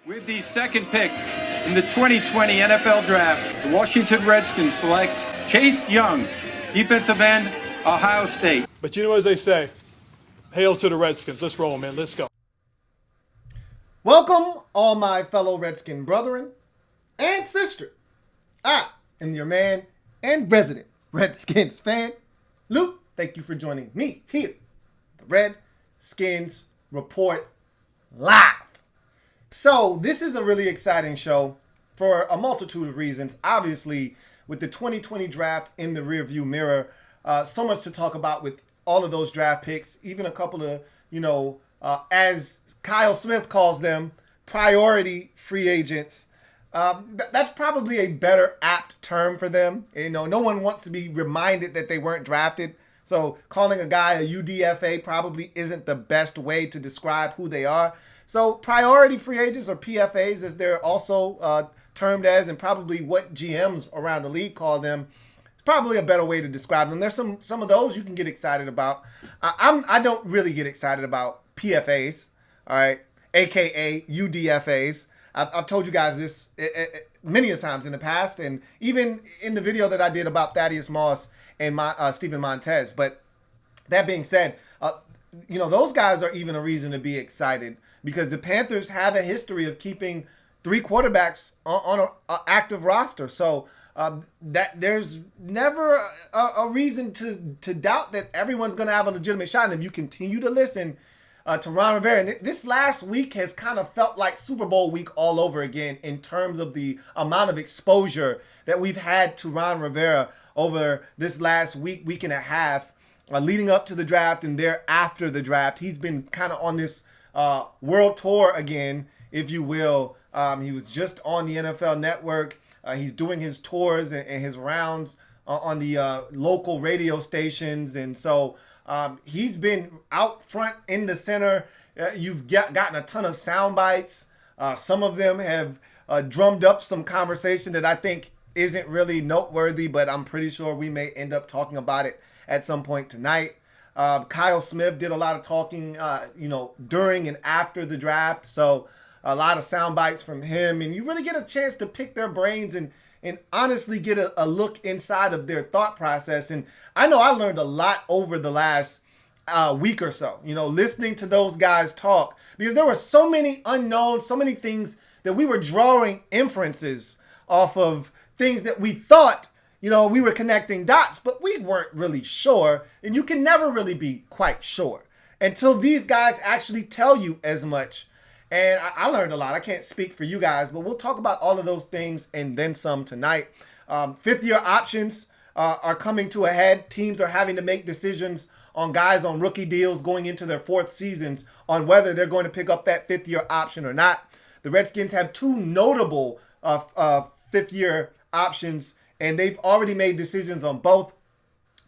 With the second pick in the 2020 NFL Draft, the Washington Redskins select Chase Young, defensive end, Ohio State. But you know as they say, hail to the Redskins. Let's roll, man. Let's go. Welcome, all my fellow Redskin brethren and sister. I am your man and resident Redskins fan, Luke. Thank you for joining me here, the Redskins Report Live. So this is a really exciting show for a multitude of reasons. Obviously, with the 2020 draft in the rearview mirror, so much to talk about with all of those draft picks, even a couple of, as Kyle Smith calls them, priority free agents. That's probably a better apt term for them. No one wants to be reminded that they weren't drafted. So calling a guy a UDFA probably isn't the best way to describe who they are. So priority free agents, or PFAs as they're also termed as, and probably what GMs around the league call them, it's probably a better way to describe them. There's some of those you can get excited about. I don't really get excited about PFAs, all right, aka UDFAs. I've told you guys this many a times in the past, and even in the video that I did about Thaddeus Moss and Steven Montez. But that being said, those guys are even a reason to be excited, because the Panthers have a history of keeping three quarterbacks on an active roster. So that there's never a reason to doubt that everyone's going to have a legitimate shot. And if you continue to listen to Ron Rivera, and this last week has kind of felt like Super Bowl week all over again in terms of the amount of exposure that we've had to Ron Rivera over this last week and a half, leading up to the draft and thereafter the draft. He's been kind of on this world tour again, if you will. He was just on the NFL Network. He's doing his tours and his rounds on the local radio stations. And so he's been out front in the center. You've gotten a ton of sound bites. Some of them have drummed up some conversation that I think isn't really noteworthy, but I'm pretty sure we may end up talking about it at some point tonight. Kyle Smith did a lot of talking, during and after the draft. So a lot of sound bites from him, and you really get a chance to pick their brains and honestly get a look inside of their thought process. And I know I learned a lot over the last week or so, listening to those guys talk, because there were so many unknowns, so many things that we were drawing inferences off of, things that we thought, we were connecting dots, but we weren't really sure. And you can never really be quite sure until these guys actually tell you as much. And I learned a lot. I can't speak for you guys, but we'll talk about all of those things and then some tonight. Fifth-year options are coming to a head. Teams are having to make decisions on guys on rookie deals going into their fourth seasons on whether they're going to pick up that fifth-year option or not. The Redskins have two notable fifth-year options, and they've already made decisions on both,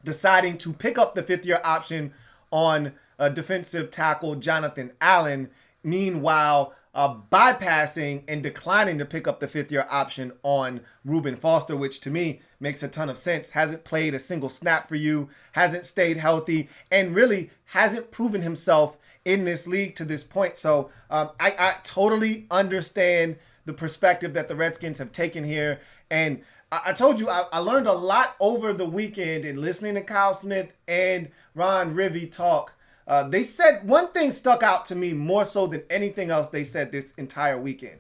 deciding to pick up the fifth-year option on defensive tackle Jonathan Allen, meanwhile bypassing and declining to pick up the fifth-year option on Reuben Foster, which to me makes a ton of sense. Hasn't played a single snap for you, hasn't stayed healthy, and really hasn't proven himself in this league to this point. So I totally understand the perspective that the Redskins have taken here. And I told you, I learned a lot over the weekend in listening to Kyle Smith and Ron Rivera talk. They said one thing stuck out to me more so than anything else they said this entire weekend.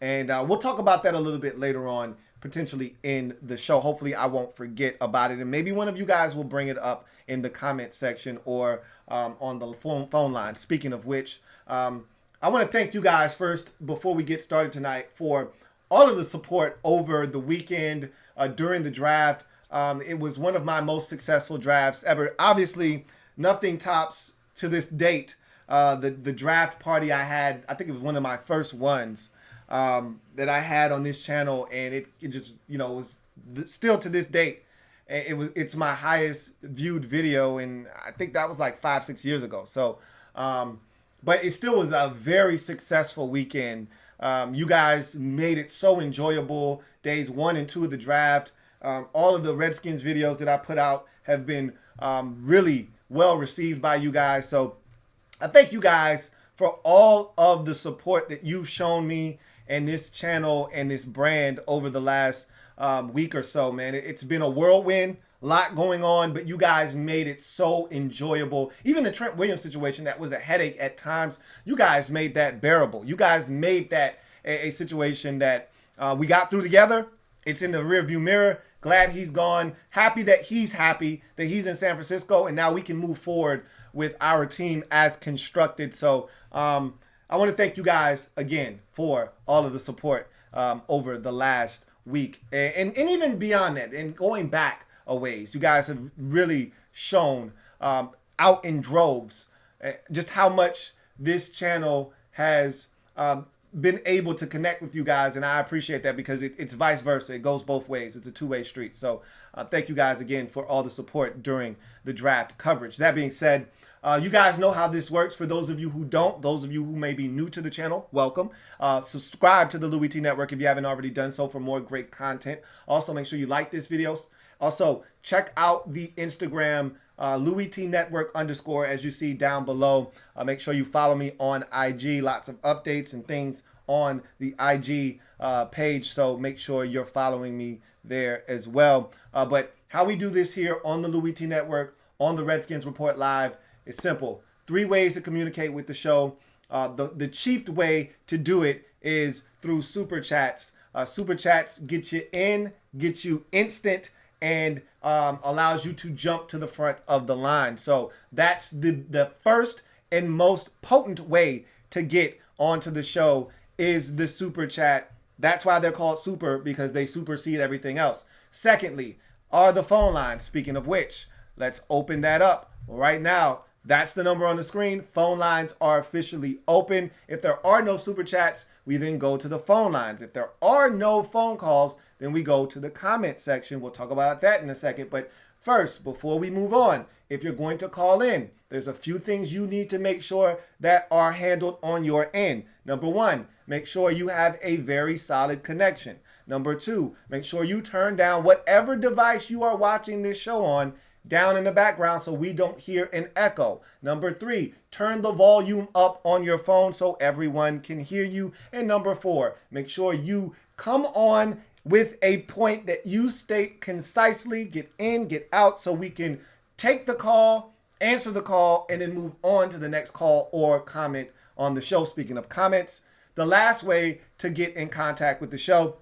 And we'll talk about that a little bit later on, potentially in the show. Hopefully I won't forget about it. And maybe one of you guys will bring it up in the comment section or on the phone line. Speaking of which, I want to thank you guys first, before we get started tonight, for all of the support over the weekend during the draft. It was one of my most successful drafts ever. Obviously, nothing tops to this date the draft party I had. I think it was one of my first ones that I had on this channel, and it just was still to this date. It's my highest viewed video, and I think that was like 5-6 years ago. So, but it still was a very successful weekend. You guys made it so enjoyable. Days 1 and 2 of the draft. All of the Redskins videos that I put out have been really well received by you guys. So I thank you guys for all of the support that you've shown me and this channel and this brand over the last week or so, man. It's been a whirlwind, a lot going on, but you guys made it so enjoyable. Even the Trent Williams situation that was a headache at times, you guys made that bearable. You guys made that a situation that we got through together. It's in the rearview mirror. Glad he's gone. Happy that he's in San Francisco, and now we can move forward with our team as constructed. So I want to thank you guys again for all of the support over the last week, and even beyond that, and going back a ways. You guys have really shown out in droves just how much this channel has been able to connect with you guys, and I appreciate that because it's vice versa. It goes both ways. It's a two-way street. So thank you guys again for all the support during the draft coverage. That being said, you guys know how this works. For those of you who don't, those of you who may be new to the channel, welcome. Subscribe to the Louis T Network if you haven't already done so for more great content. Also, make sure you like this video. Also, check out the Instagram Louis T Network _ as you see down below. Make sure you follow me on IG. Lots of updates and things on the IG page. So make sure you're following me there as well. But how we do this here on the Louis T Network, on the Redskins Report Live, is simple. 3 ways to communicate with the show. The chief way to do it is through Super Chats. Super Chats get you in, get you instant, and allows you to jump to the front of the line. So that's the first and most potent way to get onto the show is the Super Chat. That's why they're called super, because they supersede everything else. Secondly, are the phone lines. Speaking of which, let's open that up right now. That's the number on the screen. Phone lines are officially open. If there are no Super Chats, we then go to the phone lines. If there are no phone calls, then we go to the comment section. We'll talk about that in a second. But first, before we move on, if you're going to call in, there's a few things you need to make sure that are handled on your end. Number 1, make sure you have a very solid connection. Number 2, make sure you turn down whatever device you are watching this show on down in the background so we don't hear an echo. Number 3, turn the volume up on your phone so everyone can hear you. And number 4, make sure you come on with a point that you state concisely, get in, get out, so we can take the call, answer the call, and then move on to the next call or comment on the show. Speaking of comments, the last way to get in contact with the show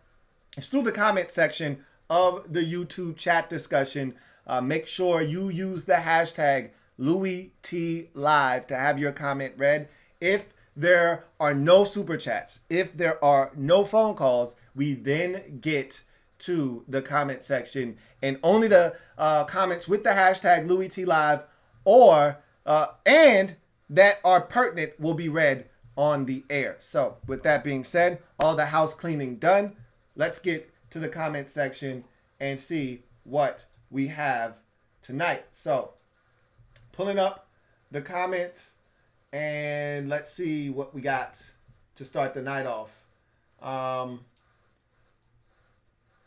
is through the comment section of the YouTube chat discussion. Make sure you use the hashtag LouisTLive to have your comment read. If there are no super chats, if there are no phone calls, we then get to the comment section, and only the comments with the hashtag LouisTLive or and that are pertinent will be read on the air. So with that being said, all the house cleaning done, let's get to the comment section and see what we have tonight. So pulling up the comments, and let's see what we got to start the night off.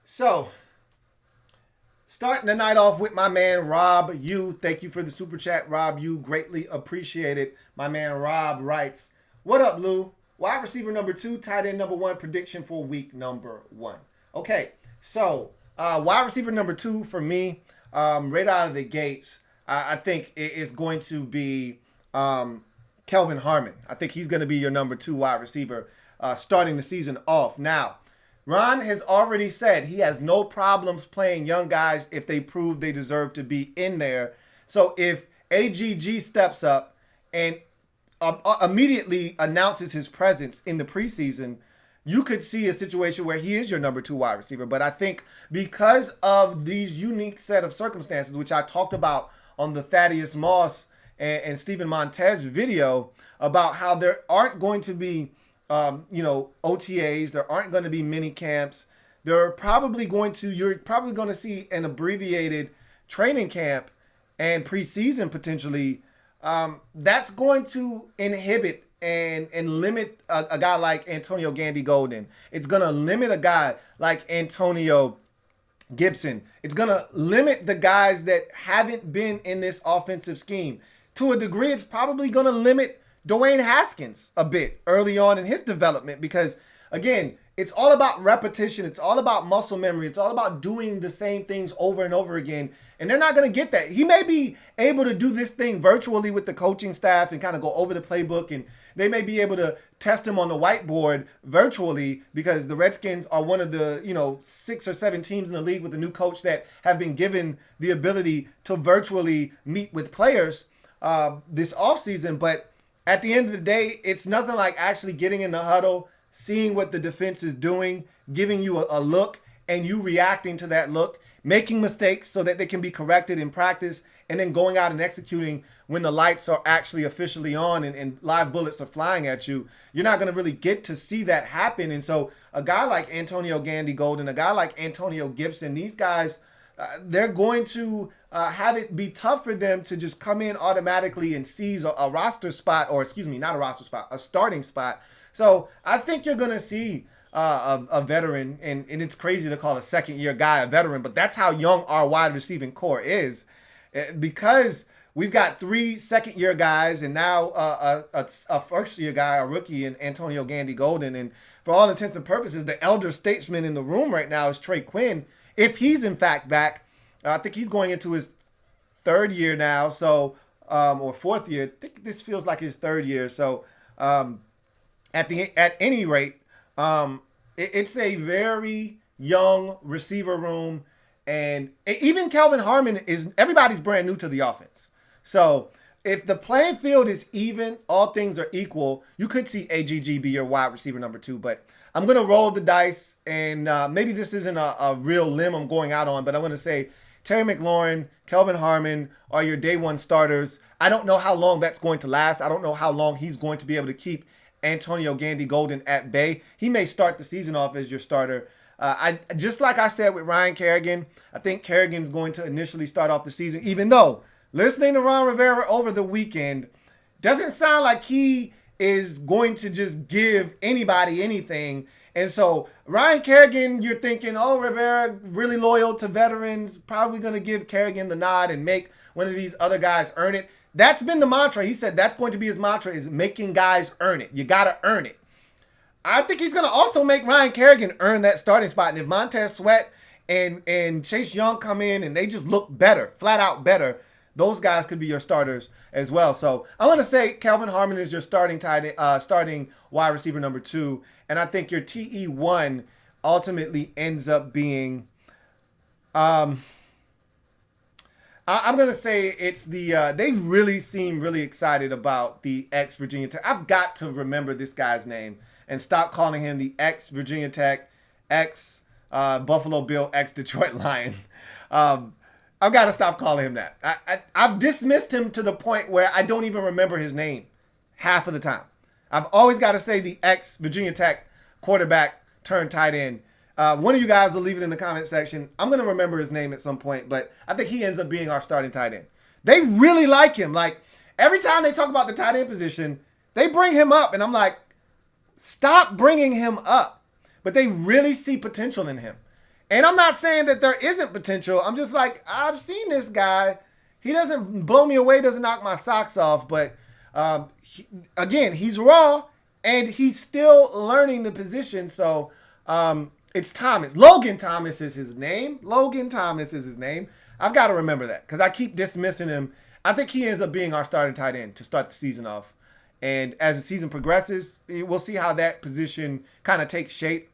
So starting the night off with my man Rob U. Thank you for the super chat, Rob U. Greatly appreciate it. My man Rob writes, "What up, Lou? Wide receiver number 2, tight end number 1, prediction for week number 1." Okay, so wide receiver number 2 for me, right out of the gates, I think it is going to be Kelvin Harmon. I think he's going to be your number 2 wide receiver starting the season off. Now, Ron has already said he has no problems playing young guys if they prove they deserve to be in there. So if AGG steps up and immediately announces his presence in the preseason, you could see a situation where he is your number 2 wide receiver. But I think because of these unique set of circumstances, which I talked about on the Thaddeus Moss and Steven Montez video about how there aren't going to be, OTAs, there aren't going to be mini camps. You're probably going to see an abbreviated training camp and preseason potentially. That's going to inhibit and limit a guy like Antonio Gandy Golden. It's going to limit a guy like Antonio Gibson. It's going to limit the guys that haven't been in this offensive scheme. To a degree, it's probably going to limit Dwayne Haskins a bit early on in his development because, again, it's all about repetition. It's all about muscle memory. It's all about doing the same things over and over again. And they're not going to get that. He may be able to do this thing virtually with the coaching staff and kind of go over the playbook. And they may be able to test him on the whiteboard virtually because the Redskins are one of the, 6 or 7 teams in the league with a new coach that have been given the ability to virtually meet with players this offseason. But at the end of the day, it's nothing like actually getting in the huddle, seeing what the defense is doing, giving you a look, and you reacting to that look, making mistakes so that they can be corrected in practice, and then going out and executing when the lights are actually officially on and live bullets are flying at you. You're not going to really get to see that happen. And so a guy like Antonio Gandy Golden, a guy like Antonio Gibson, these guys, they're going to have it be tough for them to just come in automatically and seize a roster spot, or excuse me, not a roster spot, a starting spot. So I think you're going to see a veteran, and it's crazy to call a second-year guy a veteran, but that's how young our wide receiving core is. Because we've got 3 second-year guys and now a first-year guy, a rookie, in Antonio Gandy Golden. And for all intents and purposes, the elder statesman in the room right now is Trey Quinn. If he's, in fact, back, I think he's going into his 3rd year now, so or 4th year. I think this feels like his 3rd year. So at any rate, it's a very young receiver room, and even Kelvin Harmon everybody's brand new to the offense. So if the playing field is even, all things are equal, you could see AGG be your wide receiver number 2, but I'm going to roll the dice, and maybe this isn't a real limb I'm going out on, but I'm going to say Terry McLaurin, Kelvin Harmon are your day one starters. I don't know how long that's going to last. I don't know how long he's going to be able to keep Antonio Gandy Golden at bay. He may start the season off as your starter. I just like I said with Ryan Kerrigan, I think Kerrigan's going to initially start off the season, even though listening to Ron Rivera over the weekend doesn't sound like he is going to just give anybody anything. And so Ryan Kerrigan, you're thinking, oh, Rivera really loyal to veterans, probably going to give Kerrigan the nod and make one of these other guys earn it. That's been the mantra. He said that's going to be his mantra, is making guys earn it. You got to earn it. I think he's going to also make Ryan Kerrigan earn that starting spot. And if Montez Sweat and Chase Young come in and they just look better, flat out better, those guys could be your starters as well. So I'm going to say Kelvin Harmon is your starting wide receiver number 2. And I think your TE1 ultimately ends up being I'm going to say it's they really seem really excited about the ex-Virginia Tech. I've got to remember this guy's name and stop calling him the ex-Virginia Tech, ex-Buffalo Bill, ex-Detroit Lion. I've got to stop calling him that. I've dismissed him to the point where I don't even remember his name half of the time. I've always got to say the ex-Virginia Tech quarterback turned tight end. One of you guys will leave it in the comment section. I'm going to remember his name at some point, but I think he ends up being our starting tight end. They really like him. Like, every time they talk about the tight end position, they bring him up, and I'm like, stop bringing him up. But they really see potential in him. And I'm not saying that there isn't potential. I'm just like, I've seen this guy. He doesn't blow me away, doesn't knock my socks off, but again, he's raw, and he's still learning the position, so it's Thomas. Logan Thomas is his name. Logan Thomas is his name. I've got to remember that because I keep dismissing him. I think he ends up being our starting tight end to start the season off. And as the season progresses, we'll see how that position kind of takes shape.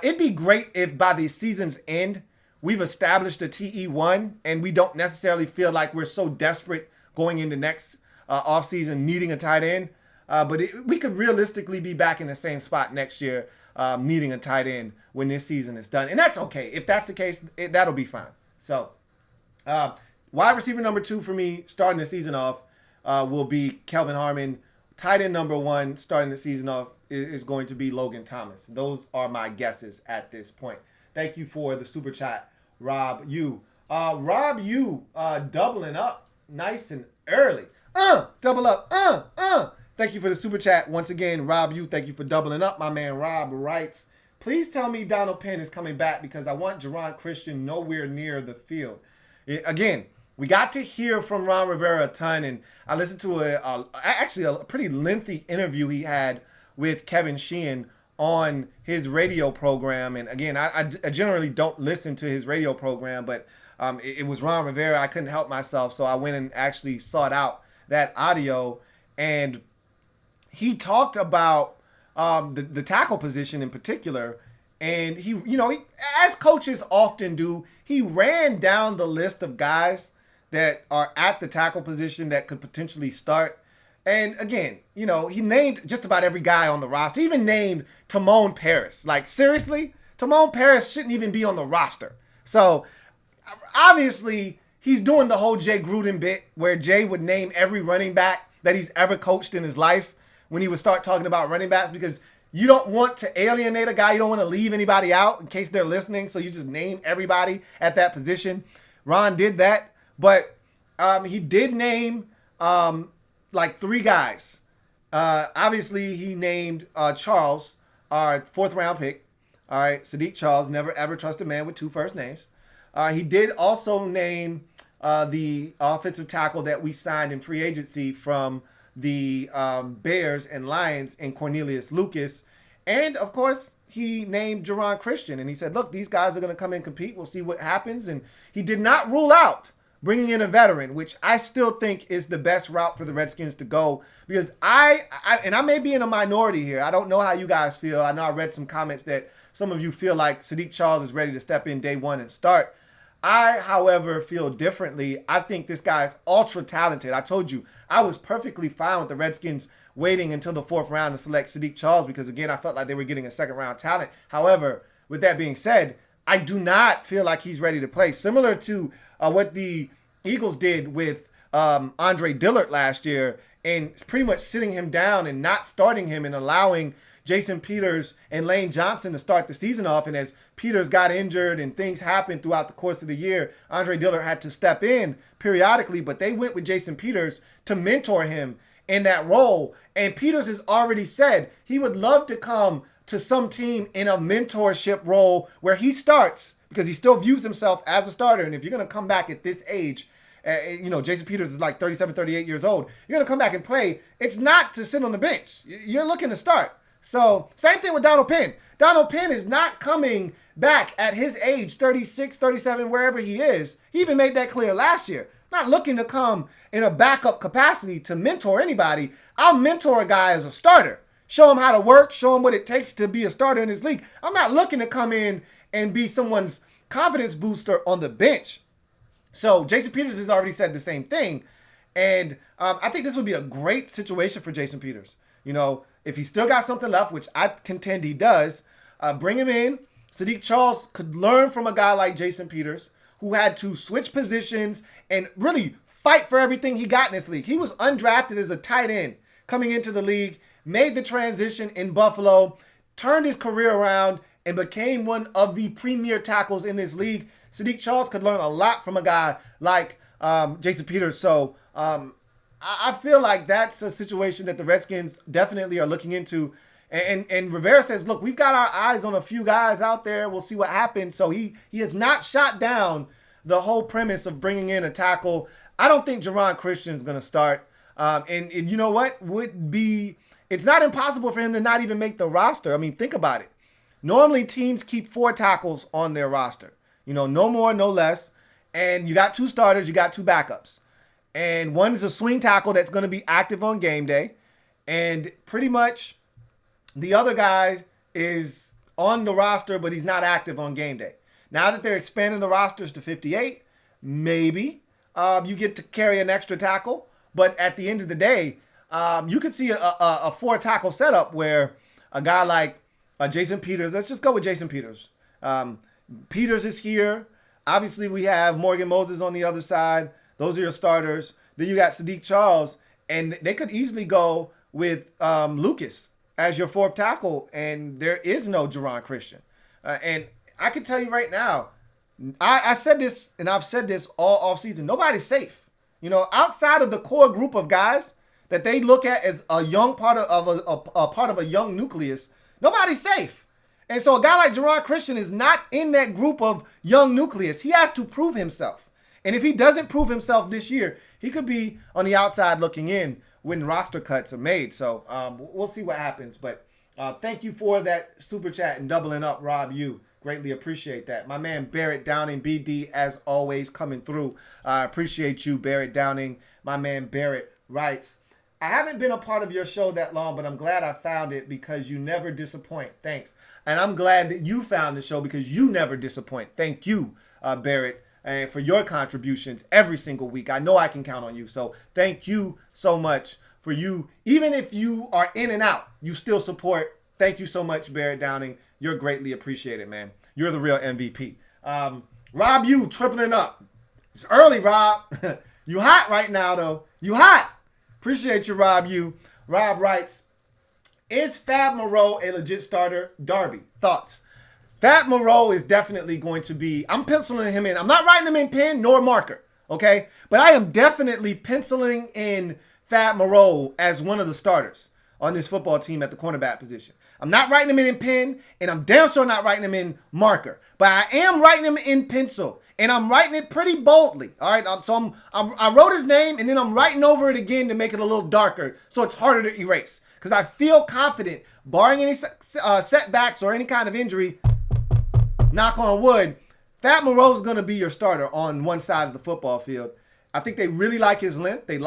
It'd be great if by the season's end, we've established a TE1 and we don't necessarily feel like we're so desperate going into next offseason needing a tight end. But we could realistically be back in the same spot next year needing a tight end when this season is done. And that's okay. If that's the case, that'll be fine. So wide receiver number 2 for me starting the season off will be Kelvin Harmon. Tight end number 1 starting the season off is going to be Logan Thomas. Those are my guesses at this point. Thank you for the super chat, Rob U. Rob U doubling up nice and early. Double up. Thank you for the super chat. Once again, Rob U, thank you for doubling up. My man Rob writes, please tell me Donald Penn is coming back because I want Jerron Christian nowhere near the field. Again, we got to hear from Ron Rivera a ton, and I listened to actually a pretty lengthy interview he had with Kevin Sheehan on his radio program. And again, I generally don't listen to his radio program, but it was Ron Rivera. I couldn't help myself, so I went and actually sought out that audio, and he talked about the tackle position in particular. And he, as coaches often do, he ran down the list of guys that are at the tackle position that could potentially start. And again, he named just about every guy on the roster. He even named Timon Paris. Like, seriously? Timon Paris shouldn't even be on the roster. So, obviously, he's doing the whole Jay Gruden bit where Jay would name every running back that he's ever coached in his life when he would start talking about running backs, because you don't want to alienate a guy. You don't want to leave anybody out in case they're listening. So you just name everybody at that position. Ron did that. But he did name like 3 guys. Obviously, he named Charles, our 4th round pick. All right, Sadiq Charles, never ever trust a man with 2 first names. He did also name the offensive tackle that we signed in free agency from the Bears and Lions, and Cornelius Lucas. And of course, he named Jerron Christian, and he said, look, these guys are going to come and compete. We'll see what happens. And he did not rule out bringing in a veteran, which I still think is the best route for the Redskins to go, because I may be in a minority here. I don't know how you guys feel. I know I read some comments that some of you feel like Sadiq Charles is ready to step in day one and start. I, however, feel differently. I think this guy is ultra talented. I told you, I was perfectly fine with the Redskins waiting until the 4th round to select Sadiq Charles because, again, I felt like they were getting a 2nd round talent. However, with that being said, I do not feel like he's ready to play. Similar to what the Eagles did with Andre Dillard last year, and pretty much sitting him down and not starting him and allowing Jason Peters and Lane Johnson to start the season off. And as Peters got injured and things happened throughout the course of the year, Andre Dillard had to step in periodically, but they went with Jason Peters to mentor him in that role. And Peters has already said he would love to come to some team in a mentorship role where he starts, because he still views himself as a starter. And if you're going to come back at this age, Jason Peters is like 37, 38 years old, you're going to come back and play. It's not to sit on the bench. You're looking to start. So, same thing with Donald Penn. Donald Penn is not coming back at his age, 36, 37, wherever he is. He even made that clear last year. Not looking to come in a backup capacity to mentor anybody. I'll mentor a guy as a starter. Show him how to work. Show him what it takes to be a starter in this league. I'm not looking to come in and be someone's confidence booster on the bench. So, Jason Peters has already said the same thing. And I think this would be a great situation for Jason Peters. If he's still got something left, which I contend he does, bring him in. Sadiq Charles could learn from a guy like Jason Peters, who had to switch positions and really fight for everything he got in this league. He was undrafted as a tight end coming into the league, made the transition in Buffalo, turned his career around, and became one of the premier tackles in this league. Sadiq Charles could learn a lot from a guy like Jason Peters. So, I feel like that's a situation that the Redskins definitely are looking into. And Rivera says, look, we've got our eyes on a few guys out there. We'll see what happens. So he has not shot down the whole premise of bringing in a tackle. I don't think Jerron Christian is going to start. And you know what? It's not impossible for him to not even make the roster. I mean, think about it. Normally, teams keep 4 tackles on their roster. No more, no less. And you got 2 starters, you got 2 backups. And one's a swing tackle that's going to be active on game day. And pretty much the other guy is on the roster, but he's not active on game day. Now that they're expanding the rosters to 58, maybe you get to carry an extra tackle. But at the end of the day, you could see a 4-tackle setup where a guy like Jason Peters, let's just go with Jason Peters. Peters is here. Obviously, we have Morgan Moses on the other side. Those are your starters. Then you got Sadiq Charles, and they could easily go with Lucas as your 4th tackle, and there is no Jerron Christian. And I can tell you right now, I said this, and I've said this all offseason, nobody's safe. Outside of the core group of guys that they look at as a young part of a young nucleus, nobody's safe. And so a guy like Jerron Christian is not in that group of young nucleus. He has to prove himself. And if he doesn't prove himself this year, he could be on the outside looking in when roster cuts are made. So we'll see what happens. But thank you for that super chat and doubling up, Rob. You greatly appreciate that. My man Barrett Downing, BD, as always, coming through. I appreciate you, Barrett Downing. My man Barrett writes, I haven't been a part of your show that long, but I'm glad I found it because you never disappoint. Thanks. And I'm glad that you found the show because you never disappoint. Thank you, Barrett, and for your contributions every single week. I know I can count on you. So thank you so much for you. Even if you are in and out, you still support. Thank you so much, Barrett Downing. You're greatly appreciated, man. You're the real MVP. Rob, you tripling up. It's early, Rob. You hot right now, though. You hot. Appreciate you, Rob. You. Rob writes, is Fab Moreau a legit starter? Darby, thoughts? Fab Moreau is definitely going to be, I'm penciling him in. I'm not writing him in pen nor marker, okay? But I am definitely penciling in Fab Moreau as one of the starters on this football team at the cornerback position. I'm not writing him in pen, and I'm damn sure not writing him in marker. But I am writing him in pencil, and I'm writing it pretty boldly. All right, so I wrote his name, and then I'm writing over it again to make it a little darker, so it's harder to erase. Because I feel confident, barring any setbacks or any kind of injury, knock on wood, Fab Moreau's going to be your starter on one side of the football field. I think they really like his length. They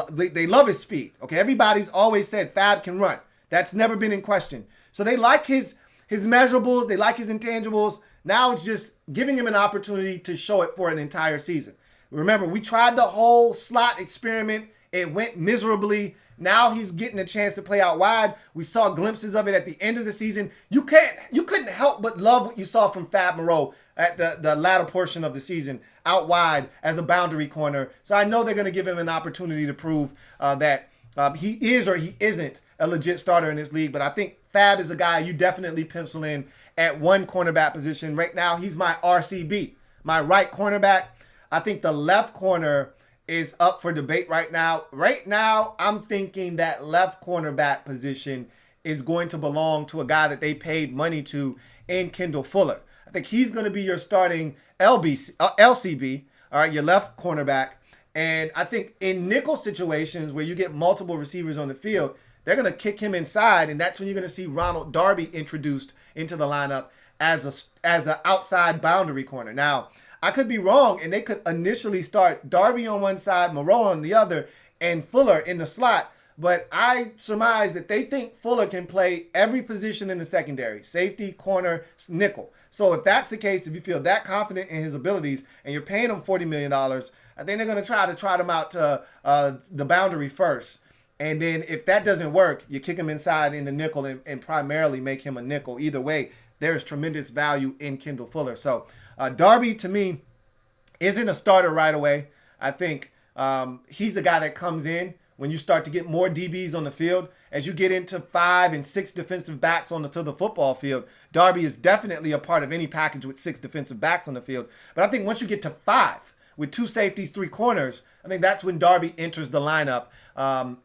love his speed. Okay, everybody's always said Fab can run. That's never been in question. So they like his measurables. They like his intangibles. Now it's just giving him an opportunity to show it for an entire season. Remember, we tried the whole slot experiment. It went miserably. Now he's getting a chance to play out wide. We saw glimpses of it at the end of the season. You couldn't help but love what you saw from Fab Moreau at the latter portion of the season out wide as a boundary corner. So I know they're going to give him an opportunity to prove that he is or he isn't a legit starter in this league. But I think Fab is a guy you definitely pencil in at one cornerback position. Right now, he's my RCB, my right cornerback. I think the left corner is up for debate right now. Right now, I'm thinking that left cornerback position is going to belong to a guy that they paid money to in Kendall Fuller. I think he's going to be your starting LCB, all right, your left cornerback. And I think in nickel situations where you get multiple receivers on the field, they're going to kick him inside, and that's when you're going to see Ronald Darby introduced into the lineup as an outside boundary corner. Now, I could be wrong, and they could initially start Darby on one side, Moreau on the other, and Fuller in the slot. But I surmise that they think Fuller can play every position in the secondary, safety, corner, nickel. So if that's the case, if you feel that confident in his abilities and you're paying him $40 million, I think they're going to try to trot him out to the boundary first. And then if that doesn't work, you kick him inside in the nickel and primarily make him a nickel. Either way, there's tremendous value in Kendall Fuller. So Darby, to me, isn't a starter right away. I think he's the guy that comes in when you start to get more DBs on the field. As you get into 5 and 6 defensive backs to the football field, Darby is definitely a part of any package with 6 defensive backs on the field. But I think once you get to 5, with 2 safeties, 3 corners, I think that's when Darby enters the lineup.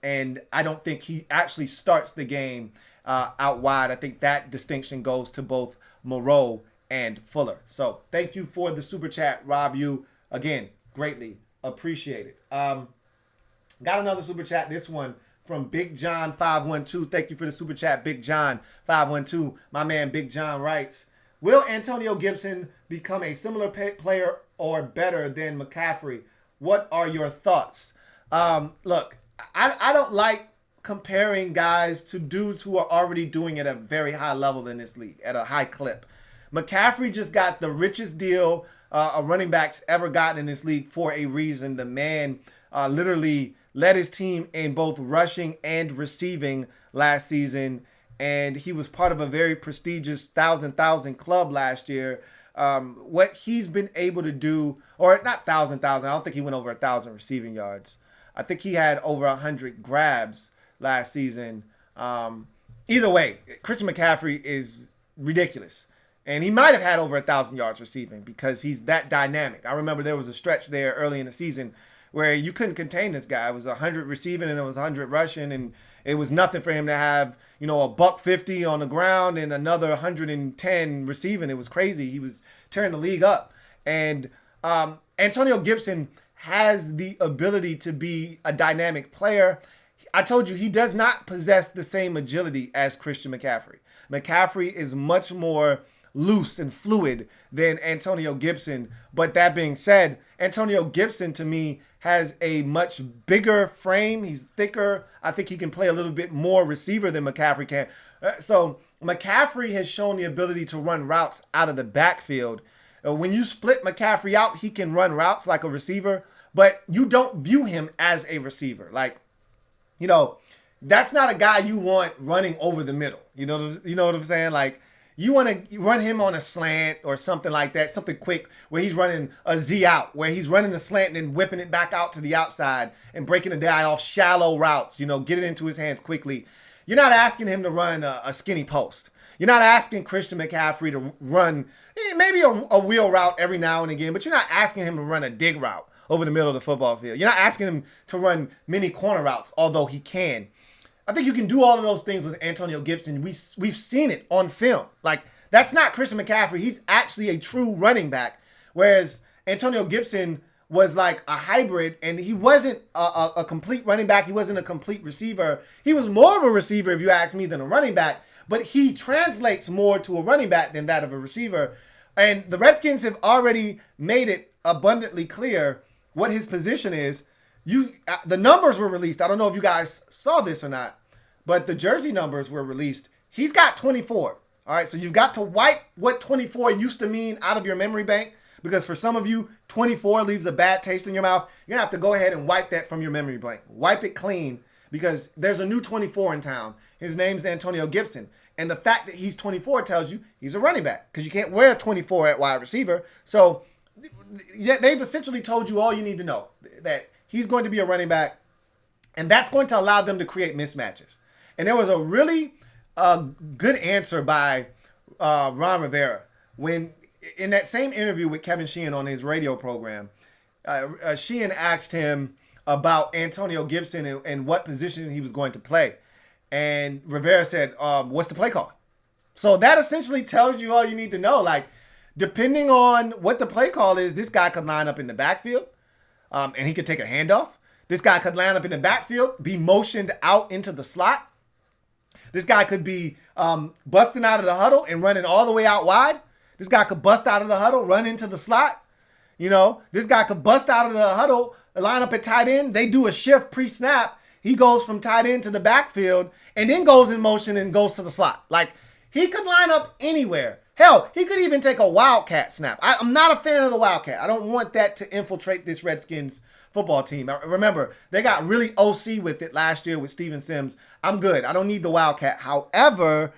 And I don't think he actually starts the game out wide. I think that distinction goes to both Moreau and Fuller. So thank you for the super chat, Rob. You, again, greatly appreciate it. Got another super chat. This one from Big John 512. Thank you for the super chat, Big John 512. My man Big John writes, will Antonio Gibson become a similar player or better than McCaffrey? What are your thoughts? Look, I don't like comparing guys to dudes who are already doing it at a very high level in this league, at a high clip. McCaffrey just got the richest deal a running back's ever gotten in this league for a reason. The man literally led his team in both rushing and receiving last season, and he was part of a very prestigious 1,000 club last year. What he's been able to do, or not 1,000, I don't think he went over 1,000 receiving yards. I think he had over 100 grabs last season. Either way, Christian McCaffrey is ridiculous. And he might have had over 1,000 yards receiving because he's that dynamic. I remember there was a stretch there early in the season where you couldn't contain this guy. It was 100 receiving and it was 100 rushing, and it was nothing for him to have, a $150 on the ground and another 110 receiving. It was crazy. He was tearing the league up. And Antonio Gibson has the ability to be a dynamic player. I told you he does not possess the same agility as Christian McCaffrey. McCaffrey is much more loose and fluid than Antonio Gibson. But that being said, Antonio Gibson to me has a much bigger frame. He's thicker. I think he can play a little bit more receiver than McCaffrey can. So McCaffrey has shown the ability to run routes out of the backfield. When you split McCaffrey out, he can run routes like a receiver, but you don't view him as a receiver. Like, that's not a guy you want running over the middle. You know what I'm saying? Like, you want to run him on a slant or something like that, something quick where he's running a Z out, where he's running the slant and then whipping it back out to the outside and breaking the guy off shallow routes, get it into his hands quickly. You're not asking him to run a skinny post. You're not asking Christian McCaffrey to run maybe a wheel route every now and again, but you're not asking him to run a dig route over the middle of the football field. You're not asking him to run many corner routes, although he can. I think you can do all of those things with Antonio Gibson. We've seen it on film. Like, that's not Christian McCaffrey. He's actually a true running back, whereas Antonio Gibson was like a hybrid, and he wasn't a complete running back. He wasn't a complete receiver. He was more of a receiver, if you ask me, than a running back, but he translates more to a running back than that of a receiver. And the Redskins have already made it abundantly clear what his position is. The numbers were released. I don't know if you guys saw this or not, but the jersey numbers were released. He's got 24. All right, so you've got to wipe what 24 used to mean out of your memory bank, because for some of you, 24 leaves a bad taste in your mouth. You're going to have to go ahead and wipe that from your memory bank. Wipe it clean, because there's a new 24 in town. His name's Antonio Gibson. And the fact that he's 24 tells you he's a running back, because you can't wear 24 at wide receiver. So they've essentially told you all you need to know, that he's going to be a running back, and that's going to allow them to create mismatches. And there was a really good answer by Ron Rivera when, in that same interview with Kevin Sheehan on his radio program, Sheehan asked him about Antonio Gibson and what position he was going to play. And Rivera said, what's the play call? So that essentially tells you all you need to know. Like, depending on what the play call is, this guy could line up in the backfield, and he could take a handoff. This guy could line up in the backfield, be motioned out into the slot. This guy could be busting out of the huddle and running all the way out wide. This guy could bust out of the huddle, run into the slot. This guy could bust out of the huddle, line up at tight end. They do a shift pre-snap. He goes from tight end to the backfield and then goes in motion and goes to the slot. Like, he could line up anywhere. Hell, he could even take a wildcat snap. I'm not a fan of the wildcat. I don't want that to infiltrate this Redskins football team. Remember, they got really OC with it last year with Steven Sims. I'm good. I don't need the wildcat. However,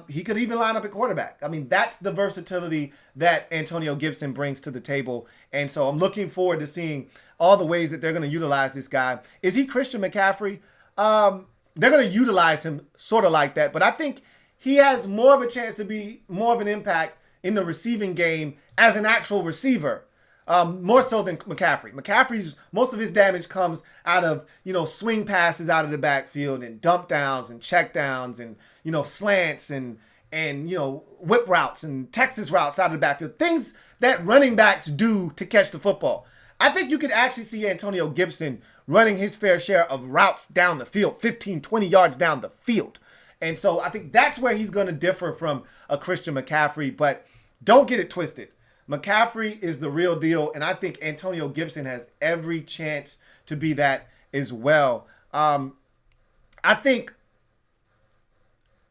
he could even line up at quarterback. I mean, that's the versatility that Antonio Gibson brings to the table. And so I'm looking forward to seeing all the ways that they're going to utilize this guy. Is he Christian McCaffrey? They're going to utilize him sort of like that. But I think he has more of a chance to be more of an impact in the receiving game as an actual receiver. More so than McCaffrey. McCaffrey's, most of his damage comes out of, swing passes out of the backfield and dump downs and check downs and, slants and whip routes and Texas routes out of the backfield. Things that running backs do to catch the football. I think you could actually see Antonio Gibson running his fair share of routes down the field, 15, 20 yards down the field. And so I think that's where he's going to differ from a Christian McCaffrey. But don't get it twisted. McCaffrey is the real deal, and I think Antonio Gibson has every chance to be that as well. I think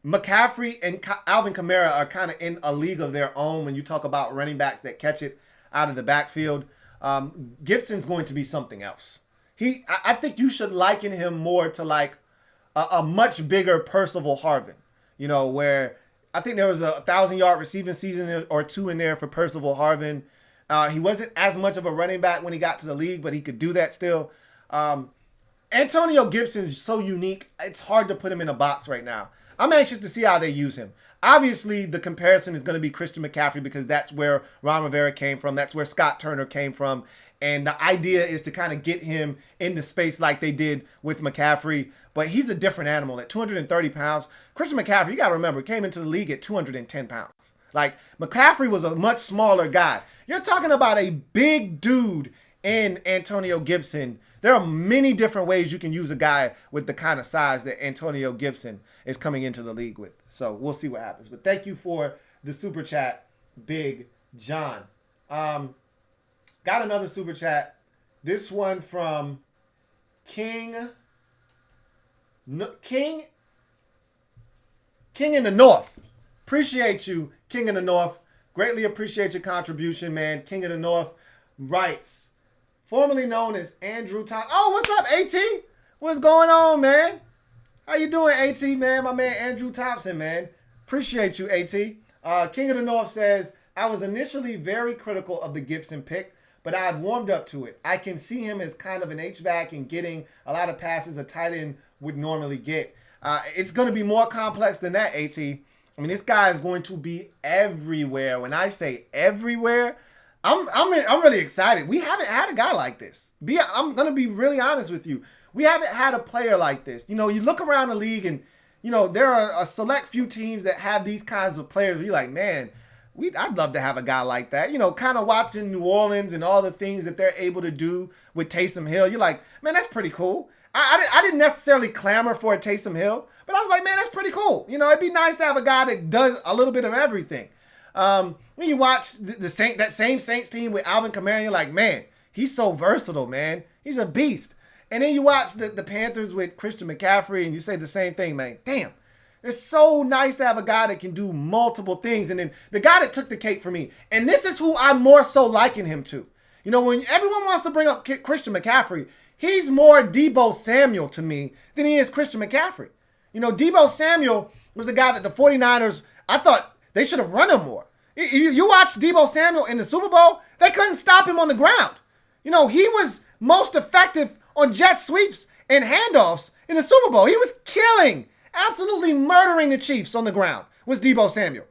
McCaffrey and Alvin Kamara are kind of in a league of their own when you talk about running backs that catch it out of the backfield. Gibson's going to be something else. I think you should liken him more to like a much bigger Percival Harvin, where I think there was a 1,000-yard receiving season or two in there for Percival Harvin. He wasn't as much of a running back when he got to the league, but he could do that still. Antonio Gibson is so unique, it's hard to put him in a box right now. I'm anxious to see how they use him. Obviously, the comparison is going to be Christian McCaffrey because that's where Ron Rivera came from. That's where Scott Turner came from. And the idea is to kind of get him into space like they did with McCaffrey. But he's a different animal at 230 pounds. Christian McCaffrey, you got to remember, came into the league at 210 pounds. Like, McCaffrey was a much smaller guy. You're talking about a big dude in Antonio Gibson. There are many different ways you can use a guy with the kind of size that Antonio Gibson is coming into the league with. So we'll see what happens. But thank you for the super chat, Big John. Got another super chat. This one from King in the North. Appreciate you, King in the North. Greatly appreciate your contribution, man. King of the North writes, formerly known as Andrew Thompson. Oh, what's up, AT? What's going on, man? How you doing, AT, man? My man Andrew Thompson, man. Appreciate you, AT. King of the North says, I was initially very critical of the Gibson pick, but I've warmed up to it. I can see him as kind of an H-back and getting a lot of passes a tight end would normally get. It's going to be more complex than that, AT. I mean, this guy is going to be everywhere. When I say everywhere, I'm really excited. We haven't had a guy like this. I'm going to be really honest with you. We haven't had a player like this. You know, you look around the league and, you know, there are a select few teams that have these kinds of players. You're like, man, I'd love to have a guy like that. You know, kind of watching New Orleans and all the things that they're able to do with Taysom Hill. You're like, man, that's pretty cool. I didn't necessarily clamor for a Taysom Hill, but I was like, man, that's pretty cool. You know, it'd be nice to have a guy that does a little bit of everything. When you watch that same Saints team with Alvin Kamara, you're like, man, he's so versatile, man. He's a beast. And then you watch the Panthers with Christian McCaffrey, and you say the same thing, man. Damn, it's so nice to have a guy that can do multiple things. And then the guy that took the cake for me, and this is who I'm more so liking him to. You know, when everyone wants to bring up Christian McCaffrey, he's more Deebo Samuel to me than he is Christian McCaffrey. You know, Deebo Samuel was the guy that the 49ers, I thought they should have run him more. You watch Deebo Samuel in the Super Bowl, they couldn't stop him on the ground. You know, he was most effective on jet sweeps and handoffs in the Super Bowl. He was killing, absolutely murdering the Chiefs on the ground, was Deebo Samuel.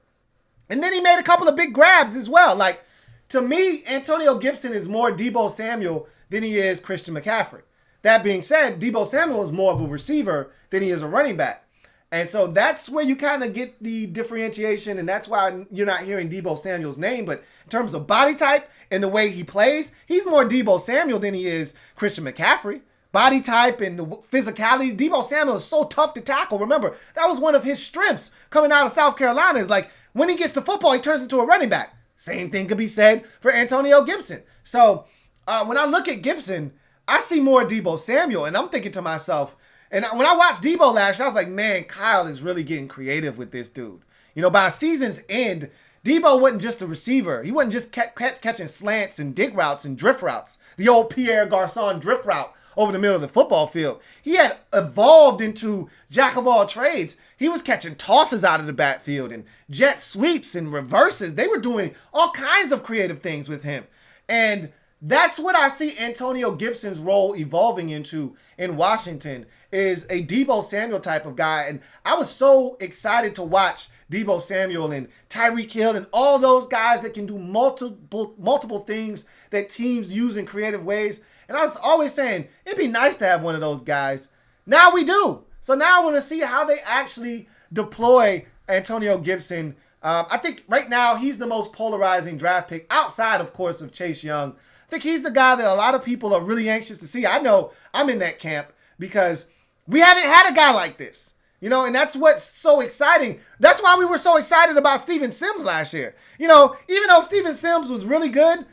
And then he made a couple of big grabs as well. Like, to me, Antonio Gibson is more Deebo Samuel than he is Christian McCaffrey. That being said, Deebo Samuel is more of a receiver than he is a running back. And so that's where you kind of get the differentiation, and that's why you're not hearing Deebo Samuel's name. But in terms of body type and the way he plays, he's more Deebo Samuel than he is Christian McCaffrey. Body type and the physicality, Deebo Samuel is so tough to tackle. Remember, that was one of his strengths coming out of South Carolina, is like when he gets the football, he turns into a running back. Same thing could be said for Antonio Gibson. So when I look at Gibson, I see more Deebo Samuel, and I'm thinking to myself, and when I watched Deebo last year, I was like, man, Kyle is really getting creative with this dude. You know, by season's end, Deebo wasn't just a receiver. He wasn't just catching slants and dig routes and drift routes, the old Pierre Garçon drift route over the middle of the football field. He had evolved into jack of all trades. He was catching tosses out of the backfield and jet sweeps and reverses. They were doing all kinds of creative things with him. And that's what I see Antonio Gibson's role evolving into in Washington, is a Deebo Samuel type of guy. And I was so excited to watch Deebo Samuel and Tyreek Hill and all those guys that can do multiple things that teams use in creative ways. And I was always saying, it'd be nice to have one of those guys. Now we do. So now I want to see how they actually deploy Antonio Gibson. I think right now he's the most polarizing draft pick outside, of course, of Chase Young. I think he's the guy that a lot of people are really anxious to see. I know I'm in that camp because we haven't had a guy like this, you know, and that's what's so exciting. That's why we were so excited about Steven Sims last year. You know, even though Steven Sims was really good,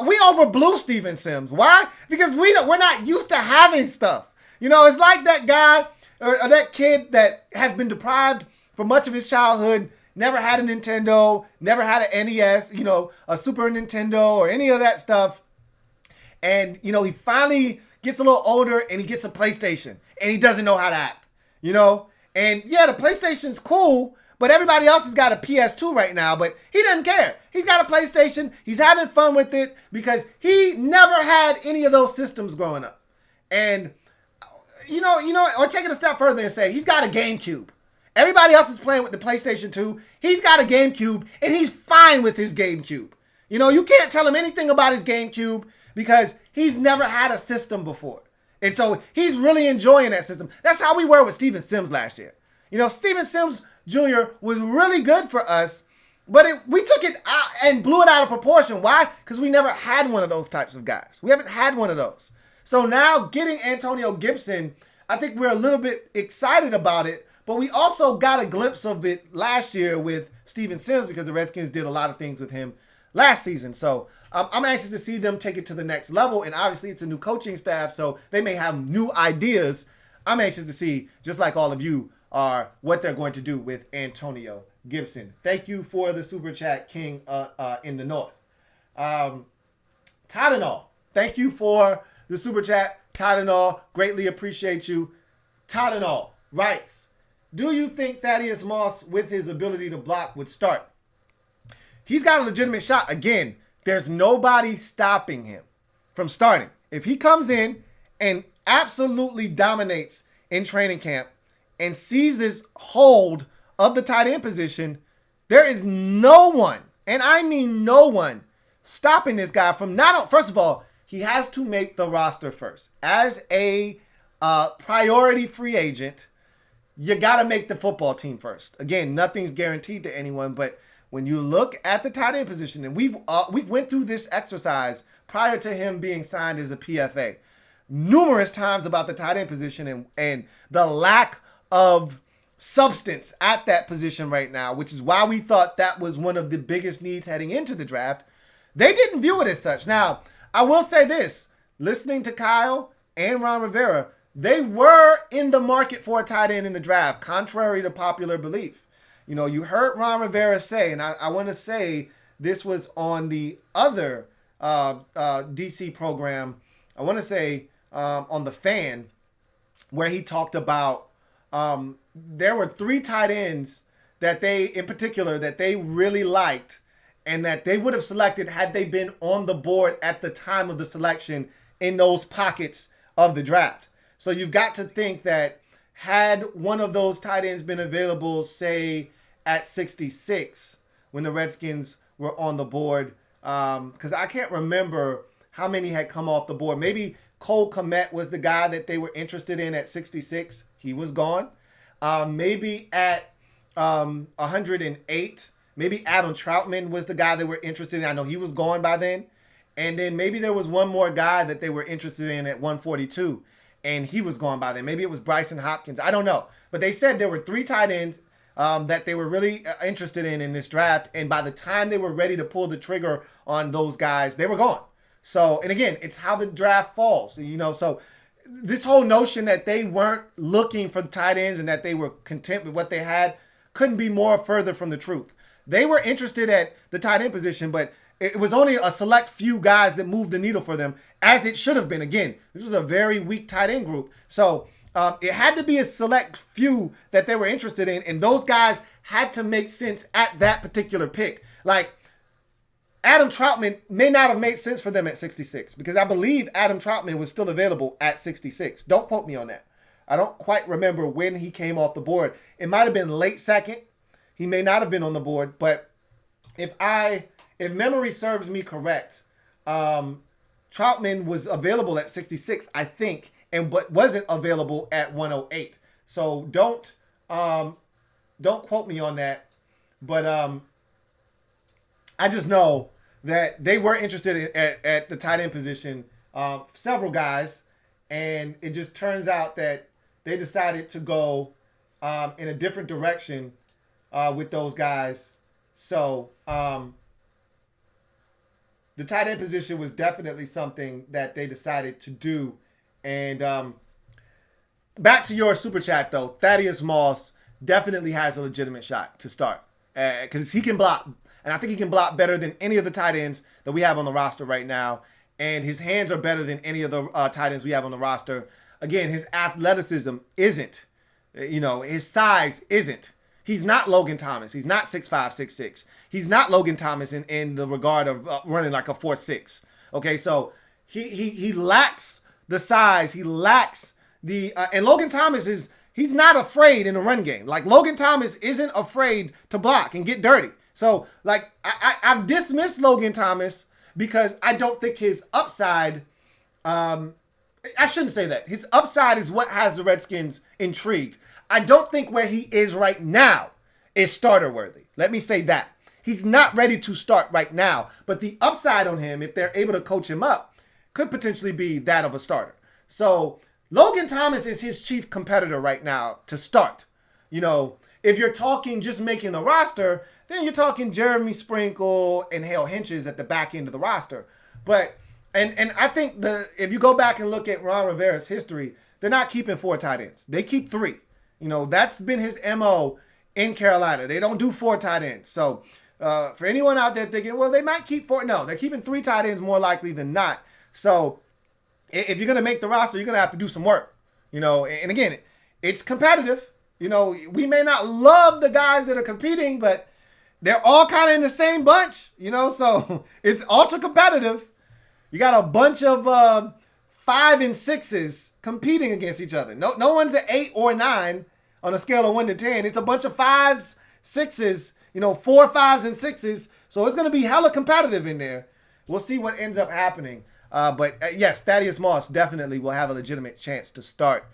we overblew Steven Sims. Why? Because we're not used to having stuff. You know, it's like that guy or that kid that has been deprived for much of his childhood, never had a Nintendo, never had an NES, you know, a Super Nintendo or any of that stuff. And, you know, he finally gets a little older and he gets a PlayStation and he doesn't know how to act, you know? And yeah, the PlayStation's cool, but everybody else has got a PS2 right now, but he doesn't care. He's got a PlayStation. He's having fun with it because he never had any of those systems growing up. And, you know, or take it a step further and say he's got a GameCube. Everybody else is playing with the PlayStation 2. He's got a GameCube and he's fine with his GameCube. You know, you can't tell him anything about his GameCube because he's never had a system before. And so he's really enjoying that system. That's how we were with Steven Sims last year. You know, Steven Sims Jr. was really good for us But we took it out and blew it out of proportion. Why? Because we never had one of those types of guys. We haven't had one of those. So now getting Antonio Gibson, I think we're a little bit excited about it. But we also got a glimpse of it last year with Steven Sims because the Redskins did a lot of things with him last season. So I'm anxious to see them take it to the next level. And obviously it's a new coaching staff, so they may have new ideas. I'm anxious to see, just like all of you are, what they're going to do with Antonio Gibson. Thank you for the super chat, King in the North. Tylenol, thank you for the super chat. Tylenol, greatly appreciate you. Tylenol writes, do you think Thaddeus Moss, with his ability to block, would start? He's got a legitimate shot. Again, there's nobody stopping him from starting. If he comes in and absolutely dominates in training camp and seizes hold of the tight end position, there is no one, and I mean no one, stopping this guy from first of all, he has to make the roster first. As a priority free agent, you got to make the football team first. Again, nothing's guaranteed to anyone, but when you look at the tight end position, and we went through this exercise prior to him being signed as a PFA numerous times about the tight end position and the lack of substance at that position right now, which is why we thought that was one of the biggest needs heading into the draft. They didn't view it as such. Now, I will say this, listening to Kyle and Ron Rivera, they were in the market for a tight end in the draft, contrary to popular belief. You know, you heard Ron Rivera say, and I want to say this was on the other DC program, I want to say on The Fan, where he talked about there were 3 tight ends that in particular, that they really liked and that they would have selected had they been on the board at the time of the selection in those pockets of the draft. So you've got to think that had one of those tight ends been available, say, at 66 when the Redskins were on the board, because I can't remember how many had come off the board. Maybe Cole Kmet was the guy that they were interested in at 66. He was gone. Maybe at 108, maybe Adam Troutman was the guy they were interested in. I know he was gone by then. And then maybe there was one more guy that they were interested in at 142, and he was gone by then. Maybe it was Bryson Hopkins. I don't know. But they said there were 3 tight ends that they were really interested in this draft. And by the time they were ready to pull the trigger on those guys, they were gone. So, and again, it's how the draft falls, you know. So this whole notion that they weren't looking for tight ends and that they were content with what they had couldn't be more further from the truth. They were interested at the tight end position, but it was only a select few guys that moved the needle for them, as it should have been. Again, this was a very weak tight end group. So it had to be a select few that they were interested in, and those guys had to make sense at that particular pick. Like, Adam Troutman may not have made sense for them at 66, because I believe Adam Troutman was still available at 66. Don't quote me on that. I don't quite remember when he came off the board. It might have been late second. He may not have been on the board, but if memory serves me correct, Troutman was available at 66, I think, but wasn't available at 108. So don't quote me on that. But I just know that they were interested at the tight end position, several guys, and it just turns out that they decided to go in a different direction with those guys. So the tight end position was definitely something that they decided to do. And back to your super chat, though, Thaddeus Moss definitely has a legitimate shot to start because he can block. And I think he can block better than any of the tight ends that we have on the roster right now. And his hands are better than any of the tight ends we have on the roster. Again, his athleticism isn't. His size isn't. He's not Logan Thomas. He's not 6'5", 6'6". He's not Logan Thomas in the regard of running like a 4'6". Okay, so he lacks the size. He lacks the and Logan Thomas he's not afraid in the run game. Like, Logan Thomas isn't afraid to block and get dirty. So, like, I've dismissed Logan Thomas because I don't think his upside, I shouldn't say that. His upside is what has the Redskins intrigued. I don't think where he is right now is starter worthy. Let me say that. he's not ready to start right now. But the upside on him, if they're able to coach him up, could potentially be that of a starter. So Logan Thomas is his chief competitor right now to start. You know, if you're talking just making the roster, then you're talking Jeremy Sprinkle and Hale Hinches at the back end of the roster. But and I think if you go back and look at Ron Rivera's history, they're not keeping 4 tight ends. They keep 3. You know, that's been his MO in Carolina. They don't do 4 tight ends. So for anyone out there thinking, well, they might keep 4. No, they're keeping 3 tight ends more likely than not. So if you're going to make the roster, you're going to have to do some work. You know, and again, it's competitive. You know, we may not love the guys that are competing, but they're all kind of in the same bunch, you know, so it's ultra competitive. You got a bunch of 5 and 6s competing against each other. No one's at 8 or 9 on a scale of 1 to 10. It's a bunch of 5s, 6s, you know, 4, 5s, and 6s. So it's going to be hella competitive in there. We'll see what ends up happening. But yes, Thaddeus Moss definitely will have a legitimate chance to start.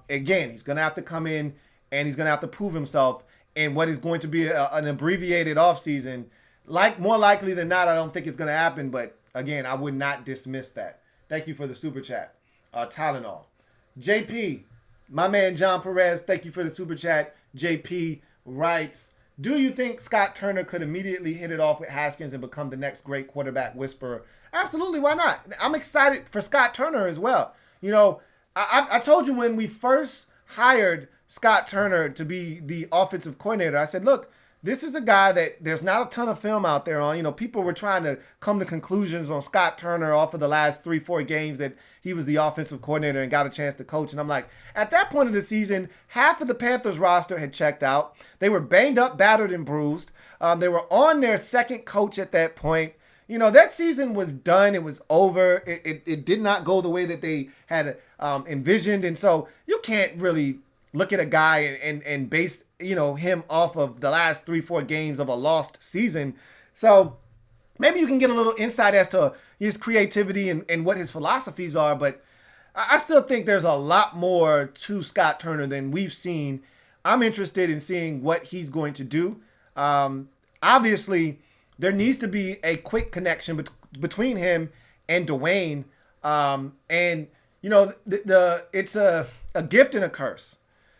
Again, he's going to have to come in and he's going to have to prove himself in what is going to be an abbreviated offseason. More likely than not, I don't think it's going to happen. But again, I would not dismiss that. Thank you for the super chat. Tylenol. JP, my man John Perez, thank you for the super chat. JP writes, do you think Scott Turner could immediately hit it off with Haskins and become the next great quarterback whisperer? Absolutely, why not? I'm excited for Scott Turner as well. You know, I told you when we first hired Scott Turner to be the offensive coordinator, I said, look, this is a guy that there's not a ton of film out there on. You know, people were trying to come to conclusions on Scott Turner off of the last 3-4 games that he was the offensive coordinator and got a chance to coach. And I'm like, at that point of the season, half of the Panthers roster had checked out. They were banged up, battered, and bruised. They were on their second coach at that point. You know, that season was done. It was over. It did not go the way that they had envisioned. And so you can't really look at a guy and base, you know, him off of the last 3-4 games of a lost season. So maybe you can get a little insight as to his creativity and what his philosophies are. But I still think there's a lot more to Scott Turner than we've seen. I'm interested in seeing what he's going to do. Obviously, there needs to be a quick connection between him and Dwayne. And, you know, it's a gift and a curse.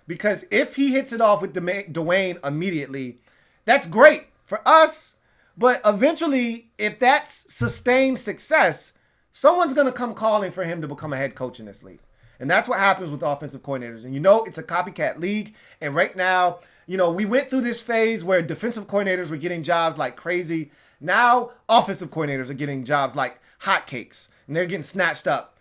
Because if he hits it off with Dwayne immediately, that's great for us. But eventually, if that's sustained success, someone's going to come calling for him to become a head coach in this league. And that's what happens with offensive coordinators. And you know, it's a copycat league. And right now, you know, we went through this phase where defensive coordinators were getting jobs like crazy. Now, offensive coordinators are getting jobs like hotcakes. And they're getting snatched up.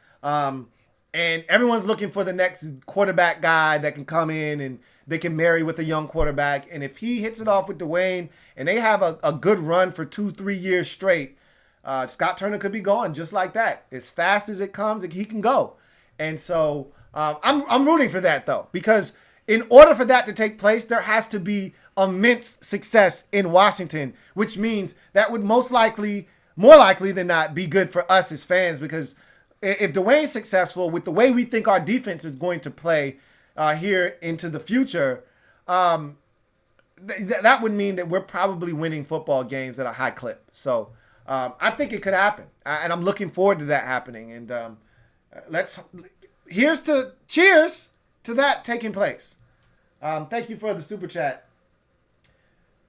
And everyone's looking for the next quarterback guy that can come in and they can marry with a young quarterback. And if he hits it off with Dwayne and they have a good run for 2-3 years straight, Scott Turner could be gone just like that. As fast as it comes, he can go. And so I'm rooting for that, though, because in order for that to take place, there has to be immense success in Washington, which means that would more likely than not be good for us as fans, because if Dwayne's successful with the way we think our defense is going to play here into the future, that would mean that we're probably winning football games at a high clip. So I think it could happen, and I'm looking forward to that happening. And cheers to that taking place. Thank you for the super chat,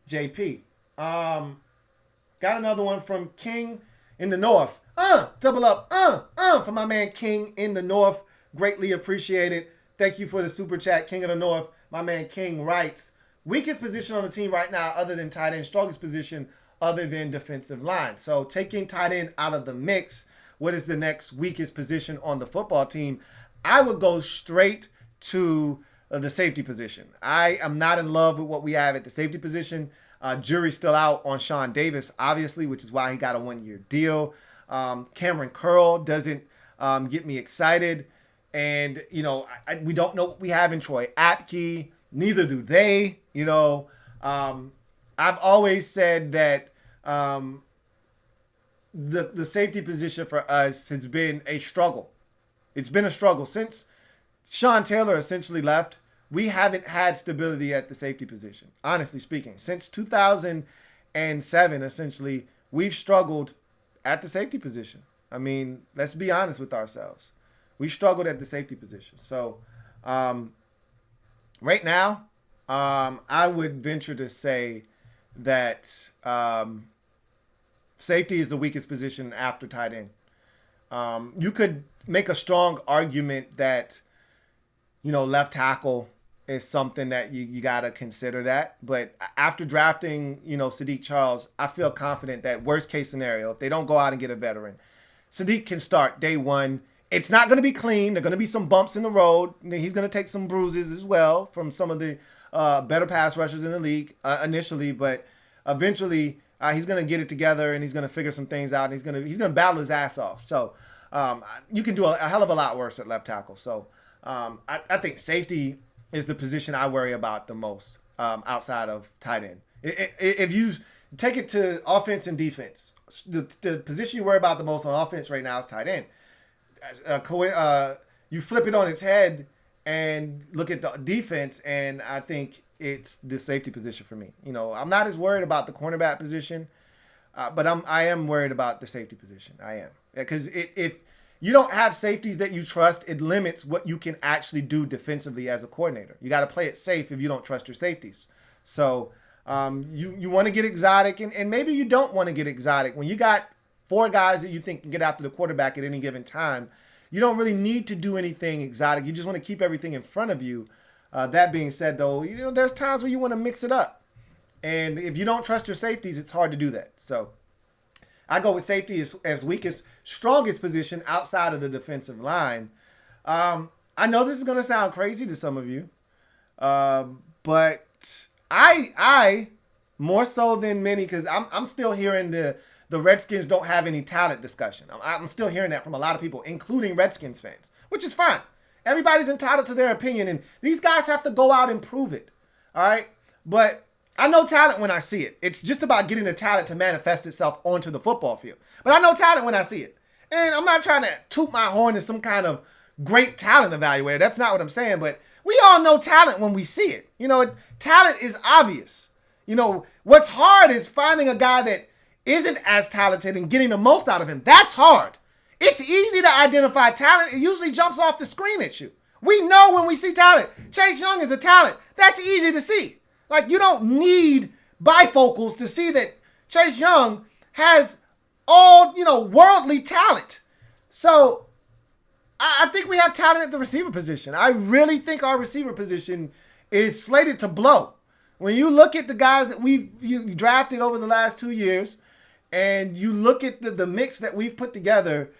JP. Got another one from King in the North. Double up, for my man King in the North. Greatly appreciated. Thank you for the super chat, King of the North. My man King writes, weakest position on the team right now other than tight end, strongest position other than defensive line. So taking tight end out of the mix, what is the next weakest position on the football team? I would go straight to the safety position. I am not in love with what we have at the safety position. Jury's still out on Sean Davis, obviously, which is why he got a 1-year deal. Cameron Curl doesn't get me excited. And, you know, we don't know what we have in Troy Apke. Neither do they. You know, I've always said that the safety position for us has been a struggle. It's been a struggle. Since Sean Taylor essentially left, we haven't had stability at the safety position, honestly speaking. Since 2018, and 7, essentially, we've struggled at the safety position. I mean, let's be honest with ourselves. We've struggled at the safety position. So, right now, I would venture to say that safety is the weakest position after tight end. You could make a strong argument that, left tackle is something that you got to consider that. But after drafting, Sadiq Charles, I feel confident that worst case scenario, if they don't go out and get a veteran, Sadiq can start day one. It's not going to be clean. There are going to be some bumps in the road. He's going to take some bruises as well from some of the better pass rushers in the league initially, but eventually he's going to get it together and he's going to figure some things out. And he's going to battle his ass off. So you can do a hell of a lot worse at left tackle. So I think safety is the position I worry about the most outside of tight end. If you take it to offense and defense, the position you worry about the most on offense right now is tight end. You flip it on its head and look at the defense, and I think it's the safety position for me. I'm not as worried about the cornerback position, but I am worried about the safety position. I am, because if you don't have safeties that you trust, it limits what you can actually do defensively as a coordinator. You got to play it safe if you don't trust your safeties. So you want to get exotic, and maybe you don't want to get exotic. When you got 4 guys that you think can get after the quarterback at any given time, you don't really need to do anything exotic. You just want to keep everything in front of you. That being said, though, there's times where you want to mix it up. And if you don't trust your safeties, it's hard to do that. So I go with safety as weakest, strongest position outside of the defensive line. I know this is going to sound crazy to some of you, but I more so than many, because I'm still hearing the Redskins don't have any talent discussion. I'm still hearing that from a lot of people, including Redskins fans, which is fine. Everybody's entitled to their opinion, and these guys have to go out and prove it. All right? But I know talent when I see it. It's just about getting the talent to manifest itself onto the football field. But I know talent when I see it. And I'm not trying to toot my horn as some kind of great talent evaluator. That's not what I'm saying. But we all know talent when we see it. Talent is obvious. What's hard is finding a guy that isn't as talented and getting the most out of him. That's hard. It's easy to identify talent. It usually jumps off the screen at you. We know when we see talent. Chase Young is a talent. That's easy to see. Like, you don't need bifocals to see that Chase Young has all, worldly talent. So I think we have talent at the receiver position. I really think our receiver position is slated to blow. When you look at the guys that we've drafted over the last 2 years, and you look at the mix that we've put together,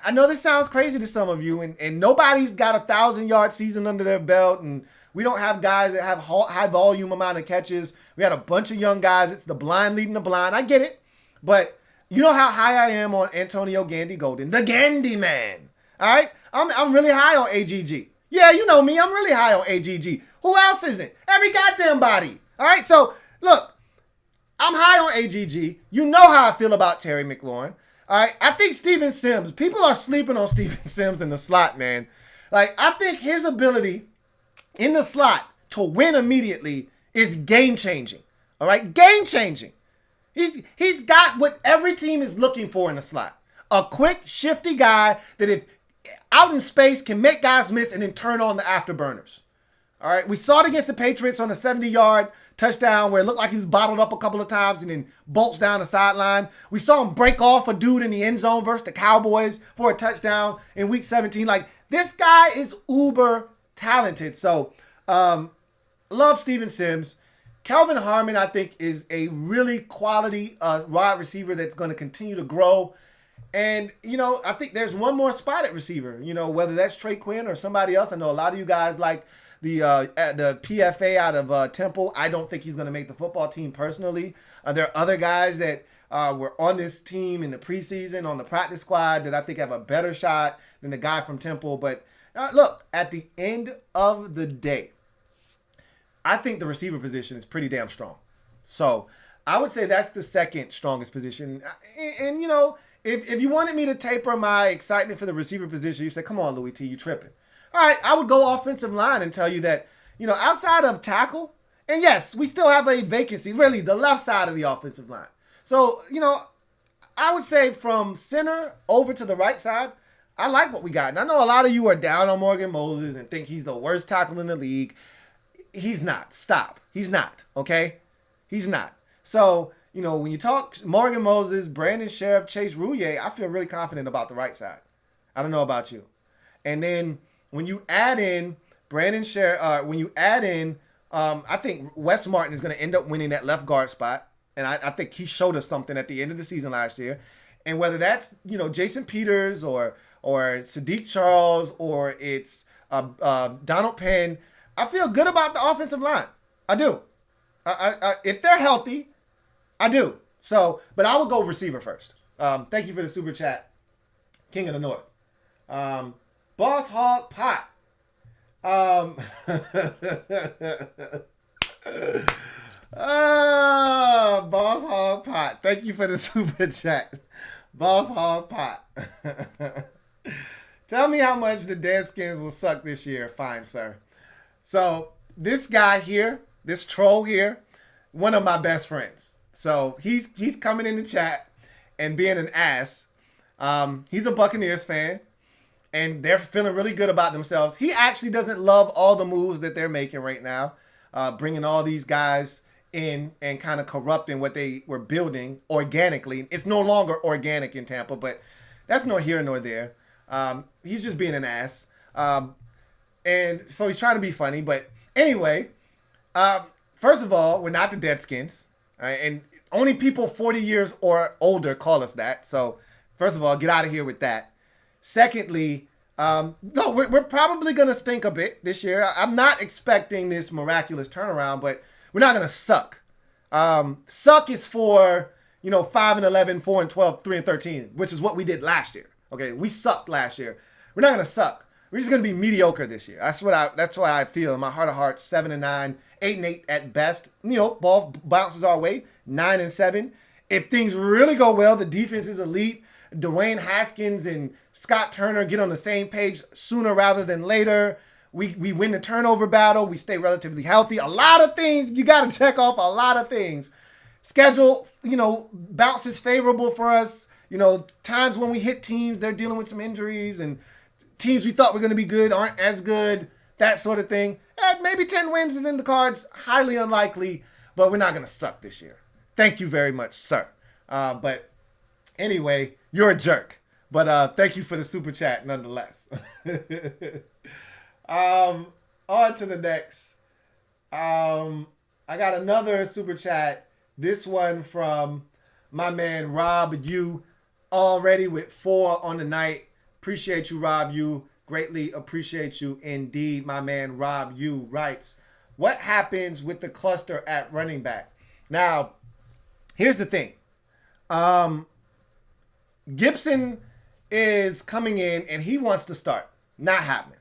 I know this sounds crazy to some of you, and nobody's got a 1,000-yard season under their belt, and we don't have guys that have high volume amount of catches. We had a bunch of young guys. It's the blind leading the blind. I get it. But you know how high I am on Antonio Gandy Golden, the Gandy man. All right? I'm really high on AGG. Yeah, you know me. I'm really high on AGG. Who else isn't? Every goddamn body. All right? So, look, I'm high on AGG. You know how I feel about Terry McLaurin. All right? I think Steven Sims, people are sleeping on Steven Sims in the slot, man. Like, I think his ability in the slot to win immediately is game-changing. All right? Game-changing. He's got what every team is looking for in the slot. A quick, shifty guy that if out in space can make guys miss and then turn on the afterburners. All right? We saw it against the Patriots on a 70-yard touchdown where it looked like he was bottled up a couple of times and then bolts down the sideline. We saw him break off a dude in the end zone versus the Cowboys for a touchdown in Week 17. Like, this guy is uber talented. So, love Steven Sims. Kelvin Harmon, I think, is a really quality wide receiver that's going to continue to grow. And, I think there's one more spot at receiver, whether that's Trey Quinn or somebody else. I know a lot of you guys like the PFA out of Temple. I don't think he's going to make the football team personally. There are other guys that were on this team in the preseason, on the practice squad, that I think have a better shot than the guy from Temple. But look, at the end of the day, I think the receiver position is pretty damn strong. So I would say that's the second strongest position. And if you wanted me to taper my excitement for the receiver position, you said, come on, Louis T, you tripping. All right, I would go offensive line and tell you that, outside of tackle, And yes, we still have a vacancy, really, the left side of the offensive line. So, I would say from center over to the right side, I like what we got. And I know a lot of you are down on Morgan Moses and think he's the worst tackle in the league. He's not. Stop. He's not. Okay? He's not. So, when you talk Morgan Moses, Brandon Sheriff, Chase Rouillet, I feel really confident about the right side. I don't know about you. And then when you add in Brandon Sheriff, I think Wes Martin is going to end up winning that left guard spot. And I think he showed us something at the end of the season last year. And whether that's, Jason Peters or Sadiq Charles or it's Donald Penn, I feel good about the offensive line. I do. If they're healthy, I do. So, but I will go receiver first. Thank you for the super chat, King of the North. Boss Hog Pot. Boss Hog Pot. Thank you for the super chat. Boss Hog Pot. Tell me how much the Redskins will suck this year. Fine, sir. So this guy here, this troll here, one of my best friends. So he's coming in the chat and being an ass. He's a Buccaneers fan. And they're feeling really good about themselves. He actually doesn't love all the moves that they're making right now, bringing all these guys in and kind of corrupting what they were building organically. It's no longer organic in Tampa, but that's nor here nor there. He's just being an ass. And so he's trying to be funny. But anyway, first of all, we're not the Redskins. And only people 40 years or older call us that. So first of all, get out of here with that. Secondly, no, we're probably going to stink a bit this year. I'm not expecting this miraculous turnaround, but we're not going to suck. Suck is for, 5-11, 4-12, 3-13, which is what we did last year. Okay, we sucked last year. We're not going to suck. We're just going to be mediocre this year. That's what I feel in my heart of hearts. 7-9, 8-8 at best. Ball bounces our way. 9-7. If things really go well, the defense is elite. Dwayne Haskins and Scott Turner get on the same page sooner rather than later. We win the turnover battle. We stay relatively healthy. A lot of things. You got to check off a lot of things. Schedule, bounces favorable for us. Times when we hit teams, they're dealing with some injuries, and teams we thought were going to be good aren't as good. That sort of thing. Maybe 10 wins is in the cards. Highly unlikely, but we're not going to suck this year. Thank you very much, sir. But anyway, you're a jerk. But thank you for the super chat nonetheless. On to the next. I got another super chat. This one from my man Rob U. Already with 4 on the night. Appreciate you, Rob U. Greatly appreciate you indeed. My man Rob U writes, what happens with the cluster at running back? Now, here's the thing. Gibson is coming in and he wants to start. Not happening.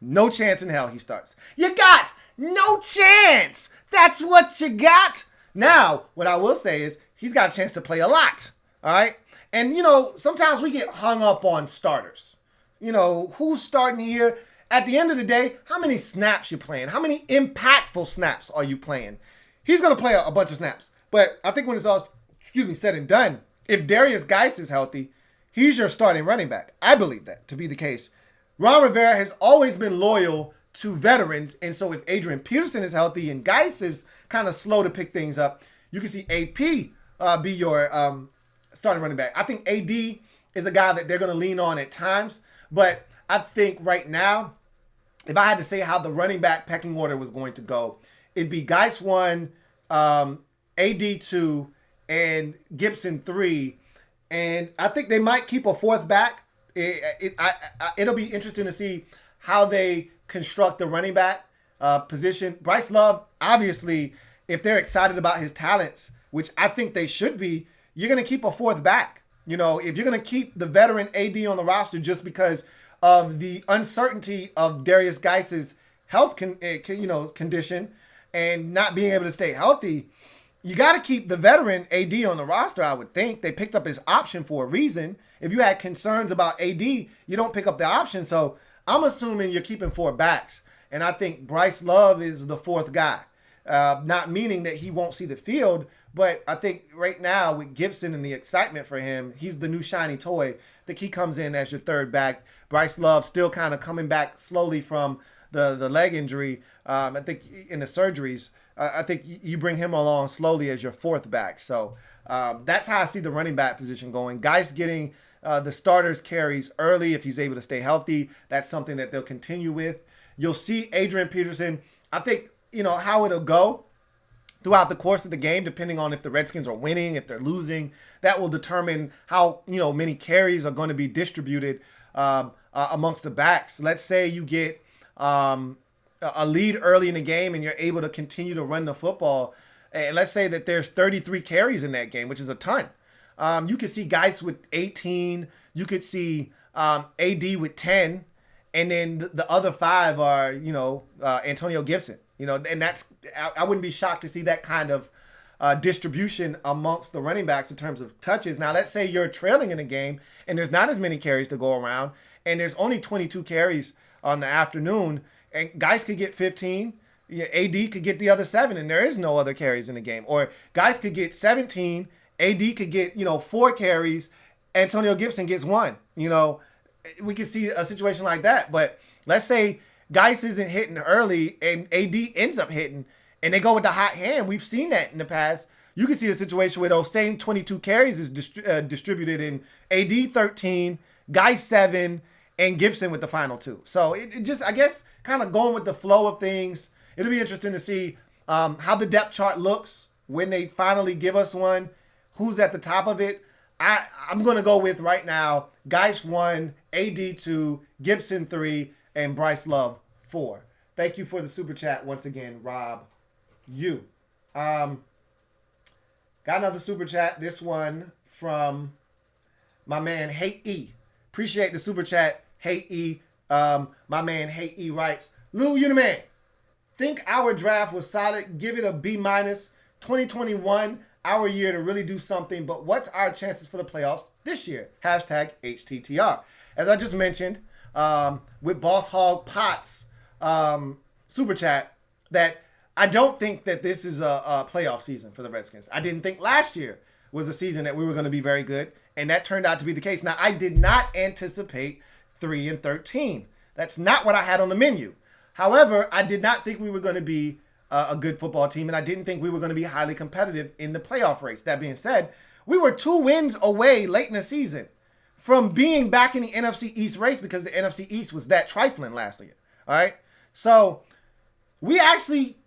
No chance in hell he starts. You got no chance. That's what you got. Now, what I will say is he's got a chance to play a lot. All right. And, sometimes we get hung up on starters. Who's starting here? At the end of the day, how many snaps you playing? How many impactful snaps are you playing? He's going to play a bunch of snaps. But I think when it's all, said and done, if Darius Geis is healthy, he's your starting running back. I believe that to be the case. Ron Rivera has always been loyal to veterans. And so if Adrian Peterson is healthy and Geis is kind of slow to pick things up, you can see AP be your starting running back. I think AD is a guy that they're going to lean on at times. But I think right now, if I had to say how the running back pecking order was going to go, it'd be Geis 1, AD 2, and Gibson 3. And I think they might keep a fourth back. It'll be interesting to see how they construct the running back position. Bryce Love, obviously, if they're excited about his talents, which I think they should be, you're going to keep a fourth back. If you're going to keep the veteran AD on the roster just because of the uncertainty of Darius Geis's health condition and not being able to stay healthy, you got to keep the veteran AD on the roster, I would think. They picked up his option for a reason. If you had concerns about AD, you don't pick up the option. So I'm assuming you're keeping 4 backs. And I think Bryce Love is the fourth guy. Not meaning that he won't see the field, but I think right now with Gibson and the excitement for him, he's the new shiny toy. I think he comes in as your third back. Bryce Love still kind of coming back slowly from the leg injury. I think in the surgeries, I think you bring him along slowly as your fourth back. So that's how I see the running back position going. Guys getting the starters carries early if he's able to stay healthy. That's something that they'll continue with. You'll see Adrian Peterson. I think, how it'll go throughout the course of the game, depending on if the Redskins are winning, if they're losing, that will determine how, many carries are going to be distributed amongst the backs. Let's say you get a lead early in the game and you're able to continue to run the football. And let's say that there's 33 carries in that game, which is a ton. You could see guys with 18. You could see AD with 10. And then the other 5 are, Antonio Gibson. And that's, I wouldn't be shocked to see that kind of distribution amongst the running backs in terms of touches. Now, let's say you're trailing in a game and there's not as many carries to go around and there's only 22 carries on the afternoon and guys could get 15. AD could get the other 7 and there is no other carries in the game. Or guys could get 17. AD could get, 4 carries. Antonio Gibson gets 1. We could see a situation like that. But let's say Geis isn't hitting early and AD ends up hitting and they go with the hot hand. We've seen that in the past. You can see a situation where those same 22 carries is distributed in AD 13, Geis 7, and Gibson with the final 2. So it just, I guess, kind of going with the flow of things. It'll be interesting to see how the depth chart looks when they finally give us one. Who's at the top of it? I'm going to go with right now, Geis 1, AD 2, Gibson 3, and Bryce Love 4. Thank you for the super chat once again, Rob. You. Got another super chat. This one from my man, Hate E. Appreciate the super chat, Hate E. My man, Hate E writes, Lou, you the man. Think our draft was solid. Give it a B-. 2021, our year to really do something. But what's our chances for the playoffs this year? Hashtag HTTR. As I just mentioned, with Boss Hog Potts super chat, that I don't think that this is a playoff season for the Redskins. I didn't think last year was a season that we were going to be very good, and that turned out to be the case. Now, I did not anticipate 3-13. That's not what I had on the menu. However, I did not think we were going to be a good football team, and I didn't think we were going to be highly competitive in the playoff race. That being said, we were 2 wins away late in the season from being back in the NFC East race because the NFC East was that trifling last year. All right? So we actually,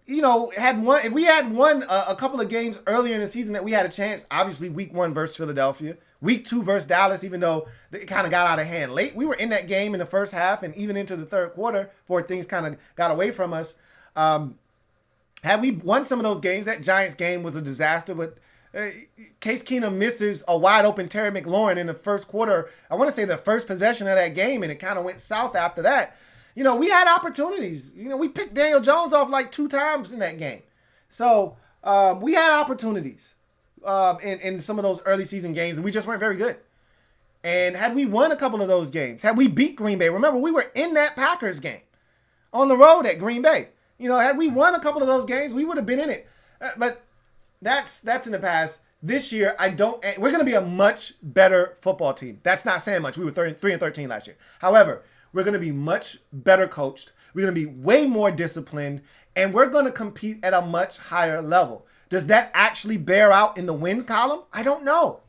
had one. If we had won a couple of games earlier in the season that we had a chance, obviously week 1 versus Philadelphia, week 2 versus Dallas, even though it kind of got out of hand late. We were in that game in the first half and even into the third quarter before things kind of got away from us. Had we won some of those games, that Giants game was a disaster, but Case Keenum misses a wide open Terry McLaurin in the first quarter. I want to say the first possession of that game, and it kind of went south after that. We had opportunities. We picked Daniel Jones off like 2 times in that game. So we had opportunities in some of those early season games, and we just weren't very good. And had we won a couple of those games, had we beat Green Bay, remember, we were in that Packers game on the road at Green Bay. Had we won a couple of those games, we would have been in it. But that's in the past. This year, we're going to be a much better football team. That's not saying much. We were 3-13 last year. However, we're going to be much better coached. We're going to be way more disciplined, and we're going to compete at a much higher level. Does that actually bear out in the win column? I don't know.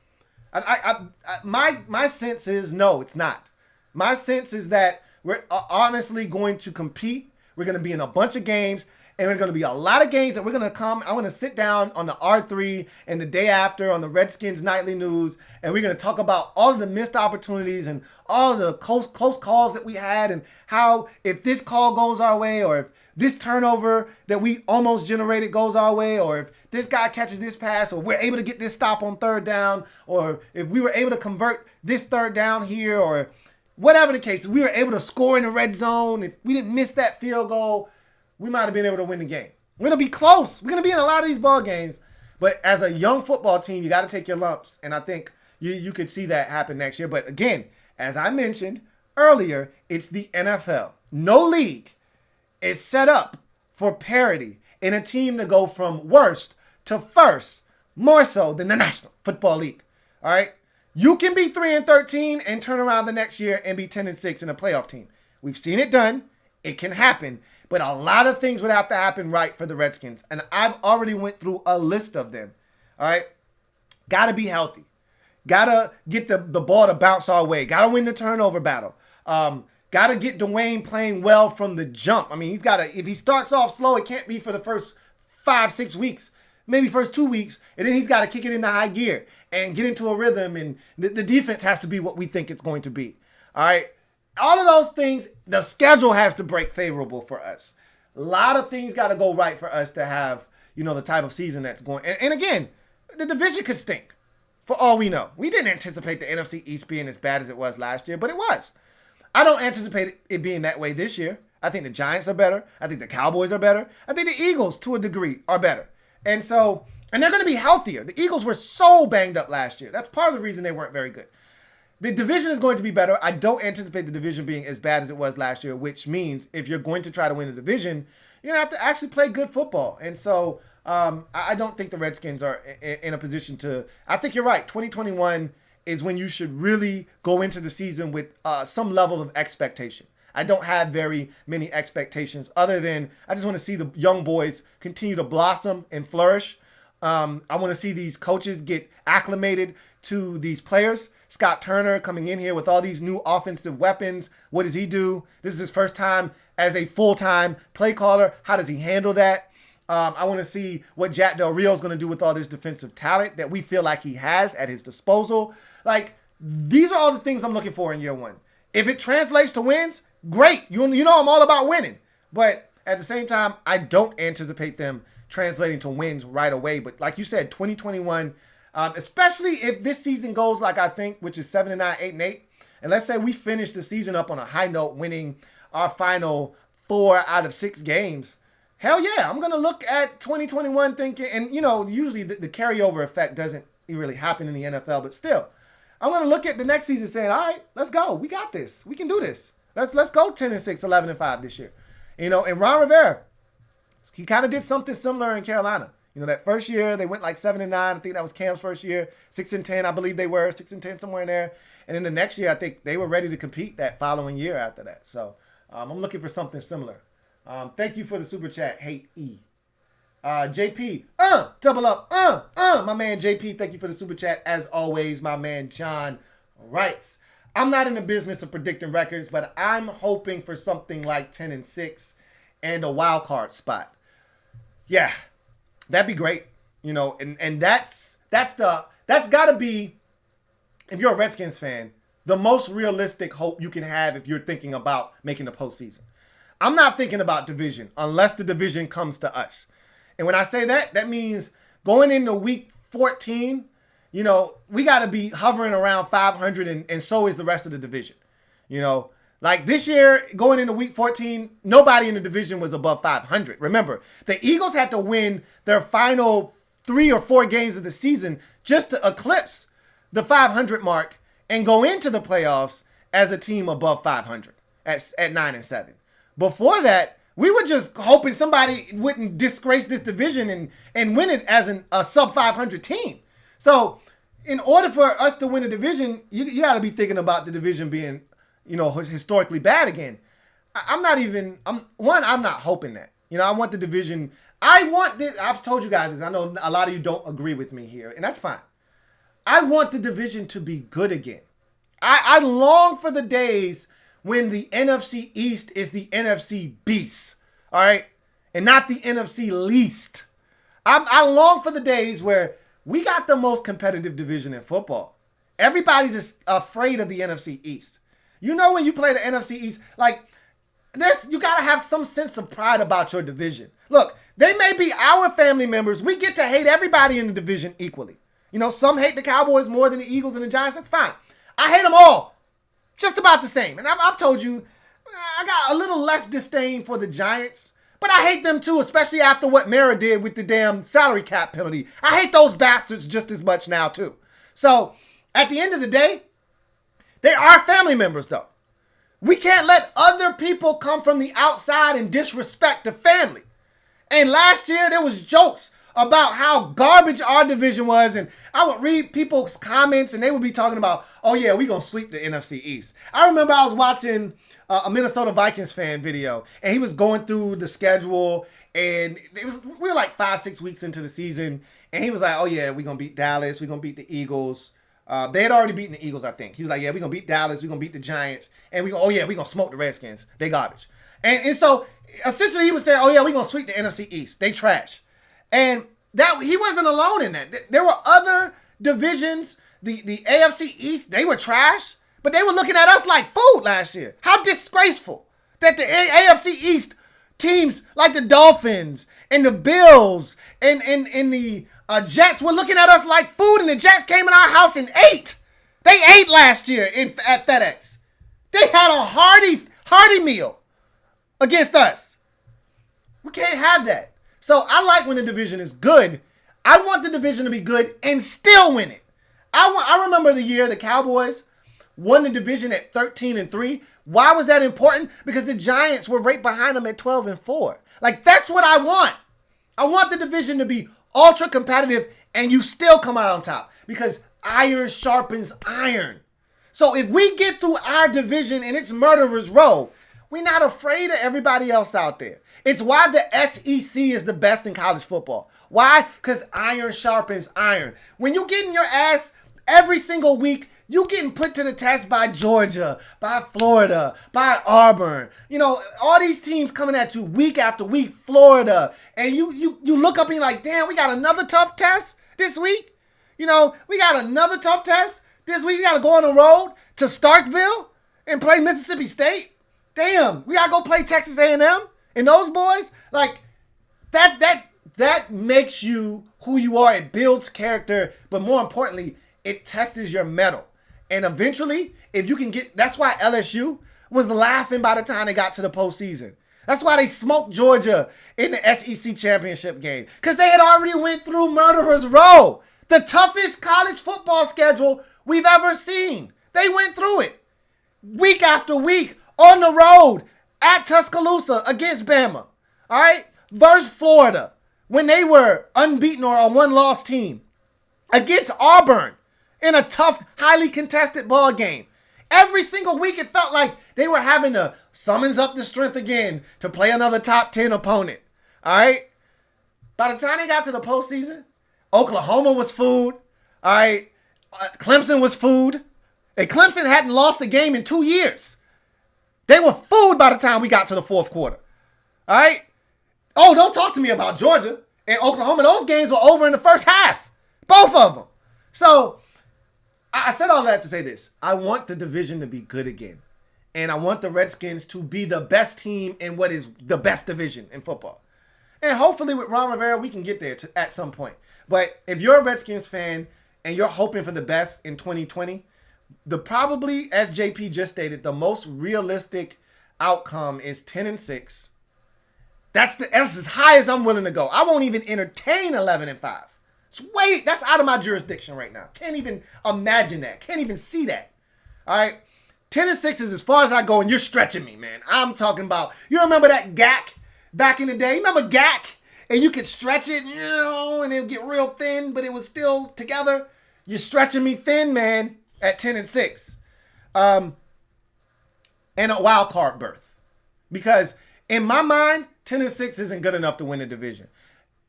My sense is no, it's not. My sense is that we're honestly going to compete. We're going to be in a bunch of games, and there's going to be a lot of games that we're going to come. I'm going to sit down on the R3 and the day after on the Redskins Nightly News, and we're going to talk about all of the missed opportunities and all of the close calls that we had and how if this call goes our way or if this turnover that we almost generated goes our way or if this guy catches this pass or we're able to get this stop on 3rd down or if we were able to convert this 3rd down here or whatever the case, if we were able to score in the red zone, if we didn't miss that field goal, we might have been able to win the game. We're going to be close. We're going to be in a lot of these ball games. But as a young football team, you got to take your lumps. And I think you could see that happen next year. But again, as I mentioned earlier, it's the NFL. No league is set up for parity in a team to go from worst to first, more so than the National Football League. All right? You can be 3-13 and turn around the next year and be 10-6 in a playoff team. We've seen it done. It can happen. But a lot of things would have to happen right for the Redskins. And I've already went through a list of them. All right? Got to be healthy. Got to get the ball to bounce our way. Got to win the turnover battle. Got to get Dwayne playing well from the jump. I mean, he's got to, if he starts off slow, it can't be for the first 5-6 weeks, maybe first 2 weeks. And then he's got to kick it into high gear and get into a rhythm. And the defense has to be what we think it's going to be. All right. All of those things, the schedule has to break favorable for us. A lot of things got to go right for us to have, the type of season that's going. And again, the division could stink for all we know. We didn't anticipate the NFC East being as bad as it was last year, but it was. I don't anticipate it being that way this year. I think the Giants are better. I think the Cowboys are better. I think the Eagles, to a degree, are better. And they're going to be healthier. The Eagles were so banged up last year. That's part of the reason they weren't very good. The division is going to be better. I don't anticipate the division being as bad as it was last year, which means if you're going to try to win the division, you're going to have to actually play good football. And so I don't think the Redskins are in a position to – I think you're right. 2021 is when you should really go into the season with some level of expectation. I don't have very many expectations other than I just want to see the young boys continue to blossom and flourish. I want to see these coaches get acclimated to these players. Scott Turner coming in here with all these new offensive weapons. What does he do? This is his first time as a full-time play caller. How does he handle that? I want to see what Jack Del Rio is going to do with all this defensive talent that we feel like he has at his disposal. Like, these are all the things I'm looking for in year one. If it translates to wins, great. You know I'm all about winning. But at the same time, I don't anticipate them translating to wins right away. But like you said, 2021, especially if this season goes like I think, which is 7-9, 8-8, and let's say we finish the season up on a high note, winning our final 4 out of 6 games. Hell yeah, I'm going to look at 2021 thinking, and usually the carryover effect doesn't really happen in the NFL, but still, I'm going to look at the next season saying, all right, let's go. We got this. We can do this. Let's go 10-6, 11-5 this year. And Ron Rivera, he kind of did something similar in Carolina. That first year they went like 7-9. I think that was Cam's first year. 6-10, I believe they were 6-10 somewhere in there. And then the next year, I think they were ready to compete that following year after that. So I'm looking for something similar. Thank you for the super chat. Hate E. JP, double up, my man JP. Thank you for the super chat. As always, my man John writes, I'm not in the business of predicting records, but I'm hoping for something like 10-6 and a wild card spot. Yeah. That'd be great, and that's got to be, if you're a Redskins fan, the most realistic hope you can have if you're thinking about making the postseason. I'm not thinking about division unless the division comes to us. And when I say that, that means going into week 14, we got to be hovering around 500, and so is the rest of the division. Like this year, going into week 14, nobody in the division was above 500. Remember, the Eagles had to win their final 3 or 4 games of the season just to eclipse the 500 mark and go into the playoffs as a team above 500 at 9-7. Before that, we were just hoping somebody wouldn't disgrace this division and win it as a sub 500 team. So in order for us to win a division, you got to be thinking about the division being historically bad again. I'm not hoping that. I want the division. I want this. I've told you guys this. I know a lot of you don't agree with me here, and that's fine. I want the division to be good again. I long for the days when the NFC East is the NFC Beast, all right? And not the NFC Least. I long for the days where we got the most competitive division in football. Everybody's afraid of the NFC East. When you play the NFC East, like this, you got to have some sense of pride about your division. Look, they may be our family members. We get to hate everybody in the division equally. Some hate the Cowboys more than the Eagles and the Giants. That's fine. I hate them all just about the same. And I've told you, I got a little less disdain for the Giants, but I hate them too, especially after what Mara did with the damn salary cap penalty. I hate those bastards just as much now too. So at the end of the day, they are family members, though. We can't let other people come from the outside and disrespect the family. And last year, there was jokes about how garbage our division was. And I would read people's comments, and they would be talking about, oh, yeah, we're going to sweep the NFC East. I remember I was watching a Minnesota Vikings fan video, and he was going through the schedule, and we were like 5-6 weeks into the season, and he was like, oh, yeah, we're going to beat Dallas. We're going to beat the Eagles. They had already beaten the Eagles, I think. He was like, yeah, we're going to beat Dallas. We're going to beat the Giants. And we're going to smoke the Redskins. They garbage. And so, essentially, he was saying, oh, yeah, we're going to sweep the NFC East. They trash. And that he wasn't alone in that. There were other divisions. The AFC East, they were trash. But they were looking at us like food last year. How disgraceful that the AFC East teams like the Dolphins and the Bills and the Jets were looking at us like food, and the Jets came in our house and ate. They ate last year at FedEx. They had a hearty meal against us. We can't have that. So I like when the division is good. I want the division to be good and still win it. I remember the year the Cowboys won the division at 13-3. Why was that important? Because the Giants were right behind them at 12-4. Like, that's what I want. I want the division to be ultra competitive and you still come out on top, because iron sharpens iron. So if we get through our division and it's murderer's row, we're not afraid of everybody else out there. It's why the SEC is the best in college football. Why? Because iron sharpens iron. When you get in your ass every single week, you getting put to the test by Georgia, by Florida, by Auburn. You know, all these teams coming at you week after week, Florida. And you look up and you're like, damn, we got another tough test this week? You know, we got another tough test this week. We got to go on the road to Starkville and play Mississippi State. Damn, we got to go play Texas A&M and those boys. Like, that makes you who you are. It builds character. But more importantly, it tests your mettle. And eventually, if you can get, that's why LSU was laughing by the time they got to the postseason. That's why they smoked Georgia in the SEC championship game, because they had already went through murderer's row, the toughest college football schedule we've ever seen. They went through it week after week on the road at Tuscaloosa against Bama. All right, versus Florida when they were unbeaten or a one-loss team, against Auburn in a tough, highly contested ball game. Every single week, it felt like they were having to summons up the strength again to play another top 10 opponent. All right? By the time they got to the postseason, Oklahoma was food. All right? Clemson was food. And Clemson hadn't lost a game in 2 years. They were food by the time we got to the fourth quarter. All right? Oh, don't talk to me about Georgia and Oklahoma. Those games were over in the first half. Both of them. So, I said all that to say this. I want the division to be good again. And I want the Redskins to be the best team in what is the best division in football. And hopefully with Ron Rivera, we can get there at some point. But if you're a Redskins fan and you're hoping for the best in 2020, probably, as JP just stated, the most realistic outcome is 10-6. That's as high as I'm willing to go. I won't even entertain 11-5. That's out of my jurisdiction right now. Can't even imagine that. Can't even see that. All right. 10-6 is as far as I go, and you're stretching me, man. I'm talking about, you remember that GAC back in the day? You remember GAC? And you could stretch it, and it would get real thin, but it was still together. You're stretching me thin, man, at 10-6. And a wild card berth. Because in my mind, 10-6 isn't good enough to win the division.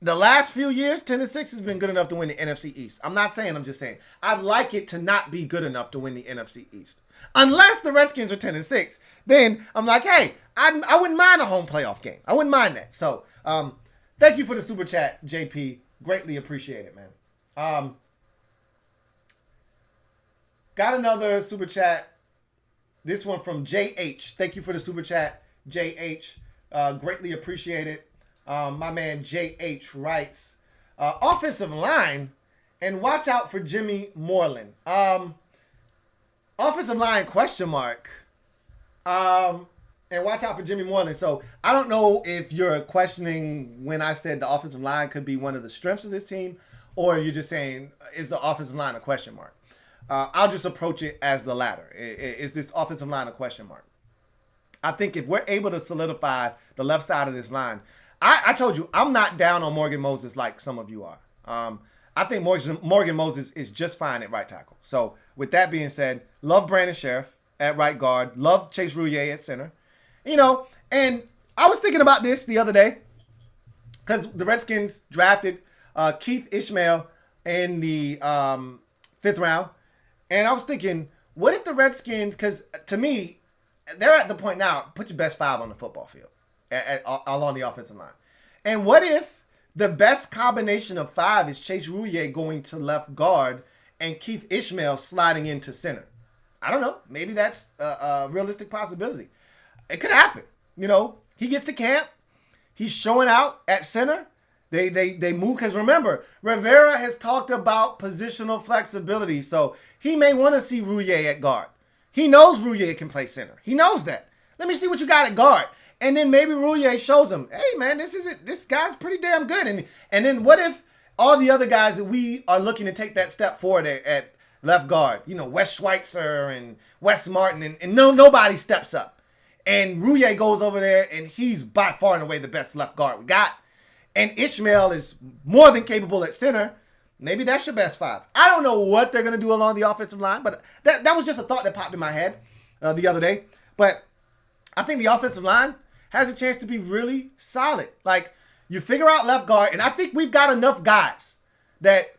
The last few years, 10-6 has been good enough to win the NFC East. I'm not saying, I'm just saying. I'd like it to not be good enough to win the NFC East. Unless the Redskins are 10-6, then I'm like, hey, I wouldn't mind a home playoff game. I wouldn't mind that. So, thank you for the super chat, JP. Greatly appreciate it, man. Got another super chat. This one from JH. Thank you for the super chat, JH. Greatly appreciate it. My man JH writes, offensive line, and watch out for Jimmy Moreland. Offensive line question mark. And watch out for Jimmy Moreland. So I don't know if you're questioning when I said the offensive line could be one of the strengths of this team, or you're just saying, is the offensive line a question mark? I'll just approach it as the latter. Is this offensive line a question mark? I think if we're able to solidify the left side of this line, I told you, I'm not down on Morgan Moses like some of you are. I think Morgan Moses is just fine at right tackle. So with that being said, love Brandon Sheriff at right guard. Love Chase Roullier at center. And I was thinking about this the other day because the Redskins drafted Keith Ishmael in the 5th round. And I was thinking, what if the Redskins, because to me, they're at the point now, put your best 5 on the football field along the offensive line. And what if the best combination of 5 is Chase Roullier going to left guard and Keith Ishmael sliding into center? I don't know. Maybe that's a realistic possibility. It could happen. He gets to camp. He's showing out at center. They move, because remember, Rivera has talked about positional flexibility, so he may want to see Roullier at guard. He knows Roullier can play center. He knows that. Let me see what you got at guard. And then maybe Roullier shows him, hey, man, this guy's pretty damn good. And then what if all the other guys that we are looking to take that step forward at left guard, Wes Schweitzer and Wes Martin, and nobody steps up. And Roullier goes over there, and he's by far and away the best left guard we got. And Ishmael is more than capable at center. Maybe that's your best 5. I don't know what they're going to do along the offensive line, but that was just a thought that popped in my head the other day. But I think the offensive line has a chance to be really solid. Like, you figure out left guard, and I think we've got enough guys that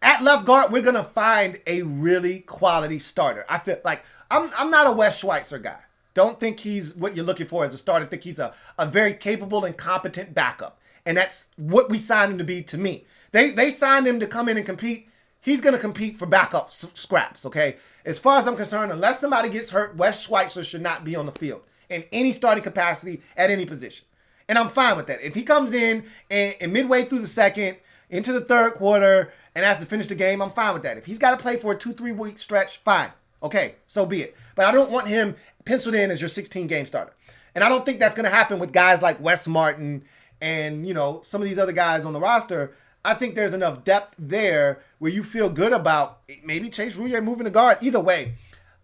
at left guard, we're going to find a really quality starter. I feel like I'm not a Wes Schweitzer guy. Don't think he's what you're looking for as a starter. I think he's a very capable and competent backup. And that's what we signed him to be to me. They signed him to come in and compete. He's going to compete for backup scraps, okay? As far as I'm concerned, unless somebody gets hurt, Wes Schweitzer should not be on the field in any starting capacity at any position. And I'm fine with that. If he comes in and midway through the second, into the third quarter, and has to finish the game, I'm fine with that. If he's got to play for a 2-3 week stretch, fine. Okay, so be it. But I don't want him penciled in as your 16-game starter. And I don't think that's going to happen with guys like Wes Martin and, some of these other guys on the roster. I think there's enough depth there where you feel good about maybe Chase Roullier moving to guard. Either way,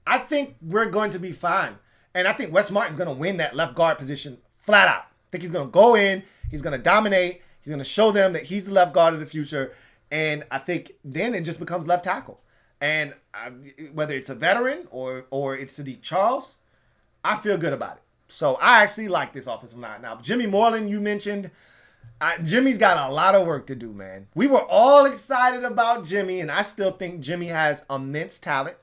I think we're going to be fine. And I think Wes Martin's going to win that left guard position flat out. I think he's going to go in. He's going to dominate. He's going to show them that he's the left guard of the future. And I think then it just becomes left tackle. And whether it's a veteran or it's Sadiq Charles, I feel good about it. So I actually like this offensive line. Now, Jimmy Moreland, you mentioned. Jimmy's got a lot of work to do, man. We were all excited about Jimmy, and I still think Jimmy has immense talent.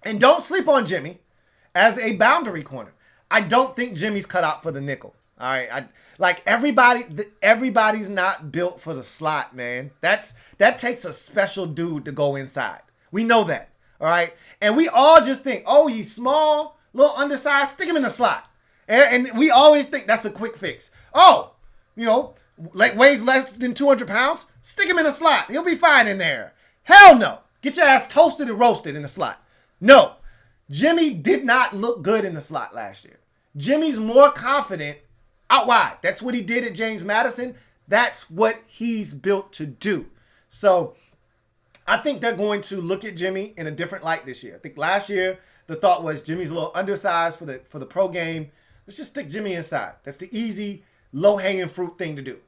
And don't sleep on Jimmy as a boundary corner. I don't think Jimmy's cut out for the nickel. All right, everybody's not built for the slot, man. That takes a special dude to go inside. We know that, all right? And we all just think, oh, he's small, little undersized, stick him in the slot. And we always think that's a quick fix. Oh, weighs less than 200 pounds, stick him in the slot. He'll be fine in there. Hell no. Get your ass toasted and roasted in the slot. No. Jimmy did not look good in the slot last year. Jimmy's more confident out wide. That's what he did at James Madison. That's what he's built to do. So I think they're going to look at Jimmy in a different light this year. I think last year the thought was Jimmy's a little undersized for the pro game. Let's just stick Jimmy inside. That's the easy, low-hanging fruit thing to do.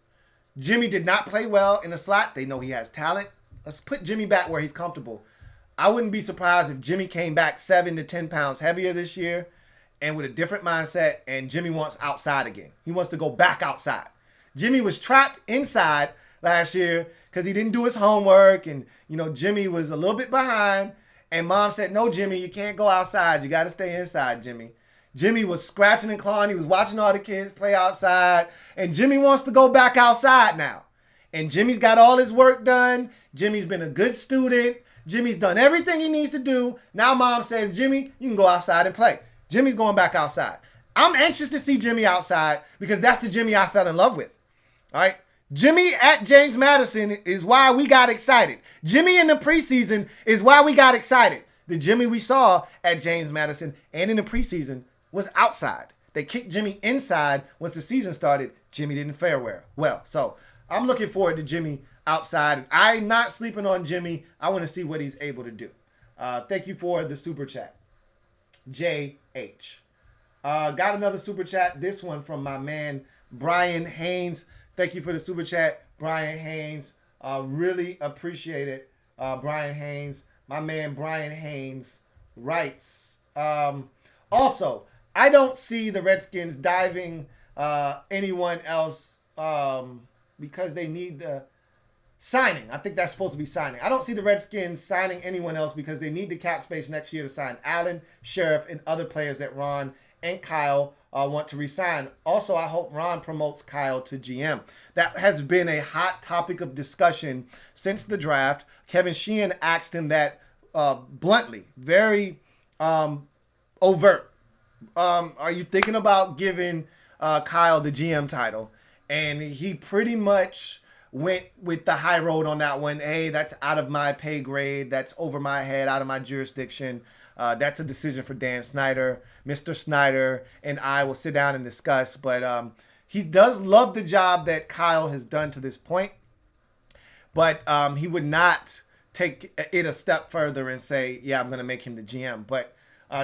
Jimmy did not play well in the slot. They know he has talent. Let's put Jimmy back where he's comfortable. I wouldn't be surprised if Jimmy came back 7 to 10 pounds heavier this year and with a different mindset, and Jimmy wants outside again. He wants to go back outside. Jimmy was trapped inside last year because he didn't do his homework, and, Jimmy was a little bit behind, and Mom said, no, Jimmy, you can't go outside. You got to stay inside, Jimmy. Jimmy was scratching and clawing. He was watching all the kids play outside, and Jimmy wants to go back outside now. And Jimmy's got all his work done. Jimmy's been a good student. Jimmy's done everything he needs to do. Now Mom says, Jimmy, you can go outside and play. Jimmy's going back outside. I'm anxious to see Jimmy outside because that's the Jimmy I fell in love with. All right? Jimmy at James Madison is why we got excited. Jimmy in the preseason is why we got excited. The Jimmy we saw at James Madison and in the preseason was outside. They kicked Jimmy inside once the season started. Jimmy didn't fare well. So I'm looking forward to Jimmy outside. I'm not sleeping on Jimmy. I want to see what he's able to do. Thank you for the super chat. JH. Got another super chat. This one from my man, Brian Haynes, thank you for the super chat. Brian Haynes, really appreciate it. Brian Haynes, my man Brian Haynes writes. Also, I don't see the Redskins diving anyone else because they need the signing. I think that's supposed to be signing. I don't see the Redskins signing anyone else because they need the cap space next year to sign Allen, Sheriff, and other players that Ron and Kyle want to resign. Also, I hope Ron promotes Kyle to GM. That has been a hot topic of discussion since the draft. Kevin Sheehan asked him that bluntly, very overt. Are you thinking about giving Kyle the GM title? And he pretty much went with the high road on that one. Hey, that's out of my pay grade. That's over my head, out of my jurisdiction. That's a decision for Dan Snyder. Mr. Snyder and I will sit down and discuss. But he does love the job that Kyle has done to this point. But he would not take it a step further and say, yeah, I'm going to make him the GM. But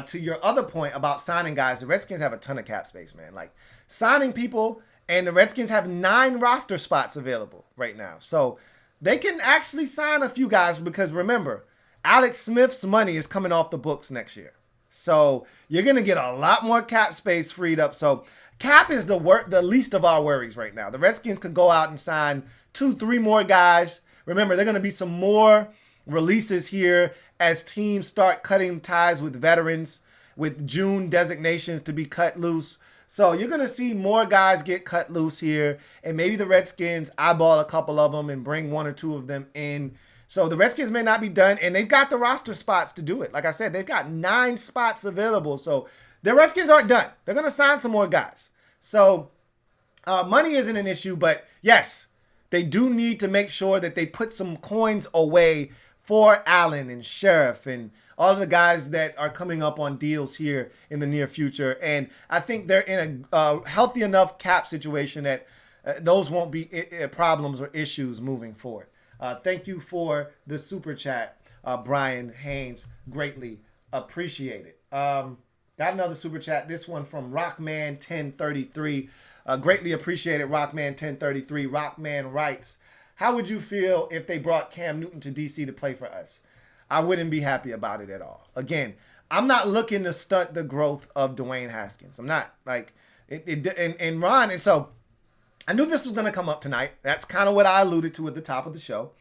to your other point about signing guys, the Redskins have a ton of cap space, man. Like, signing people, and the Redskins have 9 roster spots available right now. So they can actually sign a few guys because, remember, Alex Smith's money is coming off the books next year. So you're going to get a lot more cap space freed up. So cap is the least of our worries right now. The Redskins could go out and sign 2-3 more guys. Remember, there are going to be some more releases here as teams start cutting ties with veterans, with June designations to be cut loose. So you're going to see more guys get cut loose here, and maybe the Redskins eyeball a couple of them and bring 1 or 2 of them in. So the Redskins may not be done, and they've got the roster spots to do it. Like I said, they've got 9 spots available. So the Redskins aren't done. They're going to sign some more guys. So money isn't an issue, but yes, they do need to make sure that they put some coins away for Allen and Sheriff and all of the guys that are coming up on deals here in the near future. And I think they're in a healthy enough cap situation that those won't be problems or issues moving forward. Thank you for the super chat, Brian Haynes. Greatly appreciate it. Got another super chat. This one from Rockman1033. Greatly appreciate it, Rockman1033. Rockman writes, how would you feel if they brought Cam Newton to DC to play for us? I wouldn't be happy about it at all. Again, I'm not looking to stunt the growth of Dwayne Haskins. I'm not. Like, and Ron, and so I knew this was going to come up tonight. That's kind of what I alluded to at the top of the show.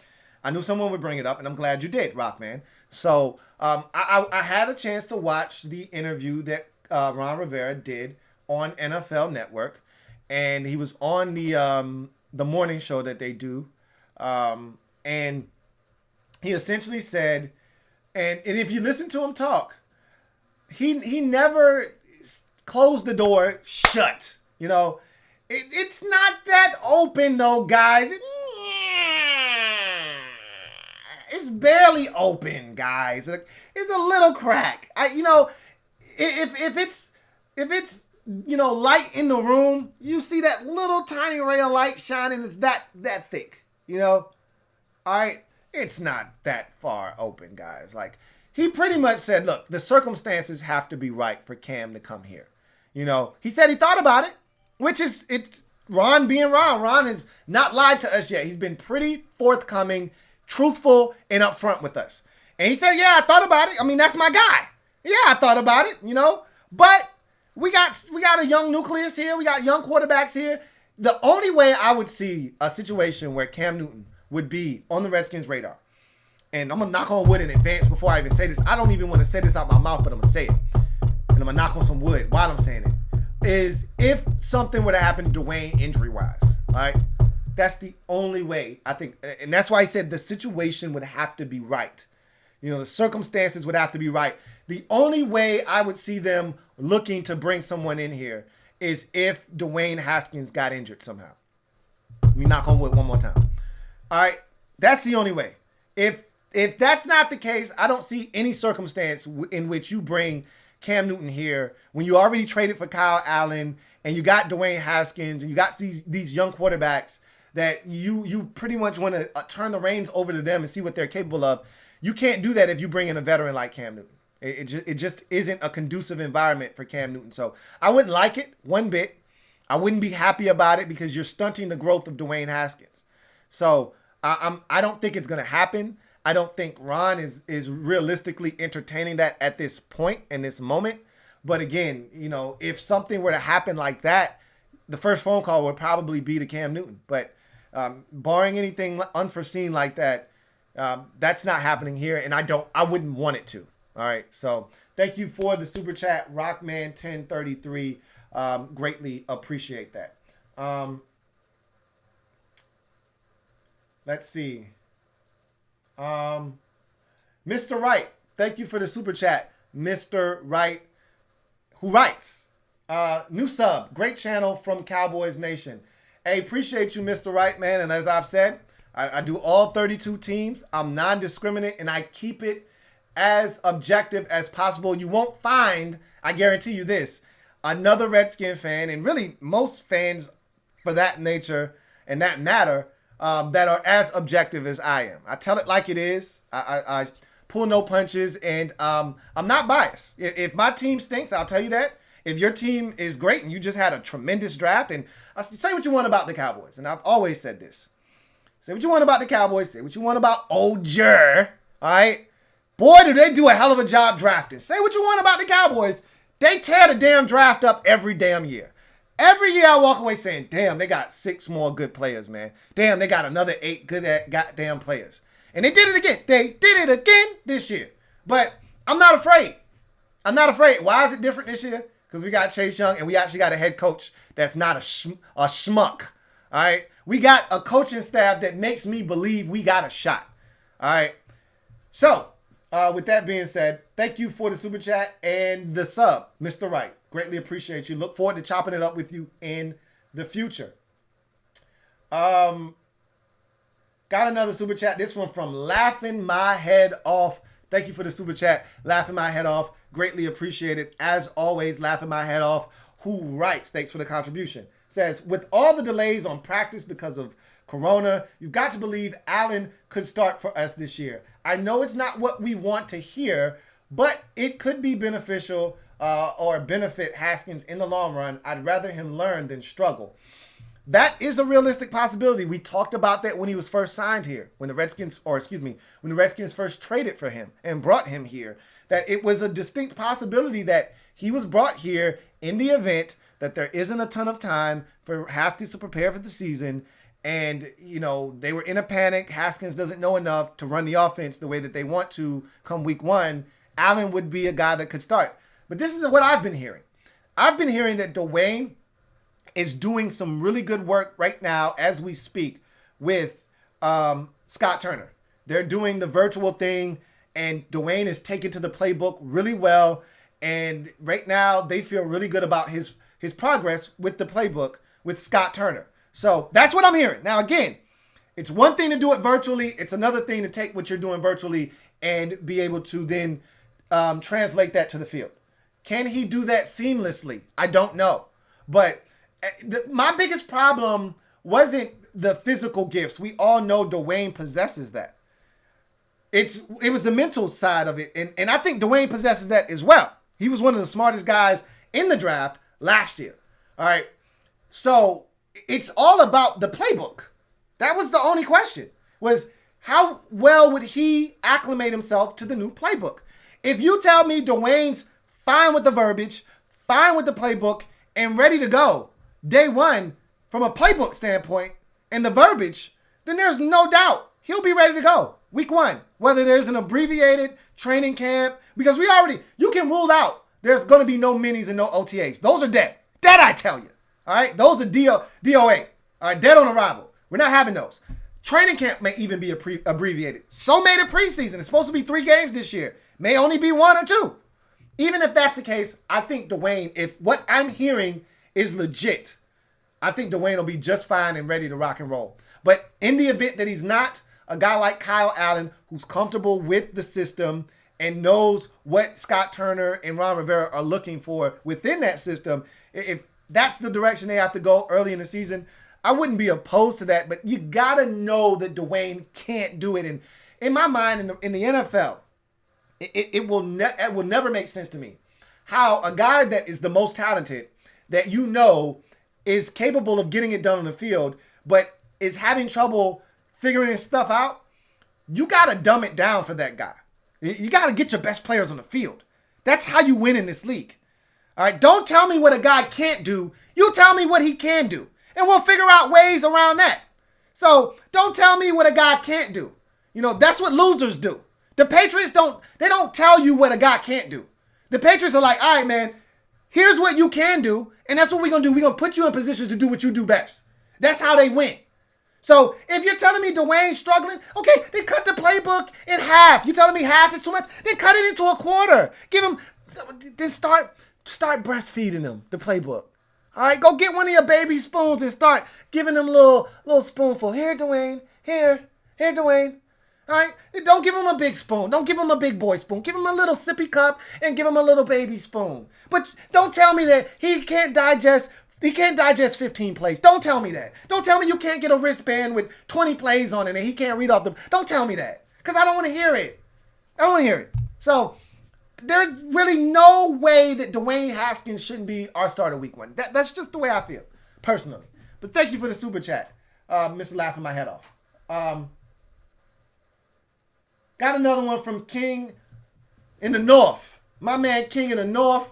I knew someone would bring it up, and I'm glad you did, Rockman. So I had a chance to watch the interview that Ron Rivera did on NFL Network, and he was on the morning show that they do, and he essentially said, and if you listen to him talk, he never closed the door shut. You know, it's not that open though, guys. It's barely open, guys. It's a little crack. If it's light in the room, you see that little tiny ray of light shining. It's that thick. All right. It's not that far open, guys. Like, he pretty much said, look, the circumstances have to be right for Cam to come here. He said he thought about it, which is, it's Ron being Ron. Ron has not lied to us yet. He's been pretty forthcoming, truthful, and upfront with us. And he said, yeah, I thought about it. I mean, that's my guy. Yeah, I thought about it, But we got a young nucleus here. We got young quarterbacks here. The only way I would see a situation where Cam Newton would be on the Redskins' radar, and I'm going to knock on wood in advance before I even say this. I don't even want to say this out my mouth, but I'm going to say it. And I'm going to knock on some wood while I'm saying it. Is if something were to happen to Dwayne injury-wise, all right? That's the only way, I think. And that's why I said the situation would have to be right. The circumstances would have to be right. The only way I would see them looking to bring someone in here is if Dwayne Haskins got injured somehow. Let me knock on wood one more time. All right, that's the only way. If that's not the case, I don't see any circumstance in which you bring Cam Newton here when you already traded for Kyle Allen and you got Dwayne Haskins and you got these young quarterbacks that you pretty much want to turn the reins over to them and see what they're capable of. You can't do that if you bring in a veteran like Cam Newton. It just isn't a conducive environment for Cam Newton. So I wouldn't like it one bit. I wouldn't be happy about it because you're stunting the growth of Dwayne Haskins. So I don't think it's going to happen. I don't think Ron is realistically entertaining that at this point in this moment. But again, if something were to happen like that, the first phone call would probably be to Cam Newton. But barring anything unforeseen like that, that's not happening here, and I wouldn't want it to. All right. So thank you for the super chat, Rockman1033. Greatly appreciate that. Let's see. Mr. Wright, thank you for the super chat. Mr. Wright, who writes, new sub, great channel from Cowboys Nation. Hey, appreciate you, Mr. Wright, man. And as I've said, I do all 32 teams. I'm non-discriminate, and I keep it as objective as possible. You won't find, I guarantee you this, another Redskin fan, and really most fans for that nature and that matter, that are as objective as I am. I tell it like it is. I pull no punches, and I'm not biased. If my team stinks, I'll tell you that. If your team is great and you just had a tremendous draft, and say what you want about the Cowboys, and I've always said this. Say what you want about the Cowboys. Say what you want about Ojer. All right? Boy, do they do a hell of a job drafting. Say what you want about the Cowboys. They tear the damn draft up every damn year. Every year I walk away saying, damn, they got 6 more good players, man. Damn, they got another 8 good goddamn players. And they did it again. They did it again this year. But I'm not afraid. I'm not afraid. Why is it different this year? Because we got Chase Young, and we actually got a head coach that's not a schmuck. All right? We got a coaching staff that makes me believe we got a shot. All right? So, with that being said, thank you for the super chat and the sub, Mr. Wright. Greatly appreciate you. Look forward to chopping it up with you in the future. Got another super chat. This one from Laughing My Head Off. Thank you for the super chat. Laughing My Head Off. Greatly appreciated. As always, Laughing My Head Off. Who writes? Thanks for the contribution. Says, with all the delays on practice because of Corona, you've got to believe Allen could start for us this year. I know it's not what we want to hear, but it could be beneficial or benefit Haskins in the long run. I'd rather him learn than struggle. That is a realistic possibility. We talked about that when he was first signed here, when the Redskins first traded for him and brought him here, that it was a distinct possibility that he was brought here in the event that there isn't a ton of time for Haskins to prepare for the season. And, they were in a panic. Haskins doesn't know enough to run the offense the way that they want to come week 1. Allen would be a guy that could start. But this is what I've been hearing. I've been hearing that Dwayne is doing some really good work right now as we speak with Scott Turner. They're doing the virtual thing, and Dwayne is taken to the playbook really well. And right now they feel really good about his progress with the playbook with Scott Turner. So that's what I'm hearing. Now, again, it's one thing to do it virtually. It's another thing to take what you're doing virtually and be able to then translate that to the field. Can he do that seamlessly? I don't know. But my biggest problem wasn't the physical gifts. We all know Dwayne possesses that. It was the mental side of it. And I think Dwayne possesses that as well. He was one of the smartest guys in the draft last year. All right. So it's all about the playbook. That was the only question, was how well would he acclimate himself to the new playbook? If you tell me Dwayne's fine with the verbiage, fine with the playbook, and ready to go day one from a playbook standpoint and the verbiage, then there's no doubt he'll be ready to go week 1. Whether there's an abbreviated training camp, because you can rule out there's going to be no minis and no OTAs. Those are dead. Dead, I tell you. All right? Those are DOA. All right? Dead on arrival. We're not having those. Training camp may even be abbreviated. So may the preseason. It's supposed to be 3 games this year. May only be 1 or 2. Even if that's the case, I think Dwayne, if what I'm hearing is legit, I think Dwayne will be just fine and ready to rock and roll. But in the event that he's not, a guy like Kyle Allen, who's comfortable with the system and knows what Scott Turner and Ron Rivera are looking for within that system, if that's the direction they have to go early in the season, I wouldn't be opposed to that. But you got to know that Dwayne can't do it. And in my mind, in the NFL, it will never make sense to me how a guy that is the most talented, that is capable of getting it done on the field, but is having trouble figuring his stuff out, you got to dumb it down for that guy. You got to get your best players on the field. That's how you win in this league. All right, don't tell me what a guy can't do. You tell me what he can do, and we'll figure out ways around that. So don't tell me what a guy can't do. You know, that's what losers do. The Patriots don't tell you what a guy can't do. The Patriots are like, all right, man, here's what you can do, and that's what we're going to do. We're going to put you in positions to do what you do best. That's how they win. So if you're telling me Dwayne's struggling, okay, then cut the playbook in half. You telling me half is too much? Then cut it into a quarter. Give him, then start breastfeeding him, the playbook. All right, go get one of your baby spoons and start giving them a little spoonful. Here, Dwayne. Here, Dwayne. All right, don't give him a big spoon. Don't give him a big boy spoon. Give him a little sippy cup and give him a little baby spoon. But don't tell me that he can't digest 15 plays. Don't tell me that. Don't tell me you can't get a wristband with 20 plays on it and he can't read off them. Don't tell me that, because I don't want to hear it. I don't want to hear it. So there's really no way that Dwayne Haskins shouldn't be our starter week 1. That's just the way I feel, personally. But thank you for the super chat, Mr. Laughing My Head Off. Got another one from King in the North. My man King in the North.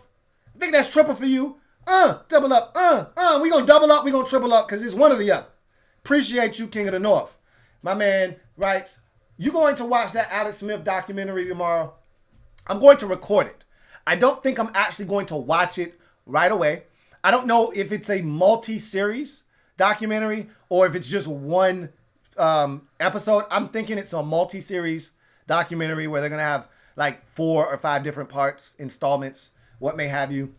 I think that's triple for you. Double up. We gonna double up. We gonna triple up because it's one or the other. Appreciate you, King of the North. My man writes, you going to watch that Alex Smith documentary tomorrow? I'm going to record it. I don't think I'm actually going to watch it right away. I don't know if it's a multi-series documentary or if it's just one episode. I'm thinking it's a multi-series documentary where they're going to have like 4 or 5 different parts, installments, what may have you.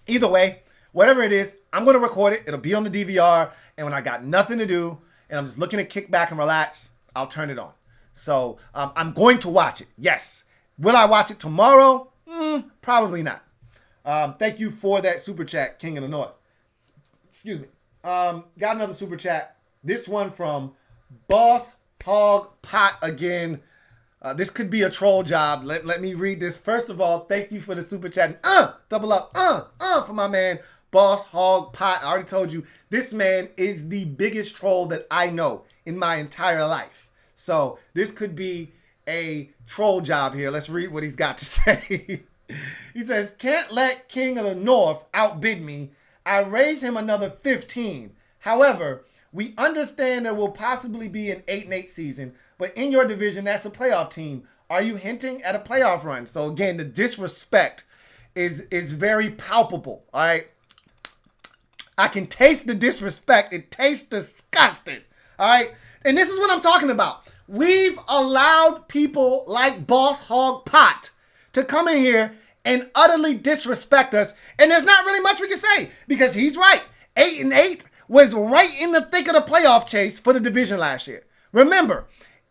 Either way, whatever it is, I'm going to record it. It'll be on the DVR. And when I got nothing to do and I'm just looking to kick back and relax, I'll turn it on. So I'm going to watch it. Yes. Will I watch it tomorrow? Probably not. Thank you for that super chat, King of the North. Excuse me. Got another super chat. This one from Boss Hog Pot again. This could be a troll job. Let me read this. First of all, thank you for the super chat. Double up. For my man, Boss Hog Pot. I already told you, this man is the biggest troll that I know in my entire life. So this could be a troll job here. Let's read what he's got to say. He says, can't let King of the North outbid me. I raise him another 15. However, we understand there will possibly be an 8-8 season, but in your division, that's a playoff team. Are you hinting at a playoff run? So again, the disrespect is very palpable. All right. I can taste the disrespect. It tastes disgusting. All right. And this is what I'm talking about. We've allowed people like Boss Hog Pot to come in here and utterly disrespect us. And there's not really much we can say because he's right. 8-8 was right in the thick of the playoff chase for the division last year. Remember,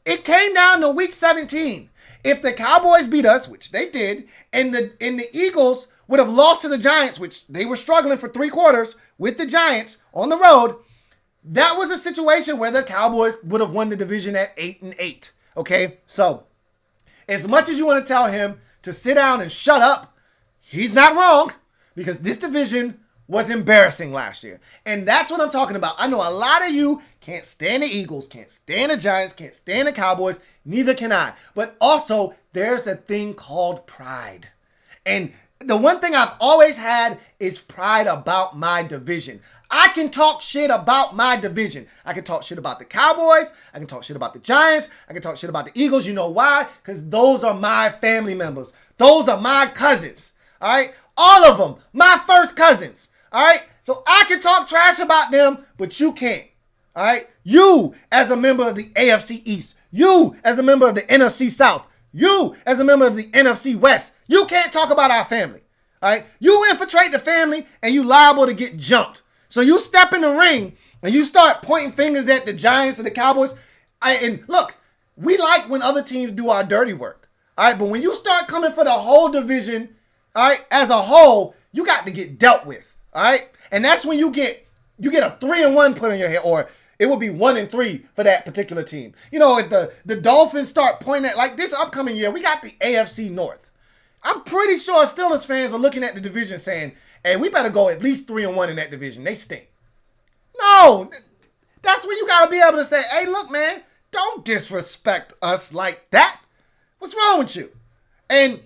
it came down to week 17. If the Cowboys beat us, which they did, and the Eagles would have lost to the Giants, which they were struggling for 3 quarters with the Giants on the road, that was a situation where the Cowboys would have won the division at 8-8. Okay, so as much as you want to tell him to sit down and shut up, he's not wrong, because this division was embarrassing last year. And that's what I'm talking about. I know a lot of you can't stand the Eagles, can't stand the Giants, can't stand the Cowboys. Neither can I. But also, there's a thing called pride. And the one thing I've always had is pride about my division. I can talk shit about my division. I can talk shit about the Cowboys. I can talk shit about the Giants. I can talk shit about the Eagles. You know why? Because those are my family members. Those are my cousins. All right? All of them. My first cousins. All right? So I can talk trash about them, but you can't. All right? You, as a member of the AFC East. You, as a member of the NFC South. You, as a member of the NFC West. You can't talk about our family. All right? You infiltrate the family, and you liable to get jumped. So you step in the ring and you start pointing fingers at the Giants and the Cowboys. And look, we like when other teams do our dirty work. All right, but when you start coming for the whole division, all right, as a whole, you got to get dealt with. All right, and that's when you get a 3-1 put on your head, or it would be 1-3 for that particular team. You know, if the Dolphins start pointing at, like this upcoming year, we got the AFC North. I'm pretty sure Steelers fans are looking at the division saying, hey, we better go at least 3-1 in that division. They stink. No, that's when you got to be able to say, hey, look, man, don't disrespect us like that. What's wrong with you? And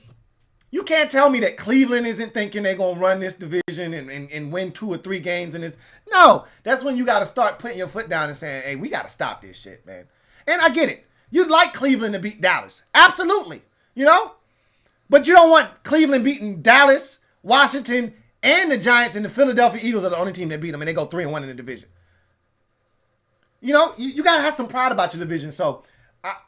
you can't tell me that Cleveland isn't thinking they're going to run this division and win 2 or 3 games in this. No, that's when you got to start putting your foot down and saying, hey, we got to stop this shit, man. And I get it. You'd like Cleveland to beat Dallas. Absolutely. You know? But you don't want Cleveland beating Dallas, Washington, and the Giants, and the Philadelphia Eagles are the only team that beat them, and they go 3-1 in the division. You know, you got to have some pride about your division. So,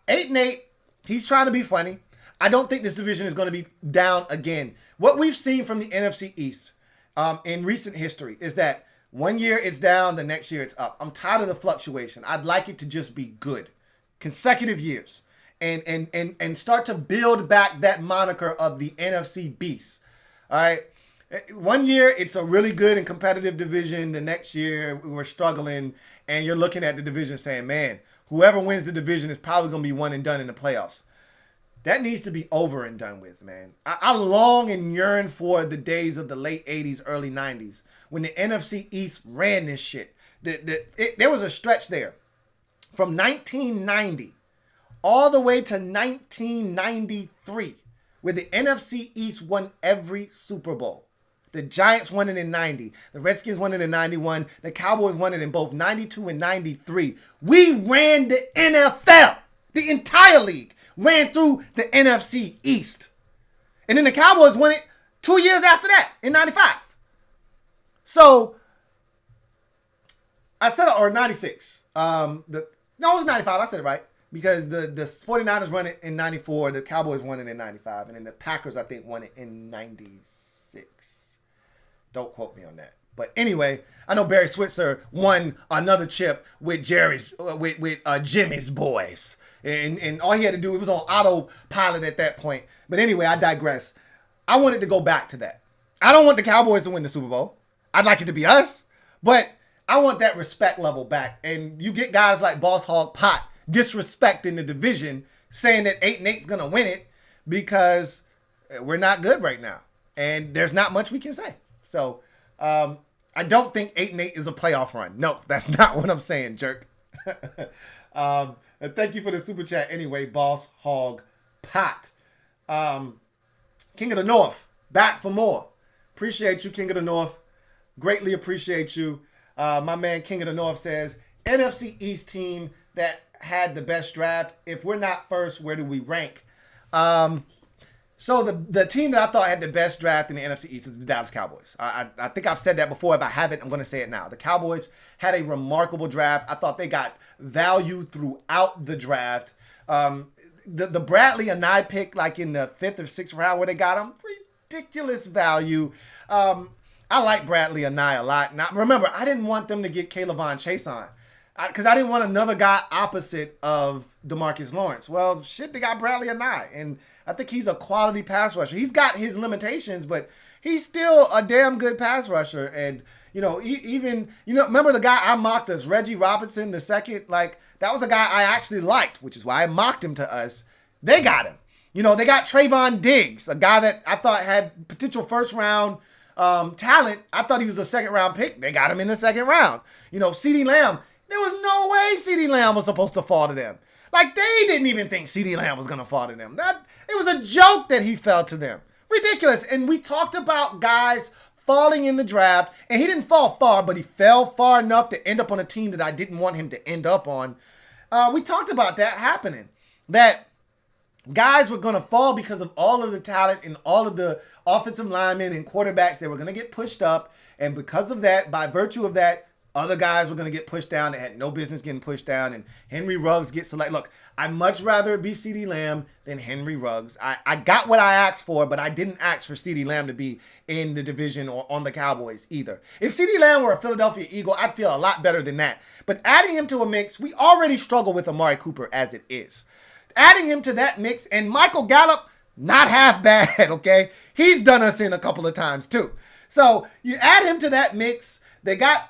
8-8, he's trying to be funny. I don't think this division is going to be down again. What we've seen from the NFC East in recent history is that one year it's down, the next year it's up. I'm tired of the fluctuation. I'd like it to just be good. Consecutive years. And start to build back that moniker of the NFC Beast. All right? One year, it's a really good and competitive division. The next year, we're struggling. And you're looking at the division saying, man, whoever wins the division is probably going to be one and done in the playoffs. That needs to be over and done with, man. I long and yearn for the days of the late 80s, early 90s, when the NFC East ran this shit. There was a stretch there from 1990 all the way to 1993, where the NFC East won every Super Bowl. The Giants won it in 90. The Redskins won it in 91. The Cowboys won it in both 92 and 93. We ran the NFL. The entire league ran through the NFC East. And then the Cowboys won it 2 years after that, in 95. So, I said it, or 96. No, it was 95. I said it right. Because the 49ers won it in 94. The Cowboys won it in 95. And then the Packers, I think, won it in 96. Don't quote me on that. But anyway, I know Barry Switzer won another chip with Jimmy's boys. And all he had to do, it was on autopilot at that point. But anyway, I digress. I wanted to go back to that. I don't want the Cowboys to win the Super Bowl. I'd like it to be us. But I want that respect level back. And you get guys like Boss Hog Pot disrespecting the division, saying that 8-8's going to win it because we're not good right now. And there's not much we can say. So, I don't think 8-8 is a playoff run. No, that's not what I'm saying, jerk. Thank you for the super chat anyway, Boss Hog Pot. King of the North, back for more. Appreciate you, King of the North. Greatly appreciate you. My man, King of the North, says, NFC East team that had the best draft. If we're not first, where do we rank? So the team that I thought had the best draft in the NFC East is the Dallas Cowboys. I think I've said that before. If I haven't, I'm going to say it now. The Cowboys had a remarkable draft. I thought they got value throughout the draft. The Bradley and I pick, like in the 5th or 6th round where they got him, ridiculous value. I like Bradley and I a lot. Now, remember, I didn't want them to get Kelvin Chase on because I didn't want another guy opposite of DeMarcus Lawrence. Well, shit, they got Bradley and I think he's a quality pass rusher. He's got his limitations, but he's still a damn good pass rusher. And, remember the guy I mocked us, Reggie Robinson II? Like, that was a guy I actually liked, which is why I mocked him to us. They got him. They got Trayvon Diggs, a guy that I thought had potential first-round talent. I thought he was a second-round pick. They got him in the second round. CeeDee Lamb, there was no way CeeDee Lamb was supposed to fall to them. Like, they didn't even think CeeDee Lamb was going to fall to them. It was a joke that he fell to them. Ridiculous. And we talked about guys falling in the draft, and he didn't fall far, but he fell far enough to end up on a team that I didn't want him to end up on. We talked about that happening, that guys were going to fall because of all of the talent and all of the offensive linemen and quarterbacks. They were going to get pushed up, and because of that, by virtue of that, other guys were going to get pushed down that had no business getting pushed down, and Henry Ruggs gets selected. Look, I'd much rather it be CeeDee Lamb than Henry Ruggs. I got what I asked for, but I didn't ask for CeeDee Lamb to be in the division or on the Cowboys either. If CeeDee Lamb were a Philadelphia Eagle, I'd feel a lot better than that. But adding him to a mix, we already struggle with Amari Cooper as it is. Adding him to that mix, and Michael Gallup, not half bad, okay? He's done us in a couple of times too. So you add him to that mix. They got,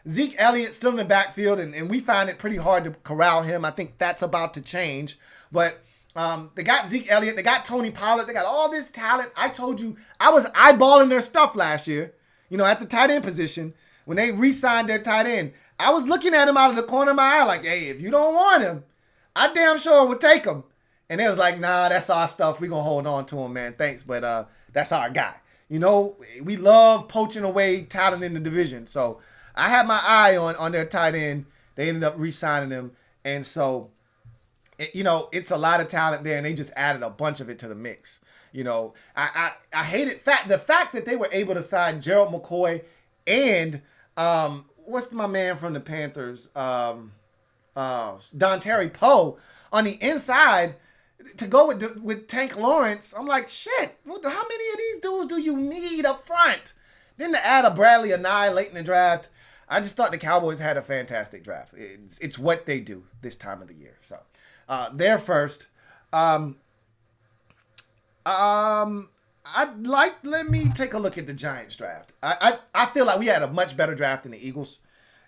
Zeke Elliott still in the backfield, and we find it pretty hard to corral him. I think that's about to change. But they got Zeke Elliott. They got Tony Pollard. They got all this talent. I told you, I was eyeballing their stuff last year, at the tight end position. when they re-signed their tight end, I was looking at him out of the corner of my eye like, hey, if you don't want him, I damn sure would take him. And they was like, nah, that's our stuff. We gonna hold on to him, man. Thanks, but that's our guy. You know, we love poaching away talent in the division. So I had my eye on their tight end. They ended up re-signing him. And so, it's a lot of talent there, and they just added a bunch of it to the mix. I hated the fact that they were able to sign Gerald McCoy and what's my man from the Panthers, Dontari Poe on the inside to go with Tank Lawrence. I'm like, shit, how many of these dudes do you need up front? Then to add a Bradley Anae late in the draft, I just thought the Cowboys had a fantastic draft. It's what they do this time of the year. So they're first. Let me take a look at the Giants draft. I feel like we had a much better draft than the Eagles.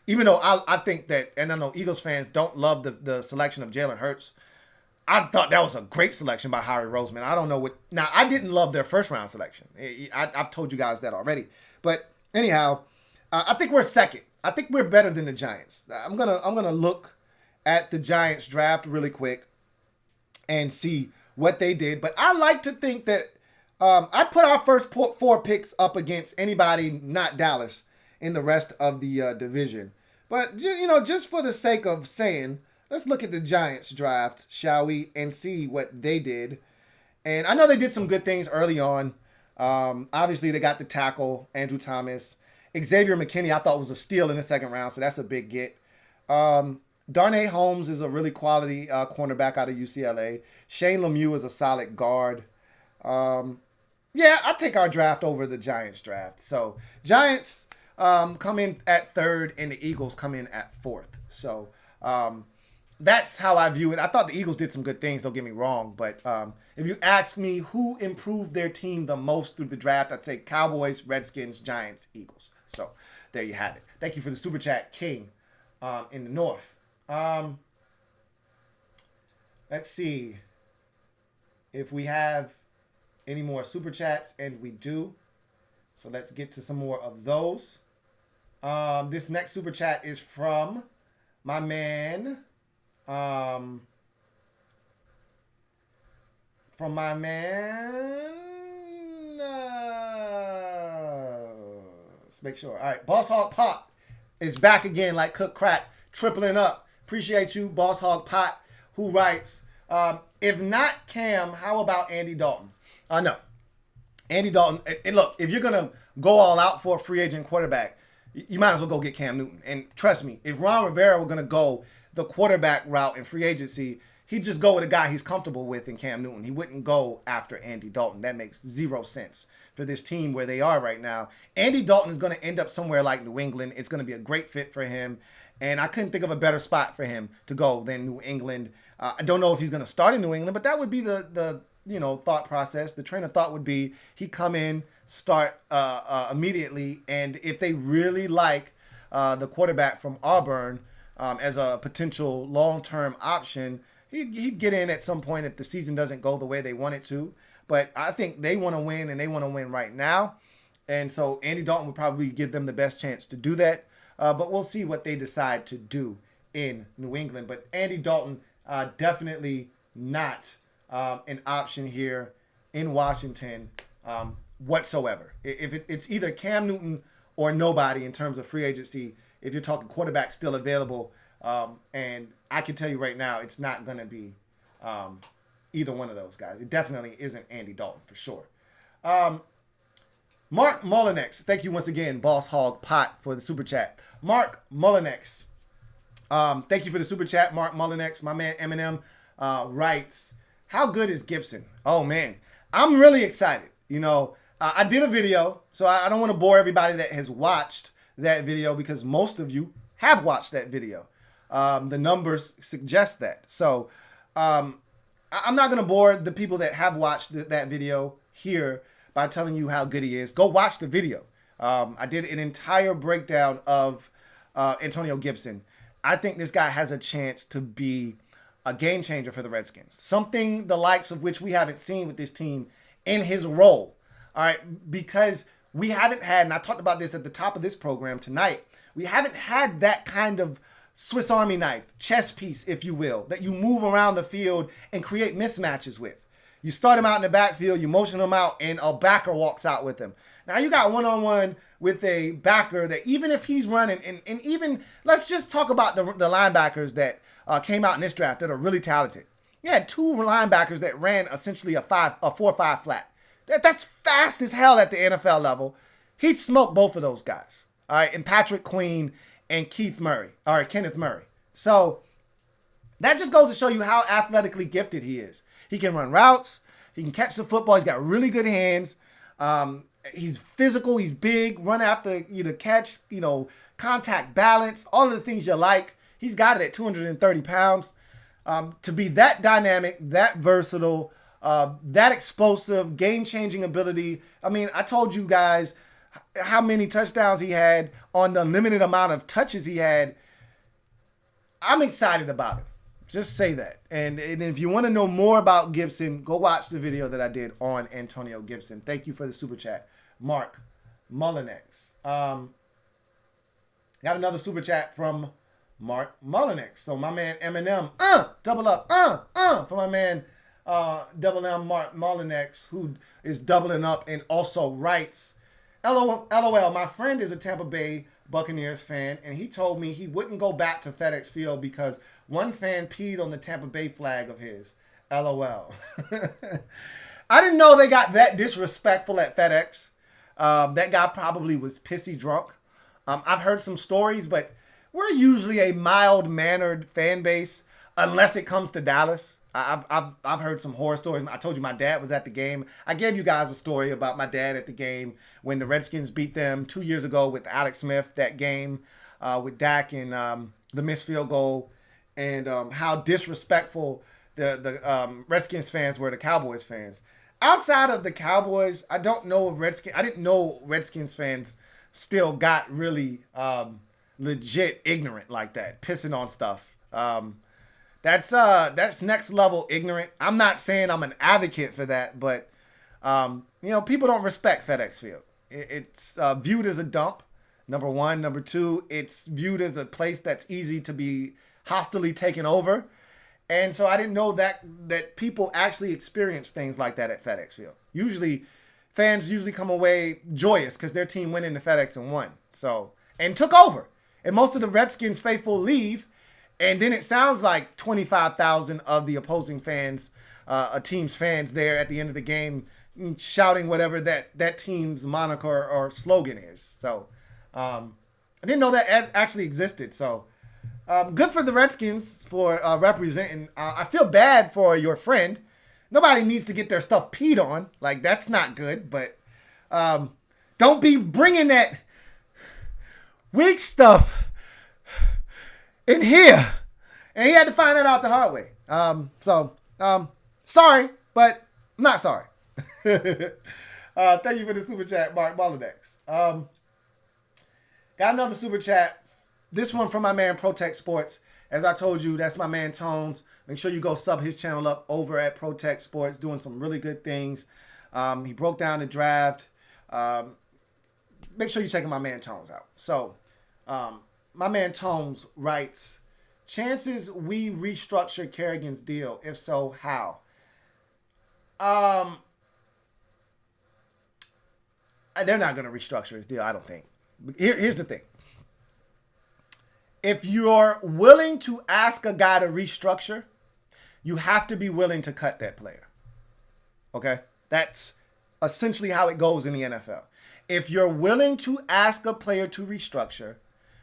Even though I think that, and I know Eagles fans don't love the selection of Jalen Hurts. I thought that was a great selection by Howie Roseman. I don't know now I didn't love their first round selection. I've told you guys that already. But anyhow, I think we're second. I think we're better than the Giants. I'm gonna look at the Giants draft really quick and see what they did. But I like to think that I put our first 4 picks up against anybody not Dallas in the rest of the division. But just for the sake of saying, let's look at the Giants draft, shall we, and see what they did. And I know they did some good things early on. Obviously, they got the tackle, Andrew Thomas. Xavier McKinney, I thought was a steal in the second round, so that's a big get. Darnay Holmes is a really quality cornerback out of UCLA. Shane Lemieux is a solid guard. I take our draft over the Giants draft. So Giants come in at third, and the Eagles come in at fourth. So that's how I view it. I thought the Eagles did some good things, don't get me wrong. But if you ask me who improved their team the most through the draft, I'd say Cowboys, Redskins, Giants, Eagles. So there you have it. Thank you for the Super Chat, King, in the North. Let's see if we have any more Super Chats, and we do. So let's get to some more of those. This next Super Chat is from my man. Let's make sure. All right, Boss Hog Pot is back again like Cook Crack, tripling up. Appreciate you, Boss Hog Pot, who writes, if not Cam, how about Andy Dalton? No. Andy Dalton, and look, if you're going to go all out for a free agent quarterback, you might as well go get Cam Newton. And trust me, if Ron Rivera were going to go the quarterback route in free agency, he'd just go with a guy he's comfortable with in Cam Newton. He wouldn't go after Andy Dalton. That makes zero sense for this team where they are right now. Andy Dalton is going to end up somewhere like New England. It's going to be a great fit for him. And I couldn't think of a better spot for him to go than New England. I don't know if he's going to start in New England, but that would be the thought process. The train of thought would be he come in, start immediately, and if they really like the quarterback from Auburn as a potential long-term option, he'd get in at some point if the season doesn't go the way they want it to. But I think they want to win, and they want to win right now. And so Andy Dalton would probably give them the best chance to do that. But we'll see what they decide to do in New England. But Andy Dalton definitely not an option here in Washington whatsoever. If it's either Cam Newton or nobody in terms of free agency, if you're talking quarterback still available, and I can tell you right now, it's not going to be either one of those guys. It definitely isn't Andy Dalton for sure. Mark Mullinex, thank you once again, Boss Hog Pot, for the super chat. Mark Mullinex, thank you for the super chat, Mark Mullinex. My man Eminem writes, how good is Gibson? Oh man, I'm really excited. I did a video, so I don't want to bore everybody that has watched that video because most of you have watched that video. The numbers suggest that. So I'm not going to bore the people that have watched that video here by telling you how good he is. Go watch the video. I did an entire breakdown of Antonio Gibson. I think this guy has a chance to be a game changer for the Redskins. Something the likes of which we haven't seen with this team in his role. All right, because we haven't had, and I talked about this at the top of this program tonight, we haven't had that kind of Swiss Army knife, chess piece, if you will, that you move around the field and create mismatches with. You start him out in the backfield, you motion him out, and a backer walks out with him. Now you got one-on-one with a backer that even if he's running, and even, let's just talk about the linebackers that came out in this draft that are really talented. You had 2 linebackers that ran essentially a 4-5 flat. That's fast as hell at the NFL level. He'd smoke both of those guys. All right, and Patrick Queen and Kenneth Murray. So that just goes to show you how athletically gifted he is. He can run routes. He can catch the football. He's got really good hands. He's physical. He's big. Run after you to catch. Contact balance. All of the things you like. He's got it at 230 pounds. To be that dynamic, that versatile, that explosive, game-changing ability. I mean, I told you guys how many touchdowns he had on the limited amount of touches he had. I'm excited about him. Just say that. And if you want to know more about Gibson, go watch the video that I did on Antonio Gibson. Thank you for the super chat, Mark Mullinex. Got another super chat from Mark Mullinex. So my man Eminem, double up, for my man Double M Mark Mullinex, who is doubling up and also writes, LOL, my friend is a Tampa Bay Buccaneers fan, and he told me he wouldn't go back to FedEx Field because one fan peed on the Tampa Bay flag of his. LOL. I didn't know they got that disrespectful at FedEx. That guy probably was pissy drunk. I've heard some stories, but we're usually a mild-mannered fan base unless it comes to Dallas. I've heard some horror stories. I told you my dad was at the game. I gave you guys a story about my dad at the game when the Redskins beat them 2 years ago with Alex Smith, that game with Dak and the missed field goal, and how disrespectful the Redskins fans were to Cowboys fans. Outside of the Cowboys, I didn't know Redskins fans still got really legit ignorant like that, pissing on stuff. That's next level ignorant. I'm not saying I'm an advocate for that, but people don't respect FedEx Field. It's viewed as a dump, number one. Number two, it's viewed as a place that's easy to be hostilely taken over. And so I didn't know that people actually experience things like that at FedEx Field. Fans usually come away joyous because their team went into FedEx and won. And took over. And most of the Redskins faithful leave. And then it sounds like 25,000 of the opposing fans, a team's fans there at the end of the game, shouting whatever that team's moniker or slogan is. So I didn't know that actually existed. So good for the Redskins for representing. I feel bad for your friend. Nobody needs to get their stuff peed on. Like, that's not good. But don't be bringing that weak stuff in here. And he had to find that out the hard way. Sorry, but I'm not sorry. Thank you for the super chat, Mark Mullinex. Got another super chat. This one from my man Protect Sports. As I told you, that's my man Tones. Make sure you go sub his channel up over at Protect Sports, doing some really good things. He broke down the draft. Make sure you check my man Tones out. So, my man Tones writes, chances we restructure Kerrigan's deal? If so, how? They're not going to restructure his deal, I don't think. Here's the thing. If you're willing to ask a guy to restructure, you have to be willing to cut that player. Okay? That's essentially how it goes in the NFL. If you're willing to ask a player to restructure,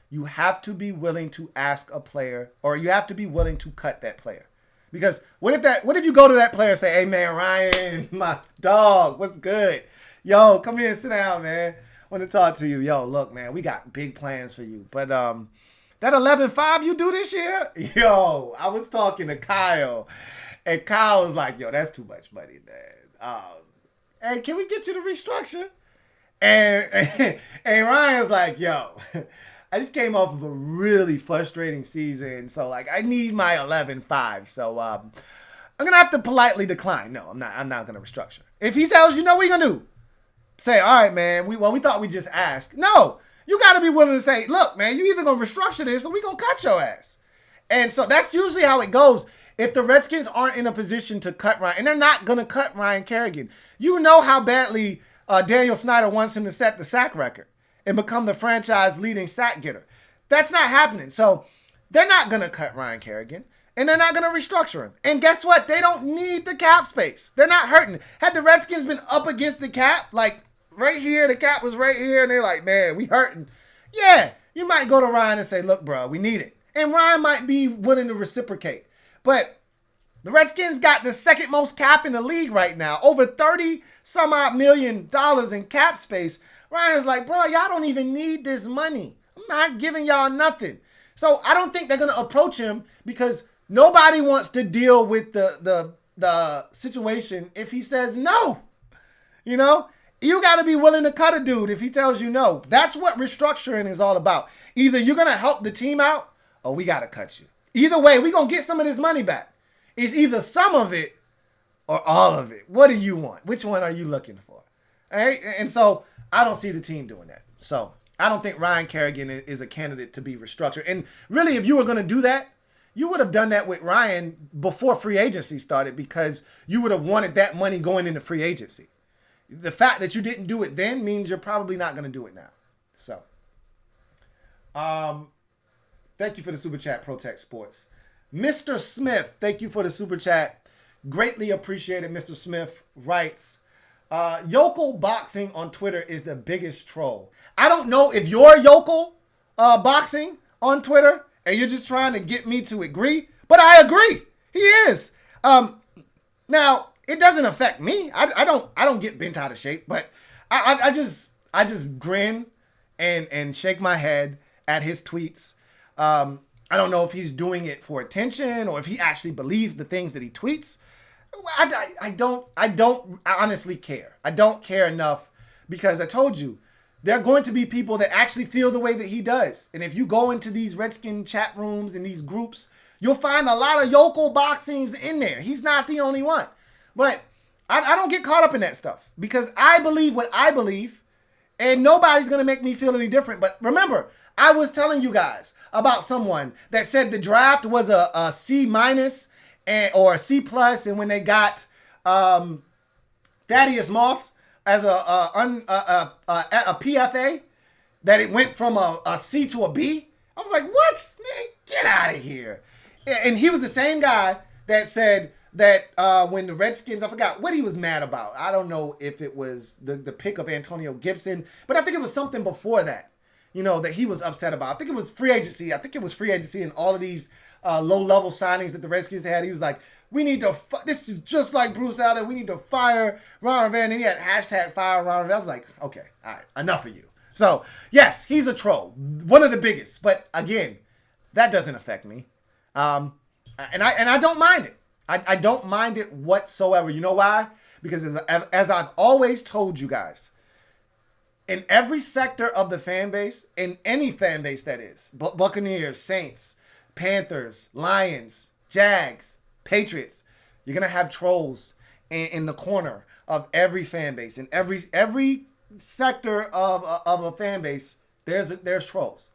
you have to be willing to ask a player, or you have to be willing to cut that player. Because what if you go to that player and say, hey man, Ryan, my dog, what's good? Yo, come here and sit down, man. I want to talk to you. Yo, look, man, we got big plans for you. But that 11.5 you do this year? Yo, I was talking to Kyle, and Kyle was like, yo, that's too much money, man. Hey, can we get you to restructure? And Ryan's like, yo, I just came off of a really frustrating season, so like I need my 11.5. So I'm gonna have to politely decline. No, I'm not gonna restructure. If he tells you no, what are you gonna do? say, all right, man, we thought we just asked. No, you got to be willing to say, look, man, you either going to restructure this or we going to cut your ass. And so that's usually how it goes. If the Redskins aren't in a position to cut Ryan, and they're not going to cut Ryan Kerrigan, you know how badly Daniel Snyder wants him to set the sack record and become the franchise leading sack getter. That's not happening. So they're not going to cut Ryan Kerrigan, and they're not going to restructure him. And guess what? They don't need the cap space. They're not hurting. Had the Redskins been up against the cap, like right here, the cap was right here, and they're like, man, we hurting. Yeah, you might go to Ryan and say, look, bro, we need it. And Ryan might be willing to reciprocate. But the Redskins got the second most cap in the league right now. Over 30 some odd million dollars in cap space. Ryan's like, bro, y'all don't even need this money. I'm not giving y'all nothing. So I don't think they're going to approach him because nobody wants to deal with the situation if he says no. You know, you got to be willing to cut a dude if he tells you no. That's what restructuring is all about. Either you're going to help the team out or we got to cut you. Either way, we're going to get some of this money back. It's either some of it or all of it. What do you want? Which one are you looking for? All right? And so I don't see the team doing that. So I don't think Ryan Kerrigan is a candidate to be restructured. And really, if you were going to do that, you would have done that with Ryan before free agency started because you would have wanted that money going into free agency. The fact that you didn't do it then means you're probably not going to do it now. So, thank you for the super chat, Protect Sports. Mr. Smith, thank you for the super chat. Greatly appreciated. Mr. Smith writes, Yokel Boxing on Twitter is the biggest troll. I don't know if you're Yokel Boxing on Twitter and you're just trying to get me to agree, but I agree. He is. Now, it doesn't affect me. I don't get bent out of shape, but I just grin and shake my head at his tweets. I don't know if he's doing it for attention or if he actually believes the things that he tweets. I don't honestly care. I don't care enough because I told you, there are going to be people that actually feel the way that he does. And if you go into these Redskin chat rooms and these groups, you'll find a lot of yokel boxings in there. He's not the only one. But I don't get caught up in that stuff because I believe what I believe and nobody's going to make me feel any different. But remember, I was telling you guys about someone that said the draft was a C minus or a C plus, and when they got Thaddeus Moss as a PFA, that it went from a C to a B. I was like, what? Man, get out of here. And he was the same guy that said that when the Redskins, I forgot what he was mad about. I don't know if it was the pick of Antonio Gibson, but I think it was something before that, you know, that he was upset about. I think it was free agency. And all of these low-level signings that the Redskins had. He was like, we need to, this is just like Bruce Allen. We need to fire Ron Rivera. And then he had hashtag fire Ron Rivera. I was like, okay, all right, enough of you. So, yes, he's a troll. One of the biggest. But again, that doesn't affect me. And I don't mind it. I don't mind it whatsoever. You know why? Because as I've always told you guys, in every sector of the fan base, in any fan base that is, Buccaneers, Saints, Panthers, Lions, Jags, Patriots, you're going to have trolls in the corner of every fan base. In every sector of a fan base, there's trolls.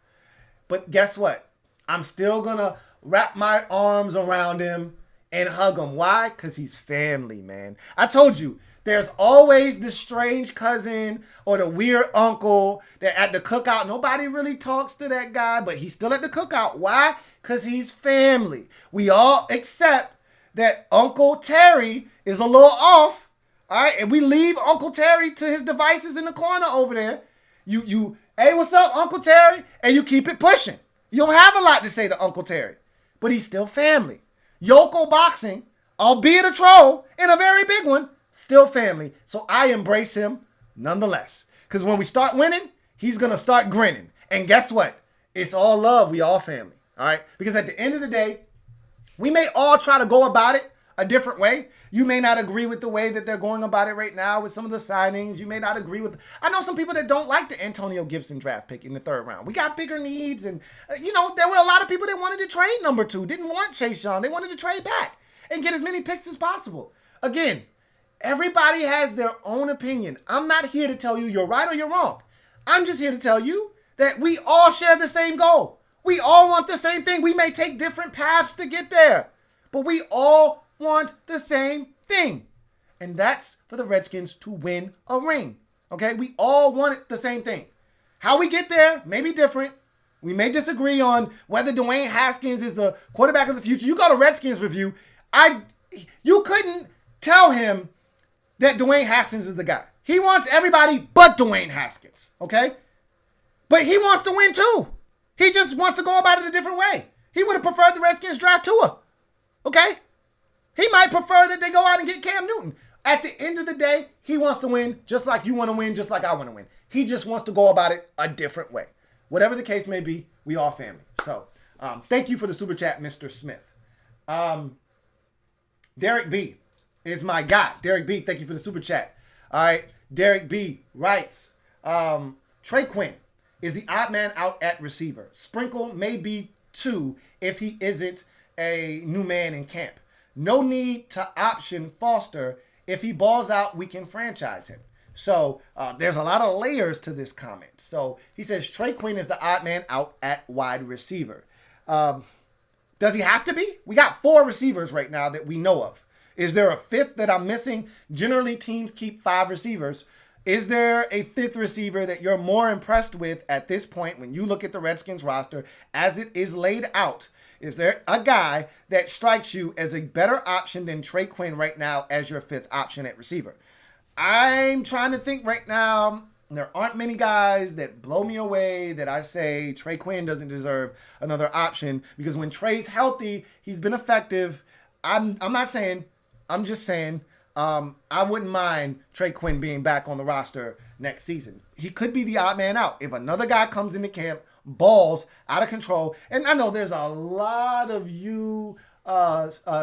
But guess what? I'm still going to wrap my arms around him and hug him. Why? Because he's family, man. I told you, there's always the strange cousin or the weird uncle that at the cookout, nobody really talks to that guy, but he's still at the cookout. Why? Because he's family. We all accept that Uncle Terry is a little off, all right? And we leave Uncle Terry to his devices in the corner over there. You, hey, what's up, Uncle Terry? And you keep it pushing. You don't have a lot to say to Uncle Terry, but he's still family. Yokel Boxing, albeit a troll and a very big one, still family. So I embrace him nonetheless. Because when we start winning, he's going to start grinning. And guess what? It's all love. We all family. All right? Because at the end of the day, we may all try to go about it a different way. You may not agree with the way that they're going about it right now with some of the signings. You may not agree with... I know some people that don't like the Antonio Gibson draft pick in the third round. We got bigger needs. And, there were a lot of people that wanted to trade number 2. Didn't want Chase Young. They wanted to trade back and get as many picks as possible. Again, Everybody has their own opinion. I'm not here to tell you you're right or you're wrong. I'm just here to tell you that we all share the same goal. We all want the same thing. We may take different paths to get there, but we all want the same thing. And that's for the Redskins to win a ring. Okay? We all want the same thing. How we get there may be different. We may disagree on whether Dwayne Haskins is the quarterback of the future. You go to Redskins Review. You couldn't tell him that Dwayne Haskins is the guy. He wants everybody but Dwayne Haskins. Okay? But he wants to win too. He just wants to go about it a different way. He would have preferred the Redskins draft Tua. Okay? He might prefer that they go out and get Cam Newton. At the end of the day, he wants to win just like you want to win, just like I want to win. He just wants to go about it a different way. Whatever the case may be, we all family. So, thank you for the super chat, Mr. Smith. Derek B is my guy. Derek B, thank you for the super chat. All right. Derek B writes, Trey Quinn is the odd man out at receiver. Sprinkle may be two if he isn't a new man in camp. No need to option Foster. If he balls out, we can franchise him. So there's a lot of layers to this comment. So he says Trey Quinn is the odd man out at wide receiver. Does he have to be? We got 4 receivers right now that we know of. Is there a 5th that I'm missing? Generally, teams keep 5 receivers. Is there a 5th receiver that you're more impressed with at this point when you look at the Redskins roster as it is laid out? Is there a guy that strikes you as a better option than Trey Quinn right now as your 5th option at receiver? I'm trying to think right now. There aren't many guys that blow me away that I say Trey Quinn doesn't deserve another option, because when Trey's healthy, he's been effective. I'm not saying, I'm just saying I wouldn't mind Trey Quinn being back on the roster next season. He could be the odd man out. If another guy comes into camp, balls out of control, and I know there's a lot of you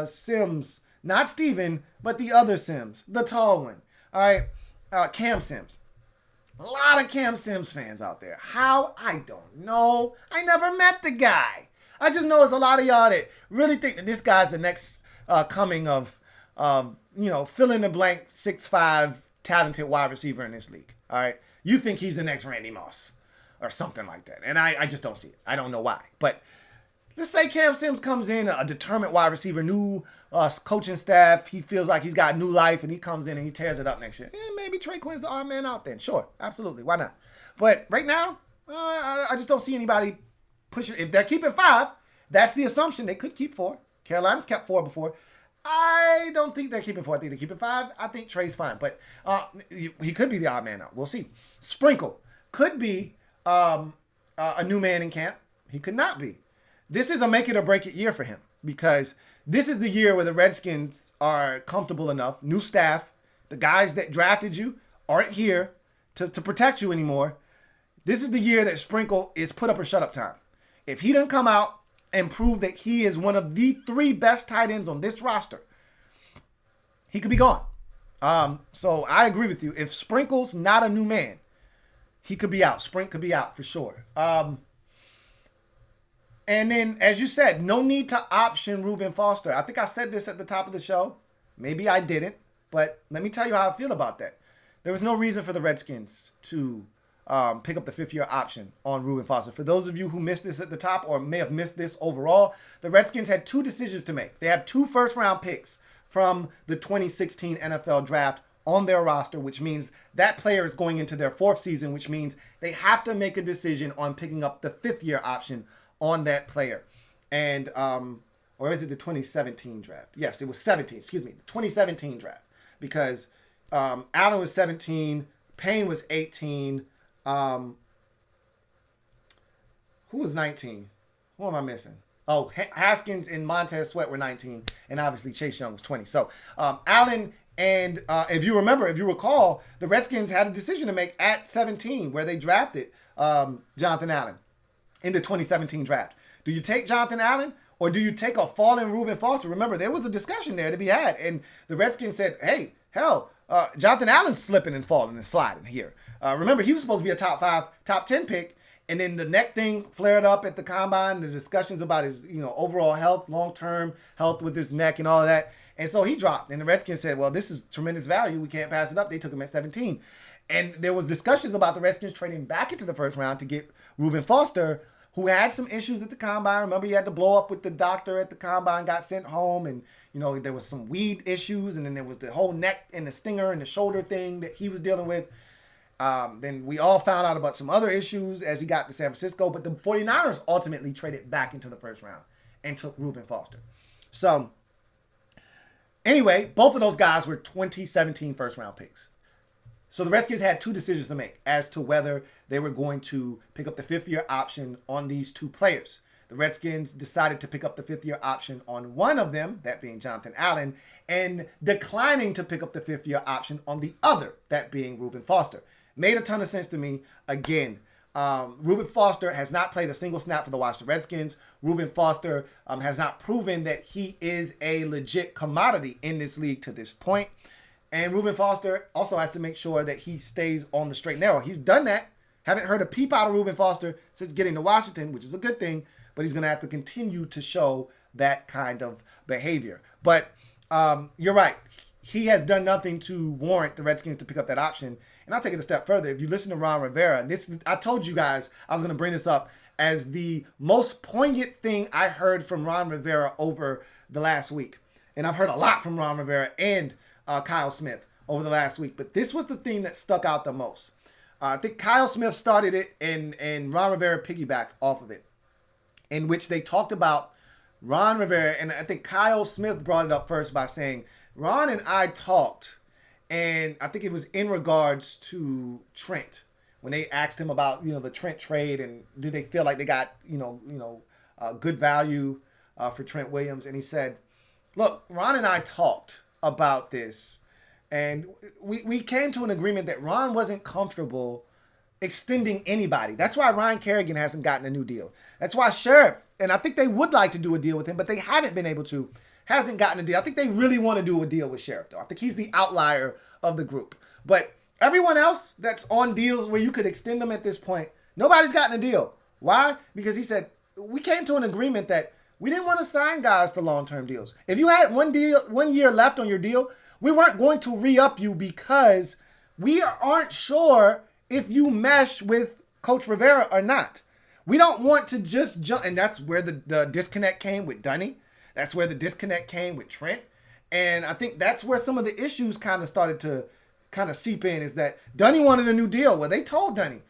Sims, not Steven, but the other Sims, the tall one. All right, Cam Sims. A lot of Cam Sims fans out there. How? I don't know. I never met the guy. I just know there's a lot of y'all that really think that this guy's the next coming of fill in the blank 6'5" talented wide receiver in this league. All right. You think he's the next Randy Moss or something like that. And I just don't see it. I don't know why. But let's say Cam Sims comes in, a determined wide receiver, new coaching staff. He feels like he's got new life, and he comes in and he tears it up next year. Maybe Trey Quinn's the odd man out then. Sure. Absolutely. Why not? But right now, I just don't see anybody pushing. If they're keeping 5, that's the assumption. They could keep 4. Carolina's kept 4 before. I don't think they're keeping 4. I think they're keeping 5. I think Trey's fine. But he could be the odd man out. We'll see. Sprinkle could be a new man in camp. He could not be. This is a make it or break it year for him, because this is the year where the Redskins are comfortable enough. New staff. The guys that drafted you aren't here to protect you anymore. This is the year that Sprinkle is put up or shut up time. If he doesn't come out and prove that he is one of the 3 best tight ends on this roster, he could be gone. So I agree with you. If Sprinkle's not a new man, he could be out. Sprink could be out for sure. And then, as you said, no need to option Reuben Foster. I think I said this at the top of the show. Maybe I didn't, but let me tell you how I feel about that. There was no reason for the Redskins to pick up the 5th-year option on Reuben Foster. For those of you who missed this at the top or may have missed this overall, the Redskins had 2 decisions to make. They have 2 first-round picks from the 2016 NFL Draft on their roster, which means that player is going into their 4th season, which means they have to make a decision on picking up the 5th-year option on that player. And, or is it the 2017 draft? Yes, it was 17, the 2017 draft. Because Allen was 17, Payne was 18, who was 19? Who am I missing? Oh, Haskins and Montez Sweat were 19, and obviously Chase Young was 20. So Allen and if you recall, the Redskins had a decision to make at 17 where they drafted Jonathan Allen in the 2017 draft. Do you take Jonathan Allen, or do you take a fallen Reuben Foster? Remember, there was a discussion there to be had, and the Redskins said, hey, hell, Jonathan Allen's slipping and falling and sliding here. Remember, he was supposed to be a top 5, top 10 pick, and then the neck thing flared up at the combine, the discussions about his overall health, long-term health with his neck and all of that, And so he dropped. And the Redskins said, well, this is tremendous value. We can't pass it up. They took him at 17. And there was discussions about the Redskins trading back into the first round to get Reuben Foster, who had some issues at the combine. Remember, he had to blow up with the doctor at the combine, got sent home. And, there was some weed issues. And then there was the whole neck and the stinger and the shoulder thing that he was dealing with. Then we all found out about some other issues as he got to San Francisco. But the 49ers ultimately traded back into the first round and took Reuben Foster. So, anyway, both of those guys were 2017 first-round picks. So the Redskins had two decisions to make as to whether they were going to pick up the fifth-year option on these two players. The Redskins decided to pick up the fifth-year option on one of them, that being Jonathan Allen, and declining to pick up the fifth-year option on the other, that being Reuben Foster. Made a ton of sense to me. Again, Reuben Foster has not played a single snap for the Washington Redskins. Reuben Foster has not proven that he is a legit commodity in this league to this point. And Reuben Foster also has to make sure that he stays on the straight and narrow. He's done that. Haven't heard a peep out of Reuben Foster since getting to Washington, which is a good thing. But he's going to have to continue to show that kind of behavior. But you're right. He has done nothing to warrant the Redskins to pick up that option. And I'll take it a step further. If you listen to Ron Rivera, I told you guys I was going to bring this up as the most poignant thing I heard from Ron Rivera over the last week. And I've heard a lot from Ron Rivera and Kyle Smith over the last week. But this was the thing that stuck out the most. I think Kyle Smith started it and Ron Rivera piggybacked off of it, in which they talked about Ron Rivera. And I think Kyle Smith brought it up first by saying, Ron and I talked, and I think it was in regards to Trent, when they asked him about, the Trent trade and do they feel like they got, good value for Trent Williams. And he said, look, Ron and I talked about this, and we came to an agreement that Ron wasn't comfortable extending anybody. That's why Ryan Kerrigan hasn't gotten a new deal. That's why Sheriff, and I think they would like to do a deal with him, but they haven't been able to, hasn't gotten a deal. I think they really want to do a deal with Sheriff, though. I think he's the outlier of the group. But everyone else that's on deals where you could extend them at this point, nobody's gotten a deal. Why? Because he said, we came to an agreement that we didn't want to sign guys to long-term deals. If you had 1 year left on your deal, we weren't going to re-up you because we aren't sure if you mesh with Coach Rivera or not. We don't want to just jump. And that's where the disconnect came with Dunny. That's where the disconnect came with Trent. And I think that's where some of the issues kind of started to kind of seep in, is that Dunny wanted a new deal. Well, they told Dunny,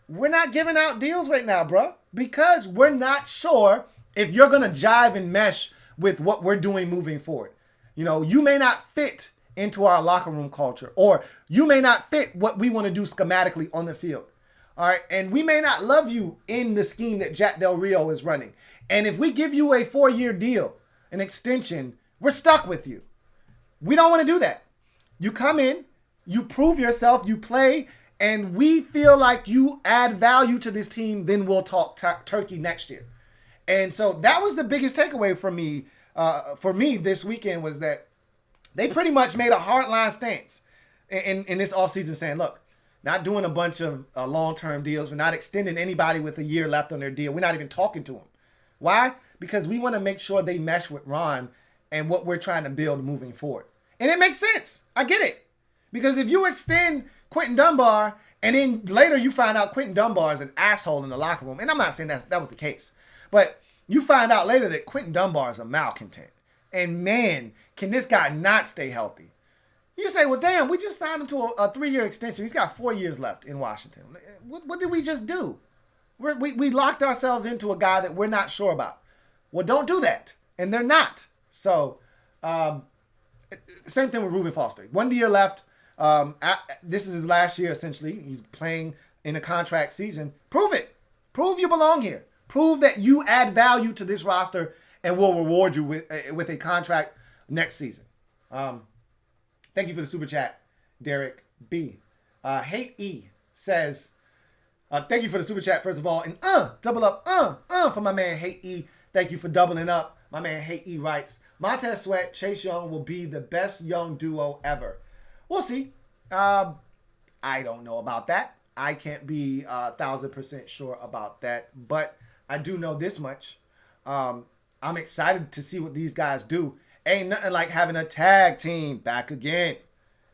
we're not giving out deals right now, bro, because we're not sure if you're going to jive and mesh with what we're doing moving forward. You may not fit into our locker room culture, or you may not fit what we want to do schematically on the field. All right. And we may not love you in the scheme that Jack Del Rio is running. And if we give you a 4-year deal, an extension, we're stuck with you. We don't want to do that. You come in, you prove yourself, you play, and we feel like you add value to this team, then we'll talk turkey next year. And so that was the biggest takeaway for me this weekend, was that they pretty much made a hardline stance in this offseason, saying, look, not doing a bunch of long-term deals. We're not extending anybody with a year left on their deal. We're not even talking to them. Why? Because we want to make sure they mesh with Ron and what we're trying to build moving forward. And it makes sense. I get it. Because if you extend Quentin Dunbar and then later you find out Quentin Dunbar is an asshole in the locker room, and I'm not saying that was the case, but you find out later that Quentin Dunbar is a malcontent. And man, can this guy not stay healthy? You say, well, damn, we just signed him to a 3-year extension. He's got 4 years left in Washington. What did we just do? We locked ourselves into a guy that we're not sure about. Well, don't do that. And they're not. So, same thing with Reuben Foster. 1 year left. This is his last year, essentially. He's playing in a contract season. Prove it. Prove you belong here. Prove that you add value to this roster, and we'll reward you with a contract next season. Thank you for the super chat, Derek B. Hate E says, thank you for the super chat, first of all. And double up, for my man Hate E. Thank you for doubling up. My man Hate E writes, Montez Sweat, Chase Young will be the best young duo ever. We'll see. I don't know about that. I can't be 1,000% sure about that. But I do know this much. I'm excited to see what these guys do. Ain't nothing like having a tag team back again.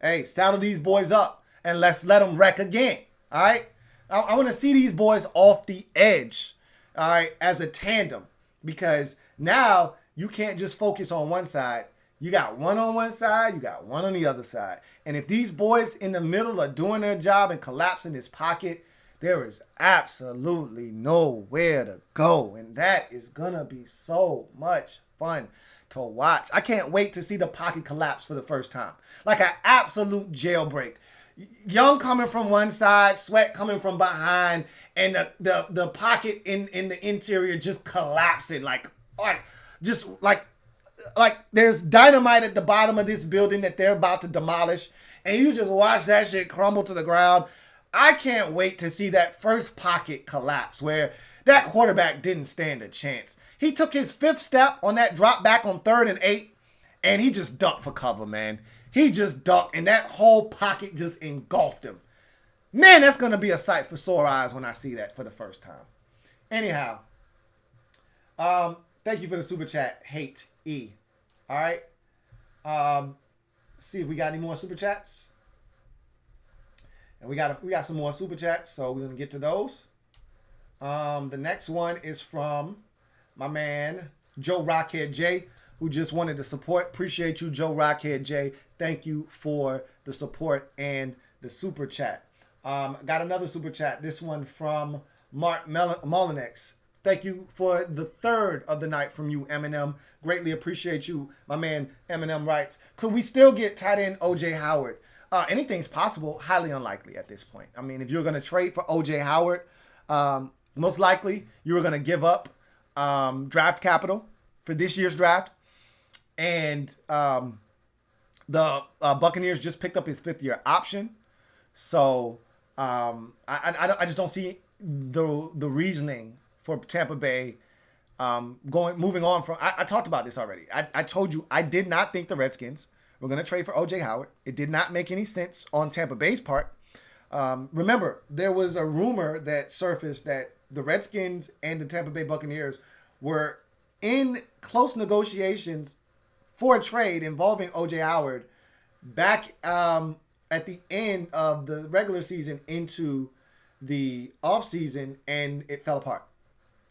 Hey, saddle these boys up and let's let them wreck again. All right? I want to see these boys off the edge, all right, as a tandem, because now you can't just focus on one side. You got one on one side, you got one on the other side. And if these boys in the middle are doing their job and collapsing this pocket, there is absolutely nowhere to go. And that is going to be so much fun to watch. I can't wait to see the pocket collapse for the first time. Like an absolute jailbreak. Young coming from one side, Sweat coming from behind, and the pocket in the interior just collapsing like there's dynamite at the bottom of this building that they're about to demolish, and you just watch that shit crumble to the ground. I can't wait to see that first pocket collapse where that quarterback didn't stand a chance. He took his fifth step on that drop back on 3rd and 8, and he just ducked for cover, man. He just ducked, and that whole pocket just engulfed him. Man, that's going to be a sight for sore eyes when I see that for the first time. Anyhow, thank you for the super chat, Hate E. All right. See if we got any more super chats. And we got some more super chats, so we're going to get to those. The next one is from my man, Joe Rockhead J, who just wanted to support. Appreciate you, Joe Rockhead J. Thank you for the support and the super chat. Got another super chat. This one from Mark Molinex. Thank you for the third of the night from you, Eminem. Greatly appreciate you, my man. Eminem writes, could we still get tight end O.J. Howard? Anything's possible. Highly unlikely at this point. I mean, if you're going to trade for O.J. Howard, most likely you were going to give up draft capital for this year's draft. And the Buccaneers just picked up his 5th-year option. So I just don't see the reasoning for Tampa Bay moving on from. I talked about this already. I told you I did not think the Redskins were going to trade for O.J. Howard. It did not make any sense on Tampa Bay's part. Remember, there was a rumor that surfaced that the Redskins and the Tampa Bay Buccaneers were in close negotiations for a trade involving O.J. Howard back at the end of the regular season into the offseason, and it fell apart.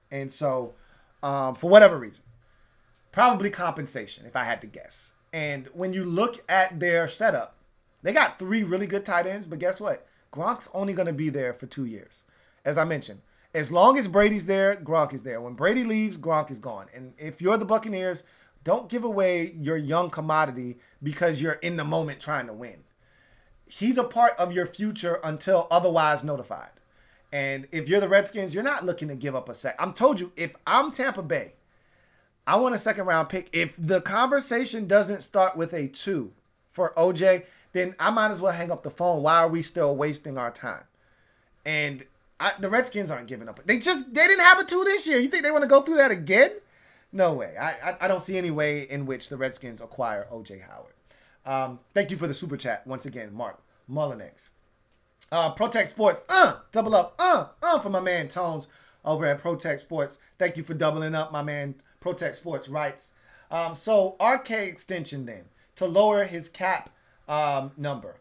And so, for whatever reason, probably compensation, if I had to guess. And when you look at their setup, they got 3 really good tight ends, but guess what? Gronk's only going to be there for 2 years. As I mentioned, as long as Brady's there, Gronk is there. When Brady leaves, Gronk is gone. And if you're the Buccaneers, don't give away your young commodity because you're in the moment trying to win. He's a part of your future until otherwise notified. And if you're the Redskins, you're not looking to give up a sec. I'm told you, if I'm Tampa Bay, I want a 2nd-round pick. If the conversation doesn't start with a 2 for OJ, then I might as well hang up the phone. Why are we still wasting our time? And the Redskins aren't giving up. They didn't have a 2 this year. You think they want to go through that again? No way. I don't see any way in which the Redskins acquire O.J. Howard. Thank you for the super chat once again, Mark Mullinex. Protect Sports, double up, for my man Tones over at Protect Sports. Thank you for doubling up, my man. Protect Sports writes. So RK extension then to lower his cap number.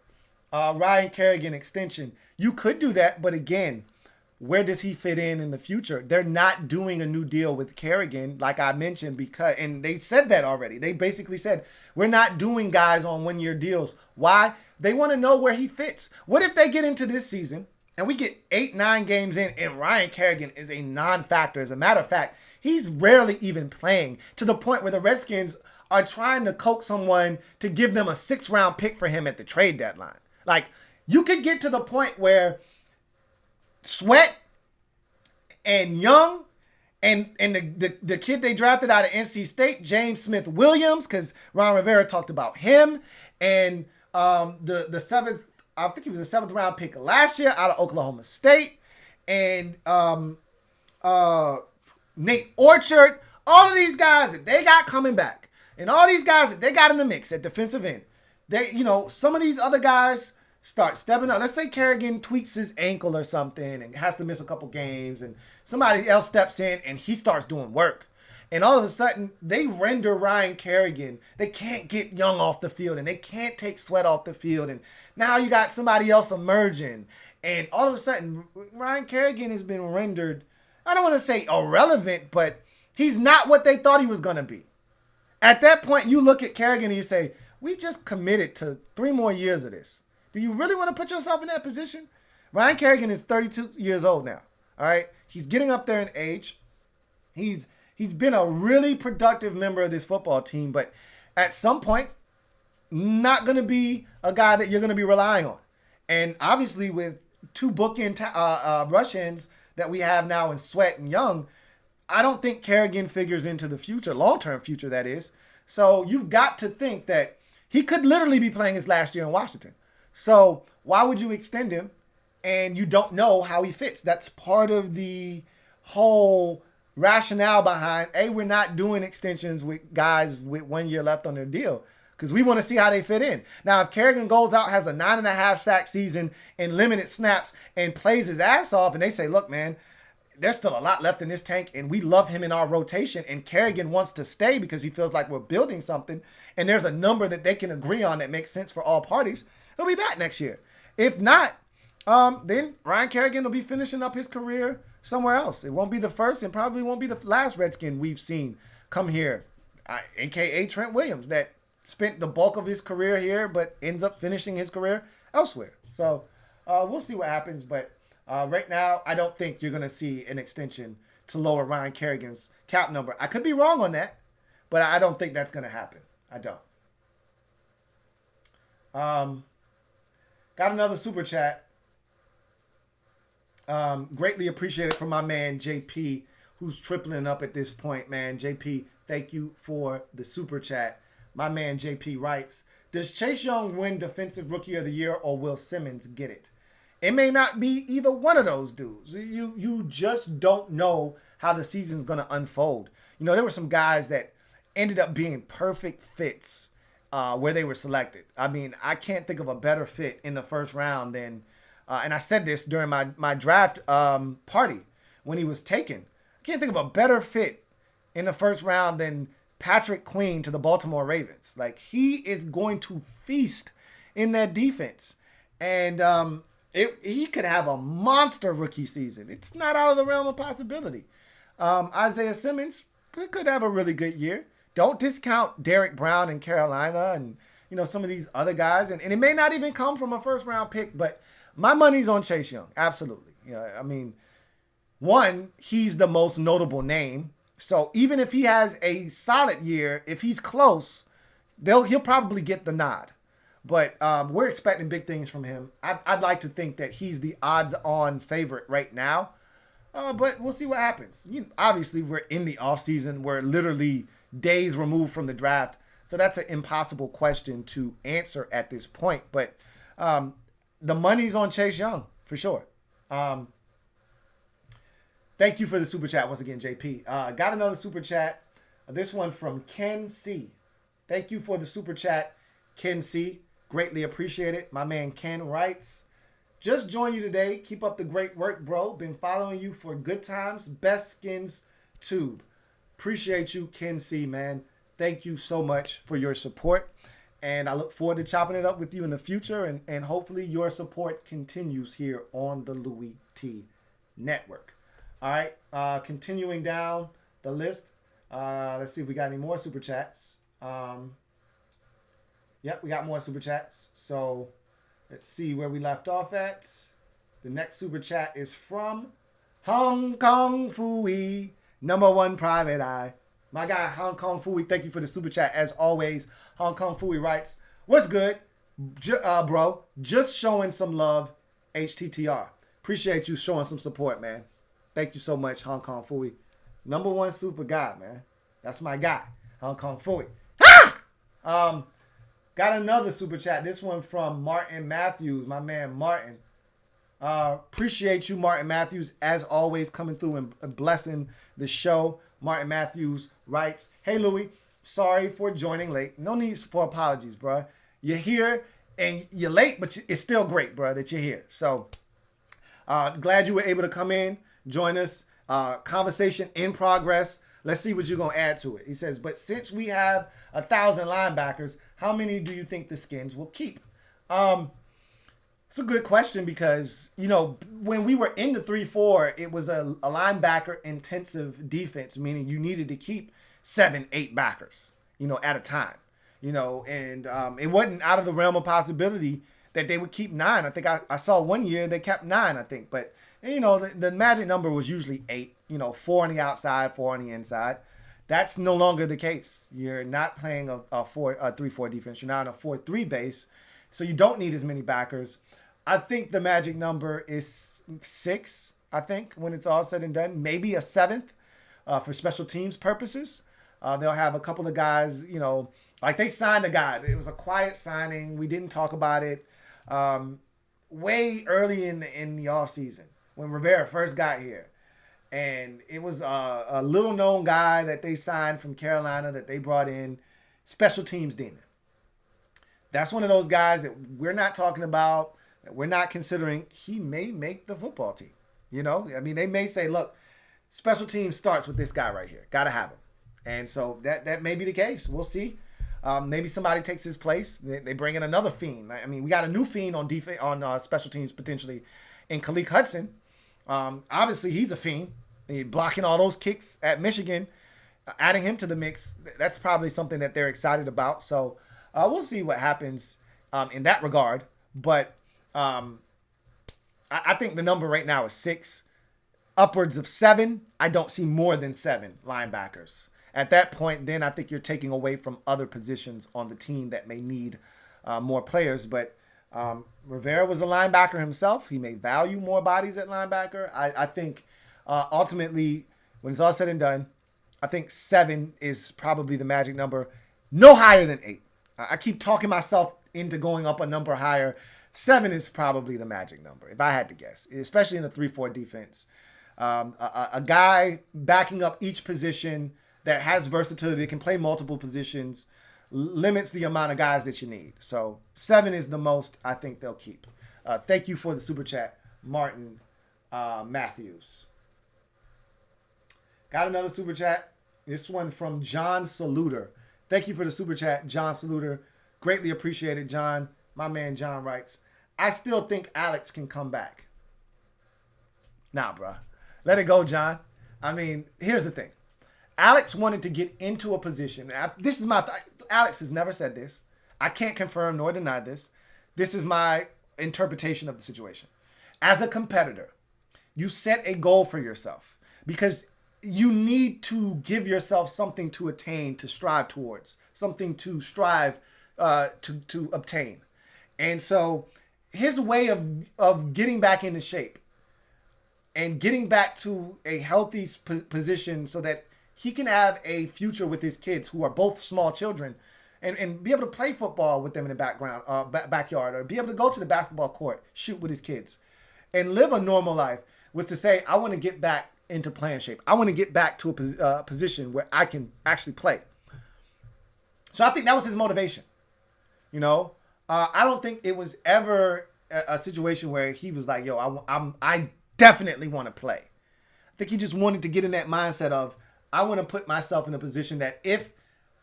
Ryan Kerrigan extension. You could do that, but again, where does he fit in the future? They're not doing a new deal with Kerrigan, like I mentioned, and they said that already. They basically said, we're not doing guys on 1-year deals. Why? They want to know where he fits. What if they get into this season and we get 8-9 games in and Ryan Kerrigan is a non-factor? As a matter of fact, he's rarely even playing, to the point where the Redskins are trying to coax someone to give them a 6th-round pick for him at the trade deadline. Like, you could get to the point where Sweat and Young and the kid they drafted out of NC State, James Smith-Williams, because Ron Rivera talked about him, and the 7th, I think he was a 7th-round pick last year out of Oklahoma State, and Nate Orchard, all of these guys that they got coming back, and all these guys that they got in the mix at defensive end, some of these other guys start stepping up. Let's say Kerrigan tweaks his ankle or something and has to miss a couple games, and somebody else steps in and he starts doing work. And all of a sudden, they render Ryan Kerrigan. They can't get Young off the field, and they can't take Sweat off the field. And now you got somebody else emerging. And all of a sudden, Ryan Kerrigan has been rendered, I don't want to say irrelevant, but he's not what they thought he was going to be. At that point, you look at Kerrigan and you say, we just committed to 3 more years of this. Do you really want to put yourself in that position? Ryan Kerrigan is 32 years old now. All right. He's getting up there in age. He's been a really productive member of this football team, but at some point, not going to be a guy that you're going to be relying on. And obviously, with 2 bookend rush ends that we have now in Sweat and Young, I don't think Kerrigan figures into the future, long-term future, that is. So you've got to think that he could literally be playing his last year in Washington. So why would you extend him and you don't know how he fits? That's part of the whole rationale behind, we're not doing extensions with guys with 1 year left on their deal because we want to see how they fit in. Now, if Kerrigan goes out, has a 9.5 sack season in limited snaps and plays his ass off, and they say, look, man, there's still a lot left in this tank, and we love him in our rotation, and Kerrigan wants to stay because he feels like we're building something, and there's a number that they can agree on that makes sense for all parties, he'll be back next year. If not, then Ryan Kerrigan will be finishing up his career somewhere else. It won't be the first and probably won't be the last Redskin we've seen come here, a.k.a. Trent Williams, that spent the bulk of his career here but ends up finishing his career elsewhere. So we'll see what happens, but right now I don't think you're going to see an extension to lower Ryan Kerrigan's cap number. I could be wrong on that, but I don't think that's going to happen. I don't. Got another super chat. Greatly appreciated from my man JP, who's tripling up at this point, man. JP, thank you for the super chat. My man JP writes, does Chase Young win Defensive Rookie of the Year or will Simmons get it? It may not be either one of those dudes. You just don't know how the season's going to unfold. You know, there were some guys that ended up being perfect fits where they were selected. I mean, I can't think of a better fit in the first round than and I said this during my draft party when he was taken. I can't think of a better fit in the first round than Patrick Queen to the Baltimore Ravens. Like, he is going to feast in that defense. And he could have a monster rookie season. It's not out of the realm of possibility. Isaiah Simmons could have a really good year. Don't discount Derek Brown in Carolina and, you know, some of these other guys. And it may not even come from a first round pick, but my money's on Chase Young. Absolutely. Yeah, I mean, one, he's the most notable name. So even if he has a solid year, if he's close, he'll probably get the nod. But we're expecting big things from him. I'd like to think that he's the odds-on favorite right now. But we'll see what happens. Obviously, we're in the offseason. We're literally days removed from the draft. So that's an impossible question to answer at this point. But the money's on Chase Young, for sure. Thank you for the super chat once again, JP. Got another super chat. This one from Ken C. Thank you for the super chat, Ken C. Greatly appreciate it. My man Ken writes, just joined you today. Keep up the great work, bro. Been following you for good times. Best skins tube. Appreciate you, Ken C, man. Thank you so much for your support. And I look forward to chopping it up with you in the future. And hopefully your support continues here on the Louis T Network. All right. Continuing down the list. Let's see if we got any more super chats. Yep, we got more super chats. So let's see where we left off at. The next super chat is from Hong Kong Fooey, #1 Private Eye. My guy, Hong Kong Fooey, thank you for the super chat. As always, Hong Kong Fooey writes, what's good, bro? Just showing some love, HTTR. Appreciate you showing some support, man. Thank you so much, Hong Kong Fooey. #1 super guy, man. That's my guy, Hong Kong Fooey. Ha! Got another super chat. This one from Martin Matthews, my man Martin. Appreciate you, Martin Matthews, as always, coming through and blessing the show. Martin Matthews writes, hey, Louis, sorry for joining late. No need for apologies, bro. You're here and you're late, but it's still great, bro, that you're here. So glad you were able to come in, join us. Conversation in progress. Let's see what you're going to add to it. He says, but since we have 1,000 linebackers, how many do you think the Skins will keep? It's a good question because, when we were in the 3-4, it was a linebacker intensive defense, meaning you needed to keep 7-8 backers, at a time, and it wasn't out of the realm of possibility that they would keep 9. I think I saw one year they kept 9, I think, but the magic number was usually 8, 4 on the outside, 4 on the inside. That's no longer the case. You're not playing a 3-4 defense. You're now in a 4-3 base, so you don't need as many backers. I think the magic number is 6, I think, when it's all said and done. Maybe a 7th for special teams purposes. They'll have a couple of guys, like they signed a guy. It was a quiet signing. We didn't talk about it way early in the offseason when Rivera first got here. And it was a little-known guy that they signed from Carolina that they brought in, special teams demon. That's one of those guys that we're not talking about, that we're not considering. He may make the football team. They may say, look, special teams starts with this guy right here. Got to have him. And so that may be the case. We'll see. Maybe somebody takes his place. They bring in another fiend. We got a new fiend on defense, on special teams potentially in Khaleke Hudson. Obviously, he's a fiend. Blocking all those kicks at Michigan, adding him to the mix, that's probably something that they're excited about. So we'll see what happens in that regard. But I think the number right now is 6. Upwards of 7. I don't see more than 7 linebackers. At that point, then I think you're taking away from other positions on the team that may need more players. But Rivera was a linebacker himself. He may value more bodies at linebacker. I think ultimately, when it's all said and done, I think 7 is probably the magic number. No higher than 8. I keep talking myself into going up a number higher. 7 is probably the magic number, if I had to guess, especially in a 3-4 defense. A guy backing up each position that has versatility, can play multiple positions, limits the amount of guys that you need. So 7 is the most I think they'll keep. Thank you for the super chat, Martin Matthews. Got another super chat. This one from John Saluter. Thank you for the super chat, John Saluter. Greatly appreciated, John. My man John writes, I still think Alex can come back. Nah, bruh. Let it go, John. Here's the thing. Alex wanted to get into a position. This is Alex has never said this. I can't confirm nor deny this. This is my interpretation of the situation. As a competitor, you set a goal for yourself because you need to give yourself something to attain, to strive towards, something to strive to obtain. And so his way of getting back into shape and getting back to a healthy position so that he can have a future with his kids who are both small children and be able to play football with them in the backyard, or be able to go to the basketball court, shoot with his kids, and live a normal life, was to say, I want to get back into playing shape. I want to get back to a position where I can actually play. So I think that was his motivation. I don't think it was ever a situation where he was like, yo, I definitely want to play. I think he just wanted to get in that mindset of, I want to put myself in a position that if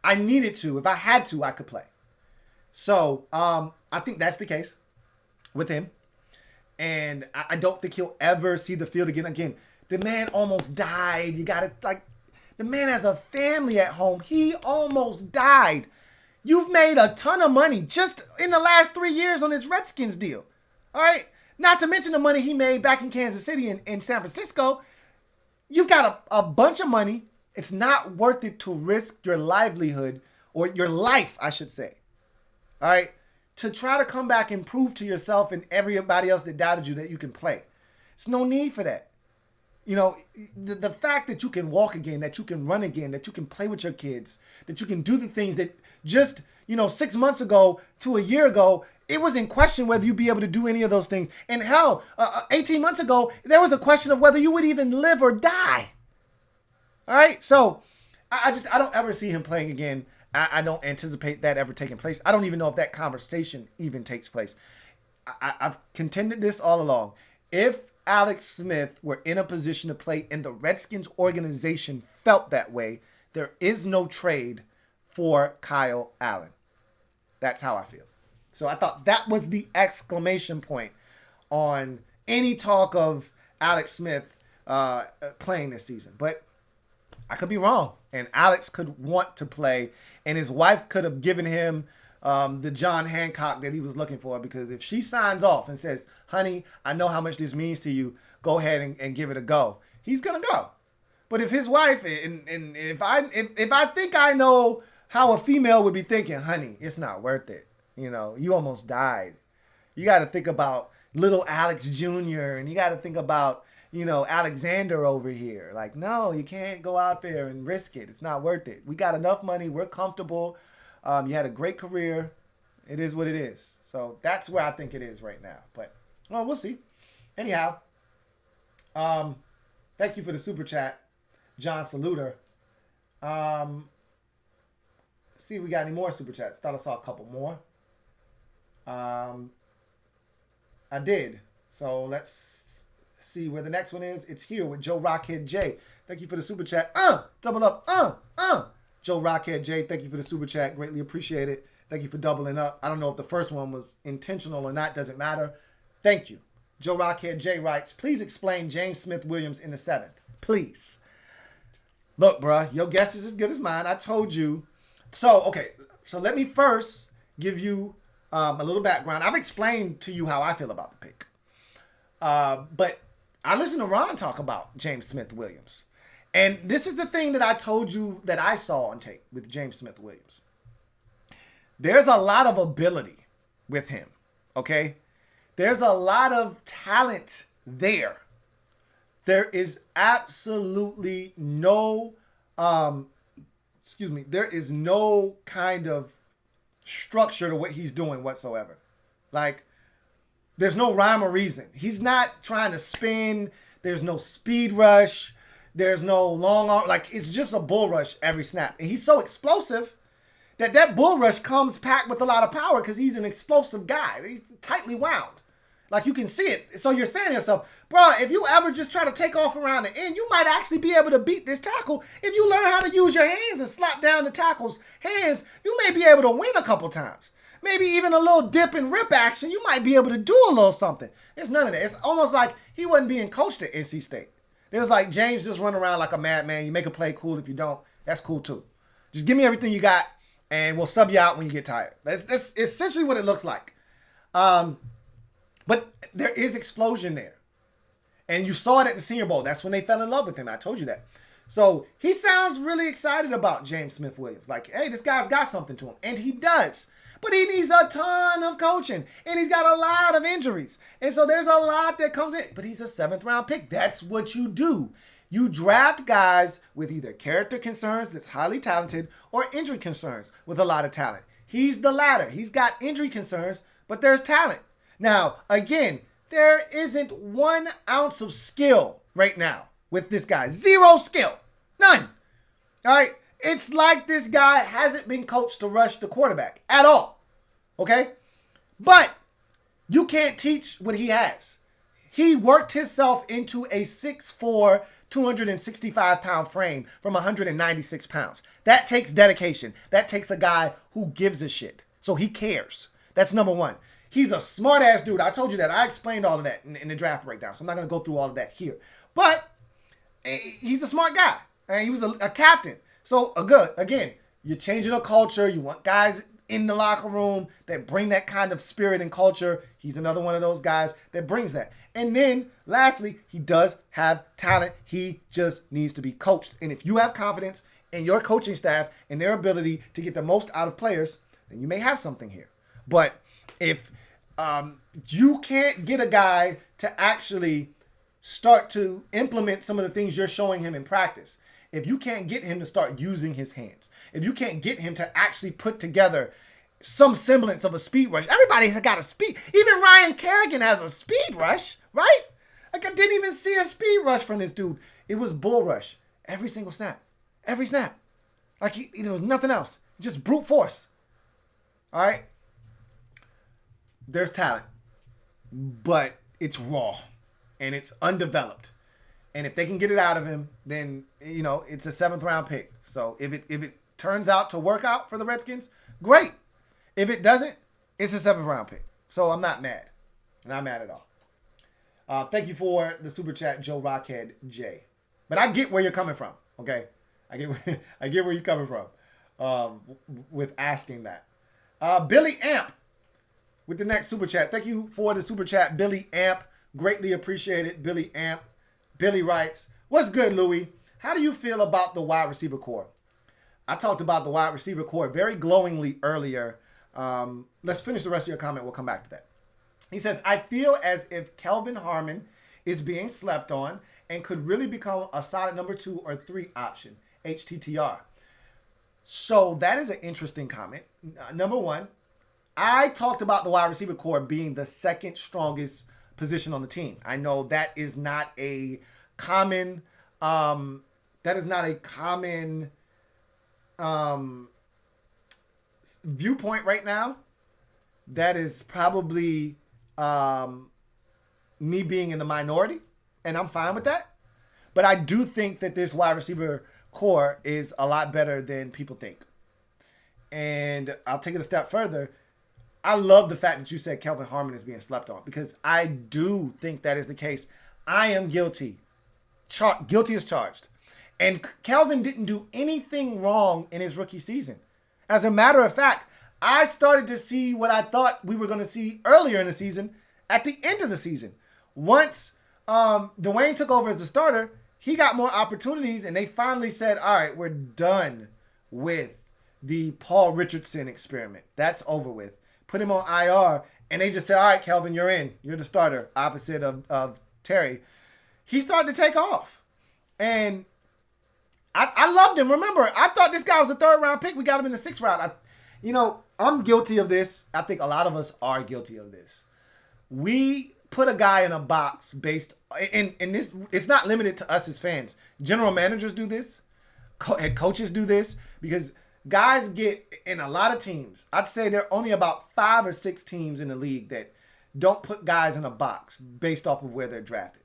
I needed to, if I had to, I could play. So I think that's the case with him. And I don't think he'll ever see the field again. Again, the man almost died. You got to, the man has a family at home. He almost died. You've made a ton of money just in the last 3 years on this Redskins deal. All right? Not to mention the money he made back in Kansas City and San Francisco. You've got a bunch of money. It's not worth it to risk your livelihood, or your life, I should say. All right? To try to come back and prove to yourself and everybody else that doubted you that you can play. There's no need for that. The fact that you can walk again, that you can run again, that you can play with your kids, that you can do the things that just, 6 months ago to a year ago, it was in question whether you'd be able to do any of those things. And hell, 18 months ago, there was a question of whether you would even live or die. All right? So I don't ever see him playing again. I don't anticipate that ever taking place. I don't even know if that conversation even takes place. I've contended this all along. If Alex Smith were in a position to play and the Redskins organization felt that way, there is no trade for Kyle Allen. That's how I feel. So I thought that was the exclamation point on any talk of Alex Smith playing this season. But I could be wrong. And Alex could want to play. And his wife could have given him the John Hancock that he was looking for. Because if she signs off and says, honey, I know how much this means to you. Go ahead and give it a go. He's going to go. But if his wife, and if I think I know how a female would be thinking, honey, it's not worth it. You know, you almost died. You got to think about little Alex Jr. and you got to think about, you know, Alexander over here. Like, no, you can't go out there and risk it. It's not worth it. We got enough money. We're comfortable. You had a great career. It is what it is. So that's where I think it is right now. But, well, we'll see. Anyhow, thank you for the super chat, John Saluter. See if we got any more super chats. Thought I saw a couple more. I did. So let's see where the next one is. It's here with Joe Rockhead J. Thank you for the super chat. Double up. Joe Rockhead J. Thank you for the super chat. Greatly appreciate it. Thank you for doubling up. I don't know if the first one was intentional or not. Doesn't matter. Thank you. Joe Rockhead J writes, please explain James Smith Williams in the 7th. Please. Look, bruh, your guess is as good as mine. I told you. So, okay. So let me first give you a little background. I've explained to you how I feel about the pick. But I listened to Ron talk about James Smith Williams. And this is the thing that I told you that I saw on tape with James Smith Williams. There's a lot of ability with him, okay? There's a lot of talent there. There is absolutely no, there is no kind of structure to what he's doing whatsoever. Like, there's no rhyme or reason. He's not trying to spin. There's no speed rush. There's no long arm. Like, it's just a bull rush every snap. And he's so explosive that bull rush comes packed with a lot of power because he's an explosive guy. He's tightly wound. Like, you can see it. So you're saying to yourself, bro, if you ever just try to take off around the end, you might actually be able to beat this tackle. If you learn how to use your hands and slap down the tackle's hands, you may be able to win a couple times. Maybe even a little dip and rip action, you might be able to do a little something. There's none of that. It's almost like he wasn't being coached at NC State. It was like James just run around like a madman. You make a play, cool. If you don't, that's cool too. Just give me everything you got, and we'll sub you out when you get tired. That's essentially what it looks like. But there is explosion there. And you saw it at the Senior Bowl. That's when they fell in love with him. I told you that. So he sounds really excited about James Smith Williams. Like, hey, this guy's got something to him. And he does. But he needs a ton of coaching. And he's got a lot of injuries. And so there's a lot that comes in. But he's a 7th round pick. That's what you do. You draft guys with either character concerns that's highly talented or injury concerns with a lot of talent. He's the latter. He's got injury concerns, but there's talent. Now, again, there isn't 1 ounce of skill right now with this guy. 0 skill. None. All right? It's like this guy hasn't been coached to rush the quarterback at all. Okay? But you can't teach what he has. He worked himself into a 6'4", 265-pound frame from 196 pounds. That takes dedication. That takes a guy who gives a shit. So he cares. That's number 1. He's a smart-ass dude. I told you that. I explained all of that in the draft breakdown, so I'm not going to go through all of that here. But he's a smart guy. And he was a captain. So, again, you're changing a culture. You want guys in the locker room that bring that kind of spirit and culture. He's another one of those guys that brings that. And then, lastly, he does have talent. He just needs to be coached. And if you have confidence in your coaching staff and their ability to get the most out of players, then you may have something here. But if you can't get a guy to actually start to implement some of the things you're showing him in practice, if you can't get him to start using his hands, if you can't get him to actually put together some semblance of a speed rush, everybody has got a speed. Even Ryan Kerrigan has a speed rush, right? Like, I didn't even see a speed rush from this dude. It was bull rush every single snap. Every snap. Like, there was nothing else. Just brute force. All right? There's talent, but it's raw. and it's undeveloped. And if they can get it out of him, then, you know, it's a 7th round pick. So if it turns out to work out for the Redskins, great. If it doesn't, it's a 7th round pick. So I'm not mad. Not mad at all. Thank you for the super chat, Joe Rockhead J. But I get where you're coming from, okay? I get where you're coming from with asking that. Billy Amp with the next super chat. Thank you for the super chat, Billy Amp. Greatly appreciated, Billy Amp. Billy writes, what's good, Louie? How do you feel about the wide receiver core? I talked about the wide receiver core very glowingly earlier. Let's finish the rest of your comment. We'll come back to that. He says, I feel as if Kelvin Harmon is being slept on and could really become a solid number 2 or 3 option, HTTR. So that is an interesting comment. Number one, I talked about the wide receiver core being the 2nd strongest position on the team. I know that is not a common viewpoint right now. That is probably me being in the minority, and I'm fine with that. But I do think that this wide receiver core is a lot better than people think. And I'll take it a step further. I love the fact that you said Kelvin Harmon is being slept on, because I do think that is the case. I am guilty. Guilty as charged. And Kelvin didn't do anything wrong in his rookie season. As a matter of fact, I started to see what I thought we were going to see earlier in the season at the end of the season. Once Dwayne took over as the starter, he got more opportunities, and they finally said, all right, we're done with the Paul Richardson experiment. That's over with. Put him on IR, and they just said, all right, Kelvin, you're in. You're the starter, opposite of Terry. He started to take off. And I loved him. Remember, I thought this guy was a 3rd round pick. We got him in the 6th round. I'm guilty of this. I think a lot of us are guilty of this. We put a guy in a box based, and this, it's not limited to us as fans. General managers do this. Head coaches do this, because guys get in a lot of teams. I'd say there are only about 5 or 6 teams in the league that don't put guys in a box based off of where they're drafted.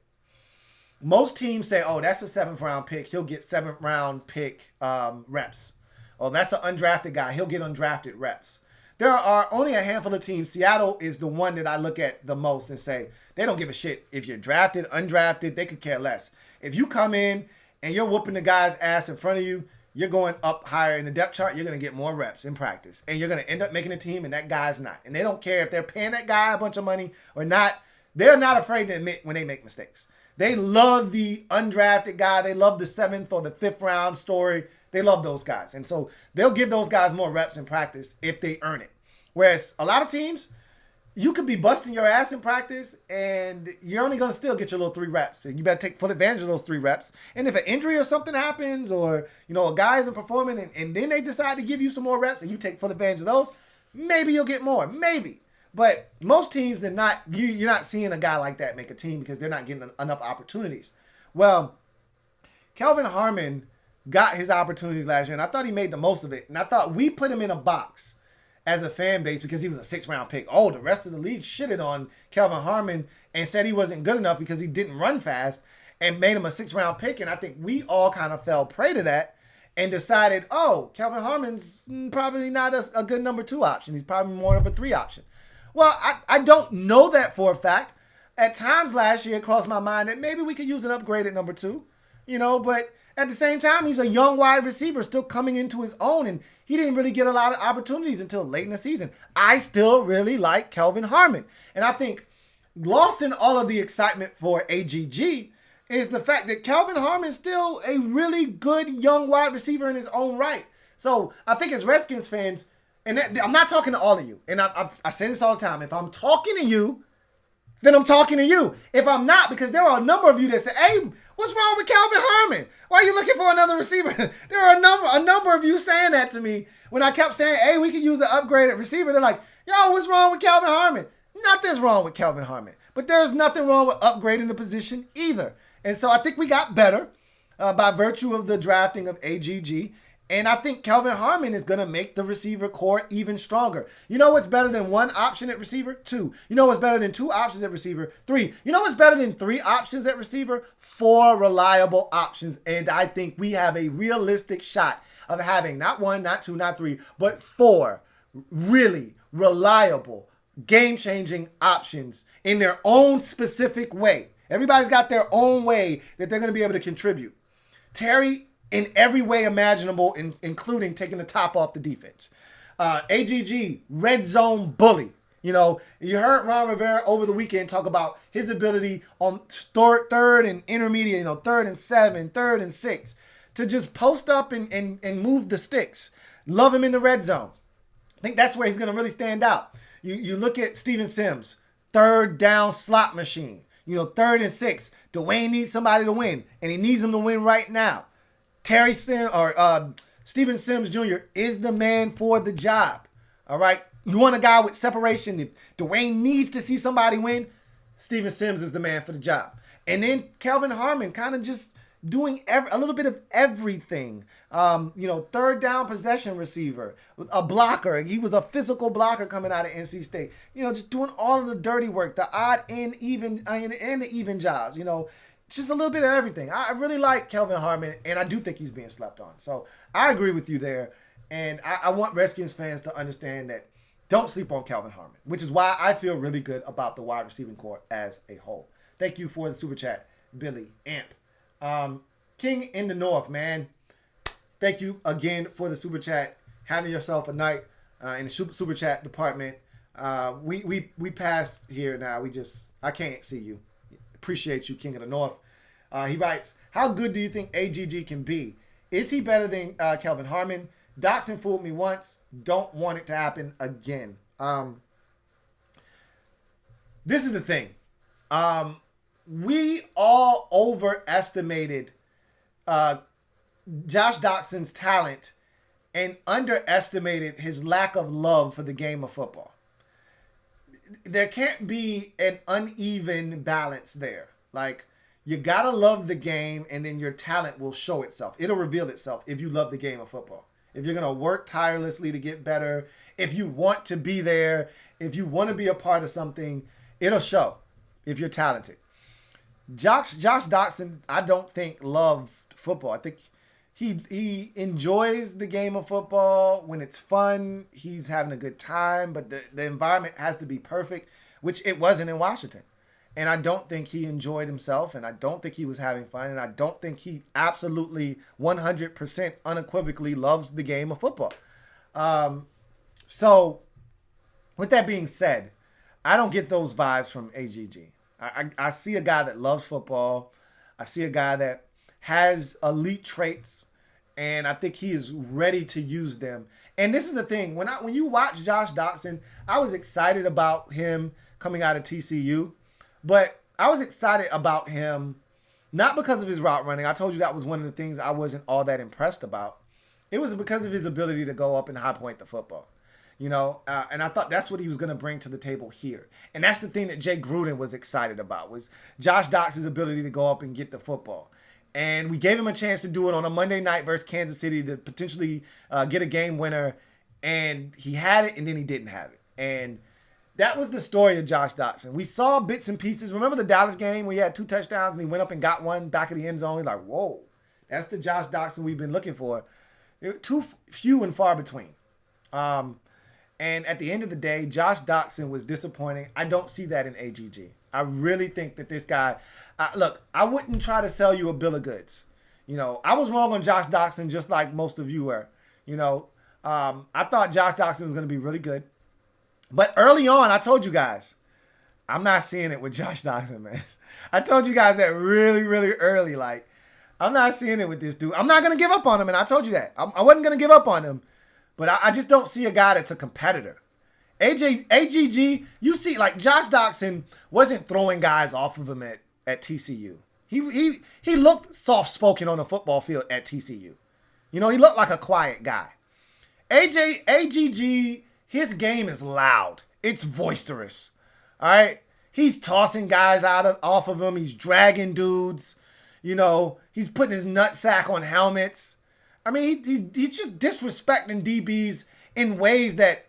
Most teams say, oh, that's a 7th round pick. He'll get 7th round pick reps. Oh, that's an undrafted guy. He'll get undrafted reps. There are only a handful of teams. Seattle is the one that I look at the most and say, they don't give a shit if you're drafted, undrafted. They could care less. If you come in and you're whooping the guy's ass in front of you, you're going up higher in the depth chart. You're going to get more reps in practice. And you're going to end up making a team, and that guy's not. And they don't care if they're paying that guy a bunch of money or not. They're not afraid to admit when they make mistakes. They love the undrafted guy. They love the 7th or the 5th round story. They love those guys. And so they'll give those guys more reps in practice if they earn it. Whereas a lot of teams, you could be busting your ass in practice, and you're only going to still get your little 3 reps. And you better take full advantage of those 3 reps. And if an injury or something happens, or, a guy isn't performing, and then they decide to give you some more reps and you take full advantage of those, maybe you'll get more. Maybe. But most teams, you're not seeing a guy like that make a team, because they're not getting enough opportunities. Well, Kelvin Harmon got his opportunities last year, and I thought he made the most of it. And I thought we put him in a box as a fan base because he was a 6th round pick. Oh, the rest of the league shitted on Kelvin Harmon and said he wasn't good enough because he didn't run fast, and made him a 6th round pick. And I think we all kind of fell prey to that and decided, oh, Kelvin Harmon's probably not a good number 2 option. He's probably more of a 3 option. Well, I don't know that for a fact. At times last year, it crossed my mind that maybe we could use an upgrade at number 2, but at the same time, he's a young wide receiver still coming into his own, and he didn't really get a lot of opportunities until late in the season. I still really like Kelvin Harmon. And I think lost in all of the excitement for AGG is the fact that Kelvin Harmon is still a really good young wide receiver in his own right. So I think as Redskins fans, and I'm not talking to all of you, and I say this all the time, if I'm talking to you, then I'm talking to you. If I'm not, because there are a number of you that say, hey, what's wrong with Kelvin Harmon? Why are you looking for another receiver? There are a number of you saying that to me when I kept saying, hey, we can use an upgraded receiver. They're like, yo, what's wrong with Kelvin Harmon? Nothing's wrong with Kelvin Harmon. But there's nothing wrong with upgrading the position either. And so I think we got better by virtue of the drafting of AGG. And I think Kelvin Harmon is going to make the receiver core even stronger. You know what's better than one option at receiver? 2. You know what's better than 2 options at receiver? 3. You know what's better than 3 options at receiver? 4 reliable options. And I think we have a realistic shot of having not 1, not 2, not 3, but 4 really reliable, game-changing options in their own specific way. Everybody's got their own way that they're going to be able to contribute. Terry, in every way imaginable, including taking the top off the defense. AGG, red zone bully. You know, you heard Ron Rivera over the weekend talk about his ability on third and intermediate, 3rd and 7, 3rd and 6, to just post up and move the sticks. Love him in the red zone. I think that's where he's going to really stand out. You look at Steven Sims, 3rd down slot machine. 3rd and 6. Dwayne needs somebody to win, and he needs him to win right now. Terry Sims or Steven Sims Jr. is the man for the job. All right. You want a guy with separation. If Dwayne needs to see somebody win, Steven Sims is the man for the job. And then Kelvin Harmon kind of just doing a little bit of everything. 3rd down possession receiver, a blocker. He was a physical blocker coming out of NC State. Just doing all of the dirty work, the odd and even and the even jobs. Just a little bit of everything. I really like Kelvin Harmon, and I do think he's being slept on. So I agree with you there. And I want Redskins fans to understand that don't sleep on Kelvin Harmon, which is why I feel really good about the wide receiving core as a whole. Thank you for the super chat, Billy Amp. King in the North, man. Thank you again for the super chat. Having yourself a night in the super chat department. We passed here now. I can't see you. Appreciate you, King of the North. He writes, how good do you think AGG can be? Is he better than Kelvin Harmon? Dotson fooled me once. Don't want it to happen again. This is the thing. We all overestimated Josh Dotson's talent and underestimated his lack of love for the game of football. There can't be an uneven balance there. Like, you gotta love the game, and then your talent will show itself. It'll reveal itself if you love the game of football. If you're gonna work tirelessly to get better, if you want to be there, if you want to be a part of something, it'll show if you're talented. Josh Doctson, I don't think loved football. I think he enjoys the game of football when it's fun. He's having a good time, but the environment has to be perfect, which it wasn't in Washington. And I don't think he enjoyed himself, and I don't think he was having fun, and I don't think he absolutely 100% unequivocally loves the game of football. So with that being said, I don't get those vibes from AGG. I see a guy that loves football. I see a guy that has elite traits, and I think he is ready to use them. And this is the thing. When you watch Josh Doctson, I was excited about him coming out of TCU. But I was excited about him, not because of his route running. I told you that was one of the things I wasn't all that impressed about. It was because of his ability to go up and high point the football. And I thought that's what he was going to bring to the table here. And that's the thing that Jay Gruden was excited about, was Josh Doctson's ability to go up and get the football. And we gave him a chance to do it on a Monday night versus Kansas City to potentially get a game winner. And he had it, and then he didn't have it. And that was the story of Josh Doctson. We saw bits and pieces. Remember the Dallas game where he had 2 touchdowns and he went up and got one back of the end zone? He's like, whoa, that's the Josh Doctson we've been looking for. Too few and far between. And at the end of the day, Josh Doctson was disappointing. I don't see that in AGG. I really think that this guy, look, I wouldn't try to sell you a bill of goods. I was wrong on Josh Doctson just like most of you were. I thought Josh Doctson was going to be really good. But early on, I told you guys, I'm not seeing it with Josh Doctson, man. I told you guys that really, really early. Like, I'm not seeing it with this dude. I'm not going to give up on him, and I told you that. I wasn't going to give up on him. But I just don't see a guy that's a competitor. AGG, you see, like, Josh Doctson wasn't throwing guys off of him at TCU. He looked soft-spoken on the football field at TCU. He looked like a quiet guy. AGG, his game is loud. It's boisterous. All right? He's tossing guys off of him. He's dragging dudes. He's putting his nutsack on helmets. I mean, he's just disrespecting DBs in ways that,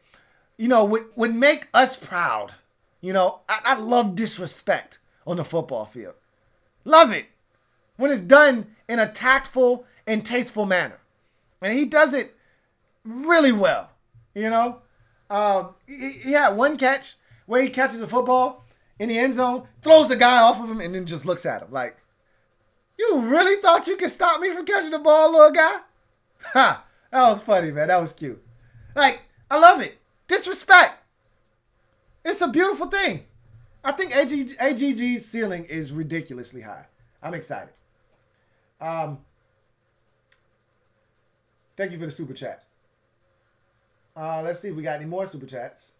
would make us proud. I love disrespect on the football field. Love it when it's done in a tactful and tasteful manner. And he does it really well, He had one catch where he catches the football in the end zone, throws the guy off of him, and then just looks at him like, you really thought you could stop me from catching the ball, little guy? Ha! That was funny, man. That was cute. Like, I love it. Disrespect. It's a beautiful thing. I think AGG's ceiling is ridiculously high. I'm excited. Thank you for the super chat. Let's see if we got any more super chats.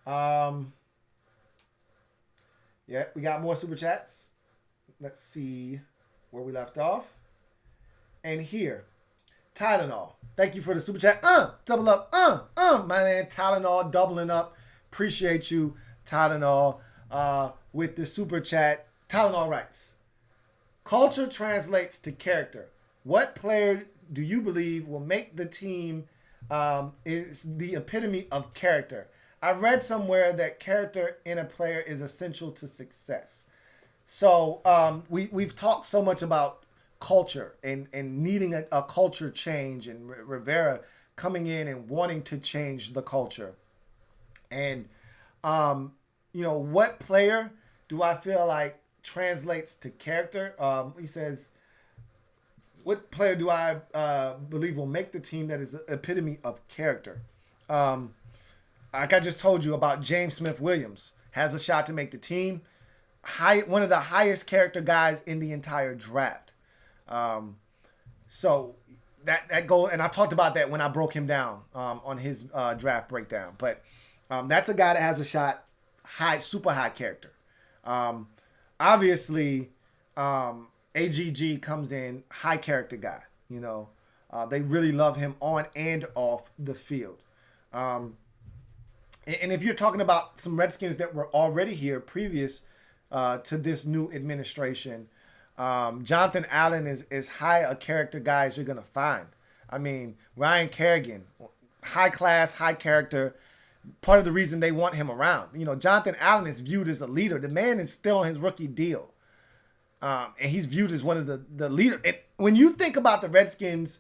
Yeah, we got more super chats. Let's see where we left off. And here, Tylenol. Thank you for the super chat. Double up. My man Tylenol doubling up. Appreciate you, Tylenol, with the super chat. Tylenol writes, culture translates to character. What player do you believe will make the team is the epitome of character? I read somewhere that character in a player is essential to success. So we've talked so much about culture and needing a culture change, and Rivera coming in and wanting to change the culture. And, what player do I feel like translates to character? He says, what player do I believe will make the team that is the epitome of character? Like I just told you about James Smith-Williams, has a shot to make the team. One of the highest character guys in the entire draft. So that goal, and I talked about that when I broke him down on his draft breakdown. But that's a guy that has a shot, super high character. Obviously, AGG comes in, high character guy. They really love him on and off the field. And if you're talking about some Redskins that were already here previous to this new administration, Jonathan Allen is as high a character guy as you're going to find. I mean, Ryan Kerrigan, high class, high character. Part of the reason they want him around. Jonathan Allen is viewed as a leader. The man is still on his rookie deal. And he's viewed as one of the leaders. And when you think about the Redskins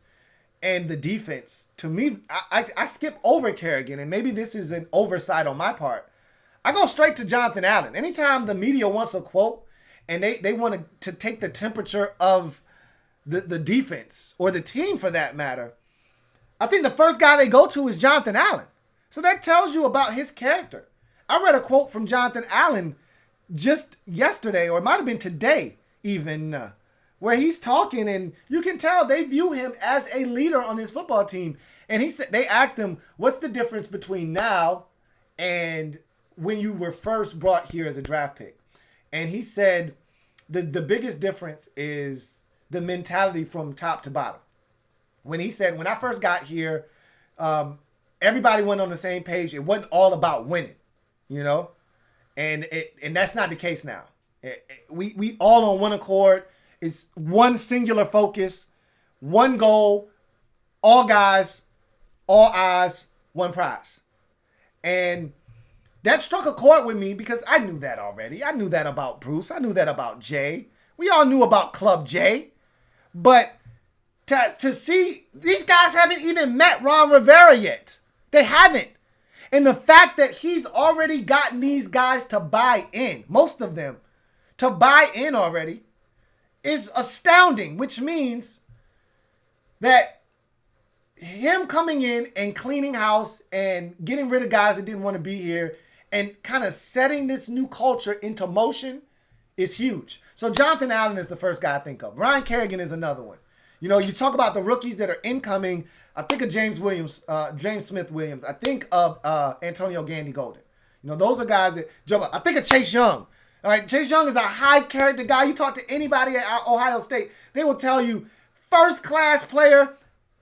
and the defense, to me, I skip over Kerrigan, and maybe this is an oversight on my part. I go straight to Jonathan Allen. Anytime the media wants a quote and they want to take the temperature of the defense or the team for that matter, I think the first guy they go to is Jonathan Allen. So that tells you about his character. I read a quote from Jonathan Allen just yesterday, or it might have been today even, where he's talking, and you can tell they view him as a leader on his football team. And he said, they asked him, what's the difference between now and when you were first brought here as a draft pick? And he said the biggest difference is the mentality from top to bottom. When he said, when I first got here, everybody went on the same page. It wasn't all about winning, and that's not the case now. We all on one accord. It's one singular focus, one goal, all guys, all eyes, one prize. And that struck a chord with me because I knew that already. I knew that about Bruce. I knew that about Jay. We all knew about Club J. But to see, these guys haven't even met Ron Rivera yet. They haven't. And the fact that he's already gotten these guys to buy in, most of them, to buy in already, is astounding, which means that him coming in and cleaning house and getting rid of guys that didn't want to be here and kind of setting this new culture into motion is huge. So Jonathan Allen is the first guy I think of. Ryan Kerrigan is another one. You talk about the rookies that are incoming. I think of James Smith-Williams. I think of Antonio Gandy-Golden. Those are guys that jump up. I think of Chase Young. All right, Chase Young is a high character guy. You talk to anybody at Ohio State, they will tell you first class player,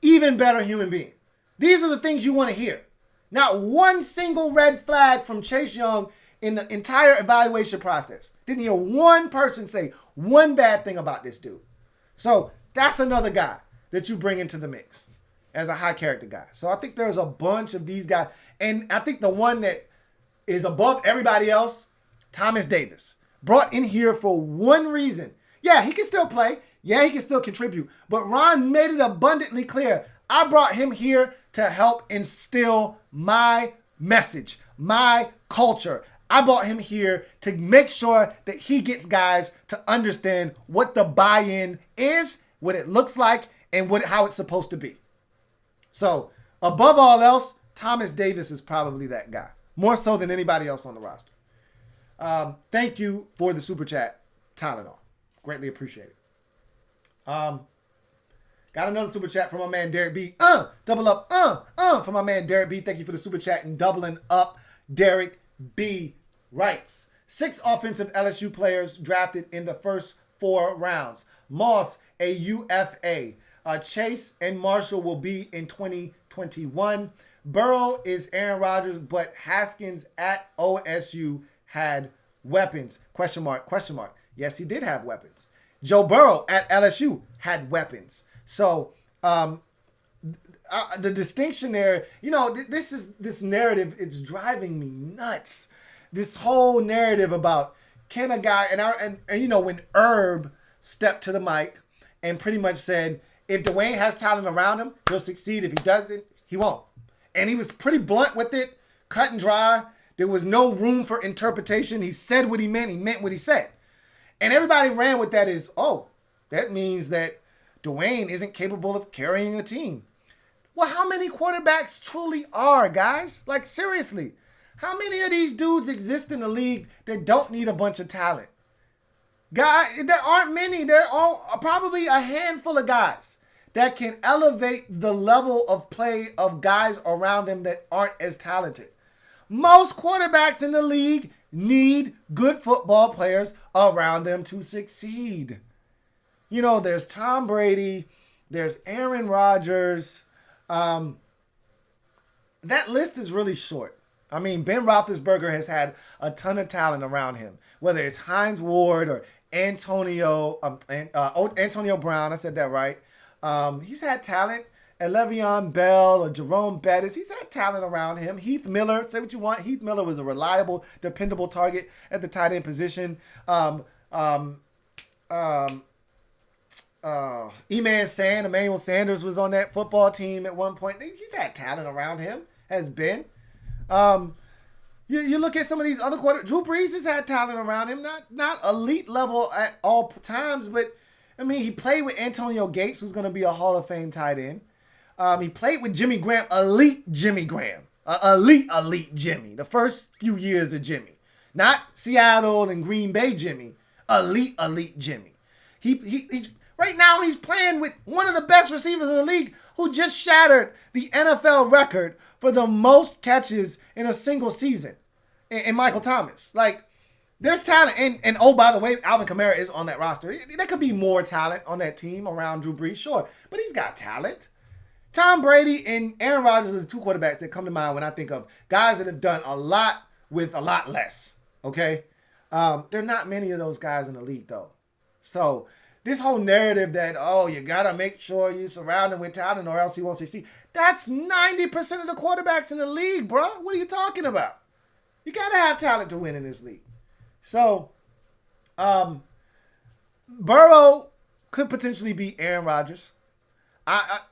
even better human being. These are the things you want to hear. Not one single red flag from Chase Young in the entire evaluation process. Didn't hear one person say one bad thing about this dude. So That's another guy that you bring into the mix as a high character guy. So I think there's a bunch of these guys. And I think the one that is above everybody else, Thomas Davis. Brought in here for one reason. Yeah, he can still play. Yeah, he can still contribute. But Ron made it abundantly clear. I brought him here to help instill my message, my culture. I brought him here to make sure that he gets guys to understand what the buy-in is, what it looks like, and how it's supposed to be. So, above all else, Thomas Davis is probably that guy. More so than anybody else on the roster. Thank you for the super chat, Tylenol. Greatly appreciate it. Got another super chat from my man Derek B. Double up, from my man Derek B. Thank you for the super chat and doubling up. Derek B. writes, 6 offensive LSU players drafted in the first 4 rounds. Moss, a UFA. Chase and Marshall will be in 2021. Burrow is Aaron Rodgers, but Haskins at OSU had weapons. Question mark, question mark. Yes, he did have weapons. Joe Burrow at LSU had weapons. So the distinction there, this narrative, it's driving me nuts. This whole narrative about can a guy, and when Herb stepped to the mic and pretty much said, if Dwayne has talent around him, he'll succeed. If he doesn't, he won't. And he was pretty blunt with it, cut and dry. There was no room for interpretation. He said what he meant what he said. And everybody ran with that as, that means that Dwayne isn't capable of carrying a team. Well, how many quarterbacks truly are, guys? Like, seriously, how many of these dudes exist in the league that don't need a bunch of talent? Guys, there aren't many. There are probably a handful of guys that can elevate the level of play of guys around them that aren't as talented. Most quarterbacks in the league need good football players around them to succeed. There's Tom Brady, there's Aaron Rodgers. That list is really short. I mean, Ben Roethlisberger has had a ton of talent around him, whether it's Hines Ward or Antonio Brown. I said that right. He's had talent. And Le'Veon Bell or Jerome Bettis, he's had talent around him. Heath Miller, say what you want. Heath Miller was a reliable, dependable target at the tight end position. Emmanuel Sanders was on that football team at one point. He's had talent around him, has been. You look at some of these other quarterbacks. Drew Brees has had talent around him, not elite level at all times, but I mean, he played with Antonio Gates, who's going to be a Hall of Fame tight end. He played with Jimmy Graham, elite Jimmy Graham, elite Jimmy. The first few years of Jimmy, not Seattle and Green Bay Jimmy, elite Jimmy. He's right now he's playing with one of the best receivers in the league, who just shattered the NFL record for the most catches in a single season, in Michael Thomas. Like, there's talent, and oh, by the way, Alvin Kamara is on that roster. There could be more talent on that team around Drew Brees, sure, but he's got talent. Tom Brady and Aaron Rodgers are the 2 quarterbacks that come to mind when I think of guys that have done a lot with a lot less, okay? There are not many of those guys in the league, though. So this whole narrative that, you got to make sure you surround him with talent or else he won't succeed, that's 90% of the quarterbacks in the league, bro. What are you talking about? You got to have talent to win in this league. So Burrow could potentially be Aaron Rodgers.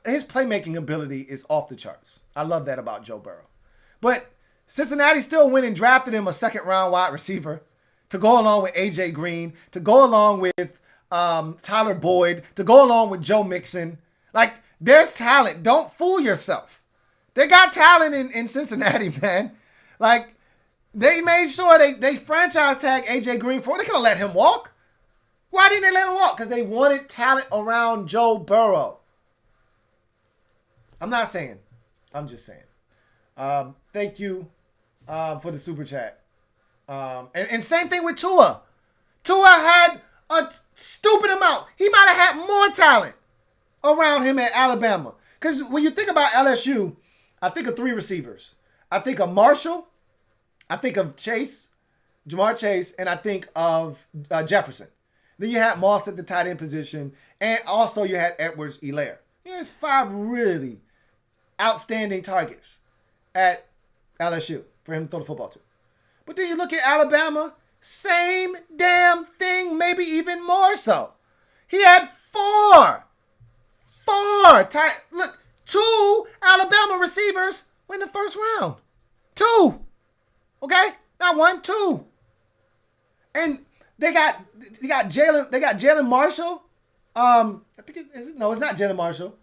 His playmaking ability is off the charts. I love that about Joe Burrow. But Cincinnati still went and drafted him a 2nd-round wide receiver to go along with A.J. Green, to go along with Tyler Boyd, to go along with Joe Mixon. Like, there's talent. Don't fool yourself. They got talent in Cincinnati, man. Like, they made sure they franchise tag A.J. Green for it. They could have let him walk. Why didn't they let him walk? Because they wanted talent around Joe Burrow. I'm not saying. I'm just saying. Thank you for the super chat. And same thing with Tua. Tua had a stupid amount. He might have had more talent around him at Alabama. Because when you think about LSU, I think of 3 receivers. I think of Marshall. I think of Chase, Jamar Chase, and I think of Jefferson. Then you had Moss at the tight end position, and also you had Edwards-Helaire. There's 5 really outstanding targets at LSU for him to throw the football to. But then you look at Alabama, same damn thing, maybe even more so. He had 4. Look, 2 Alabama receivers went in the first round. 2. Okay? Not 1, 2. And they got Jalen Marshall. I think it's not Jalen Marshall.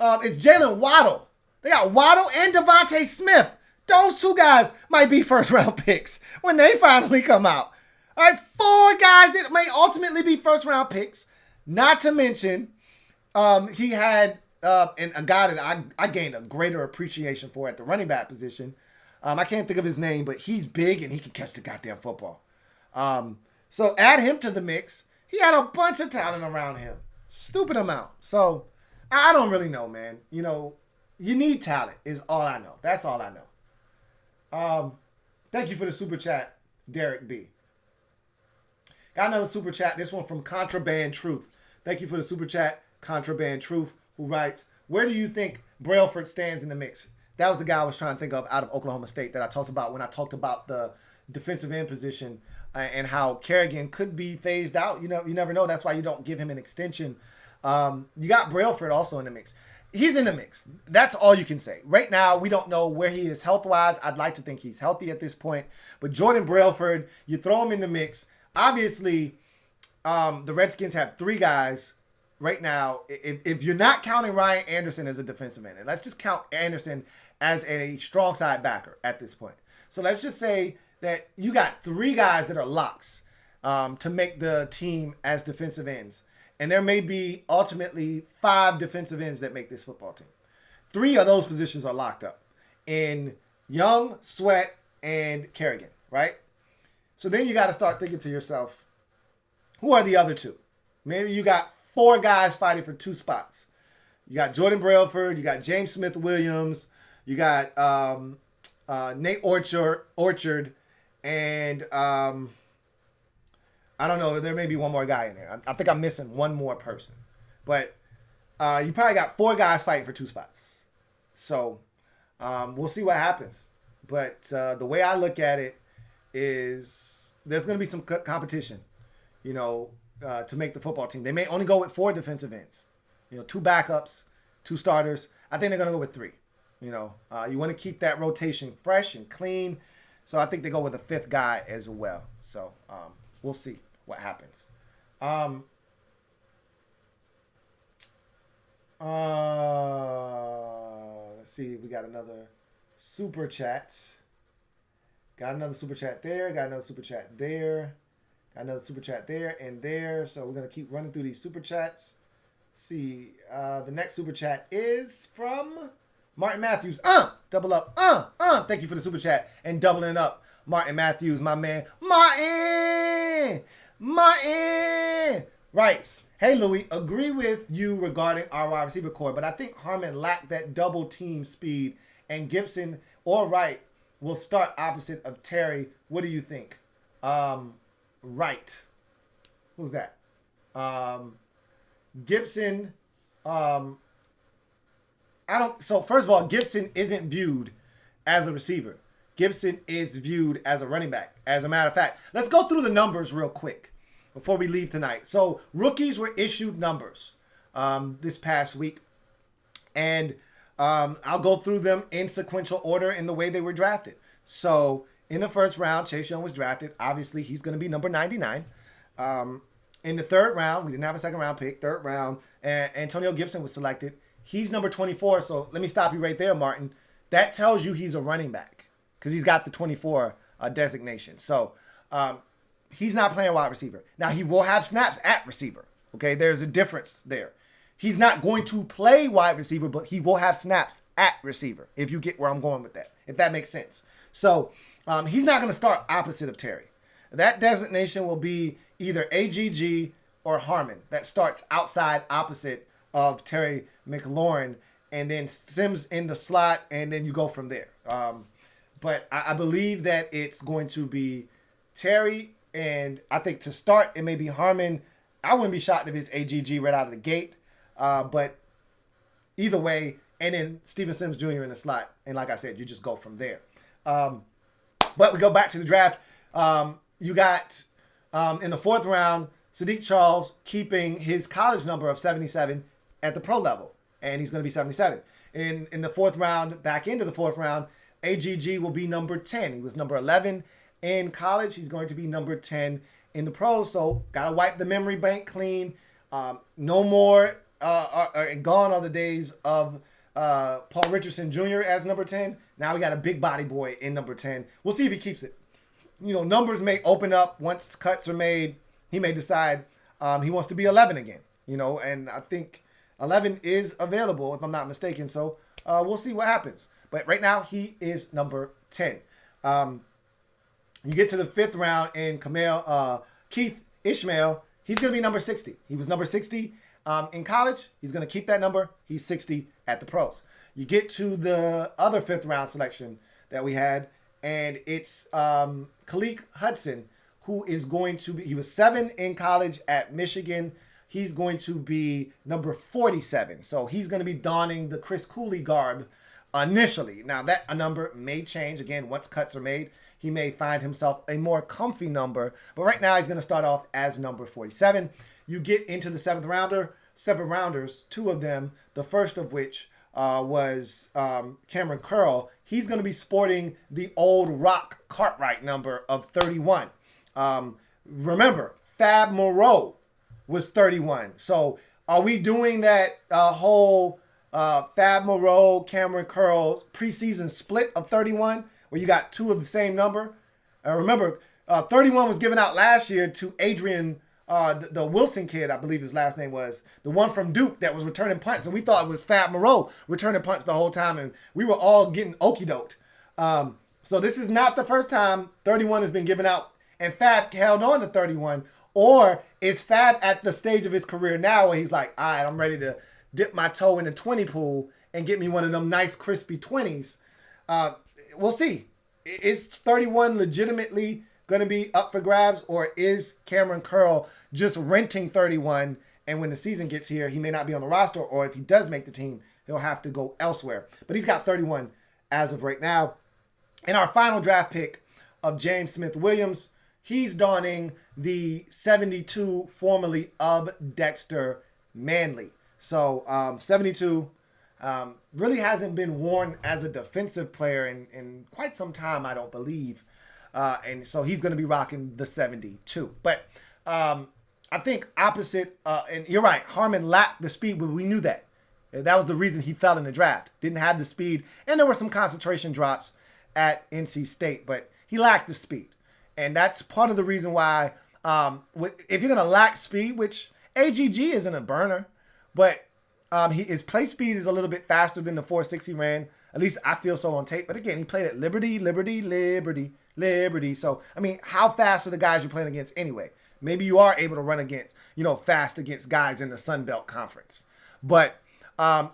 It's Jalen Waddle. They got Waddle and Devontae Smith. Those 2 guys might be first round picks when they finally come out. All right, 4 guys that may ultimately be first round picks. Not to mention, he had and a guy that I gained a greater appreciation for at the running back position. I can't think of his name, but he's big and he can catch the goddamn football. So add him to the mix. He had a bunch of talent around him. Stupid amount. So I don't really know, man. You know, you need talent is all I know. That's all I know. Thank you for the super chat, Derek B. Got another super chat. This one from Contraband Truth. Thank you for the super chat, Contraband Truth, who writes, where do you think Brailford stands in the mix? That was the guy I was trying to think of out of Oklahoma State that I talked about when I talked about the defensive end position and how Kerrigan could be phased out. You know, you never know. That's why you don't give him an extension. You got Brailford also in the mix. He's in the mix. That's all you can say. Right now, we don't know where he is health-wise. I'd like to think he's healthy at this point. But Jordan Brailford, you throw him in the mix. Obviously, the Redskins have 3 guys right now. If you're not counting Ryan Anderson as a defensive end, and let's just count Anderson as a strong side backer at this point. So let's just say that you got 3 guys that are locks to make the team as defensive ends. And there may be ultimately 5 defensive ends that make this football team. 3 of those positions are locked up in Young, Sweat, and Kerrigan, right? So then you got to start thinking to yourself, who are the other 2? Maybe you got 4 guys fighting for 2 spots. You got Jordan Brailford, you got James Smith-Williams, you got Nate Orchard, and I don't know. There may be one more guy in there. I think I'm missing one more person. But you probably got 4 guys fighting for 2 spots. So we'll see what happens. But the way I look at it is there's going to be some competition, you know, to make the football team. They may only go with 4 defensive ends. You know, 2 backups, 2 starters. I think they're going to go with 3. You know, you want to keep that rotation fresh and clean. So I think they go with a 5th guy as well. So we'll see what happens. Let's see. We got another super chat. Got another super chat there. Got another super chat there. Got another super chat there and there. So we're going to keep running through these super chats. Let's see. The next super chat is from Martin Matthews. Double up. Thank you for the super chat and doubling up. Martin Matthews, my man. Martin writes, hey, Louis, agree with you regarding our wide receiver core, but I think Harmon lacked that double team speed, and Gibson or Wright will start opposite of Terry. What do you think? Wright. Who's that? Gibson. So first of all, Gibson isn't viewed as a receiver. Gibson is viewed as a running back. As a matter of fact, let's go through the numbers real quick before we leave tonight. So rookies were issued numbers this past week. And I'll go through them in sequential order in the way they were drafted. So in the first round, Chase Young was drafted. Obviously, he's going to be number 99. In the 3rd round, we didn't have a 2nd round pick. 3rd round, Antonio Gibson was selected. He's number 24. So let me stop you right there, Martin. That tells you he's a running back because he's got the 24 designation. So he's not playing wide receiver. Now, he will have snaps at receiver. Okay, there's a difference there. He's not going to play wide receiver, but he will have snaps at receiver, if you get where I'm going with that, if that makes sense. So he's not going to start opposite of Terry. That designation will be either AGG or Harmon. That starts outside opposite of Terry McLaurin, and then Sims in the slot, and then you go from there. But I believe that it's going to be Terry And I think to start, it may be Harmon. I wouldn't be shocked if it's AGG right out of the gate. But either way, and then Steven Sims Jr. in the slot. And like I said, you just go from there. But we go back to the draft. You got in the fourth round, Sadiq Charles keeping his college number of 77 at the pro level. And he's going to be 77. In the fourth round, back into the fourth round, AGG will be number 10. He was number 11 in college. He's going to be number 10 in the pros. So got to wipe the memory bank clean. No more gone are the days of Paul Richardson Jr. as number 10. Now we got a big body boy in number 10. We'll see if he keeps it. Numbers may open up once cuts are made. He may decide he wants to be 11 again. And I think 11 is available, if I'm not mistaken. So we'll see what happens. But right now, he is number 10. You get to the fifth round, and Keith Ishmael, he's going to be number 60. He was number 60 in college. He's going to keep that number. He's 60 at the pros. You get to the other fifth round selection that we had, and it's Khalid Hudson, who is going to be, he was 7 in college at Michigan. He's going to be number 47. So he's going to be donning the Chris Cooley garb initially. Now that a number may change. Again, once cuts are made, he may find himself a more comfy number. But right now he's going to start off as number 47. You get into the seven rounders, 2 of them, the first of which was Cameron Curl. He's going to be sporting the old Rock Cartwright number of 31. Remember, Fab Moreau was 31. So are we doing that whole Fab Moreau, Cameron Curl preseason split of 31 where you got 2 of the same number? Remember, 31 was given out last year to Adrian, the Wilson kid, I believe his last name was, the one from Duke that was returning punts. And we thought it was Fab Moreau returning punts the whole time. And we were all getting okey-doked. So this is not the first time 31 has been given out and Fab held on to 31. Or is Fab at the stage of his career now where he's like, all right, I'm ready to dip my toe in the 20 pool and get me one of them nice crispy 20s. We'll see. Is 31 legitimately going to be up for grabs, or is Cameron Curl just renting 31, and when the season gets here, he may not be on the roster, or if he does make the team, he'll have to go elsewhere. But he's got 31 as of right now. And our final draft pick of James Smith-Williams, he's donning the 72 formerly of Dexter Manley. So 72 really hasn't been worn as a defensive player in quite some time, I don't believe. And so he's going to be rocking the 72. But I think opposite, and you're right, Harmon lacked the speed, but we knew that. That was the reason he fell in the draft. Didn't have the speed, and there were some concentration drops at NC State, but he lacked the speed. And that's part of the reason why, if you're going to lack speed, which AGG isn't a burner, but his play speed is a little bit faster than the 4.6 he ran. At least I feel so on tape. But again, he played at Liberty. So, I mean, how fast are the guys you're playing against anyway? Maybe you are able to run against, fast against guys in the Sun Belt Conference. But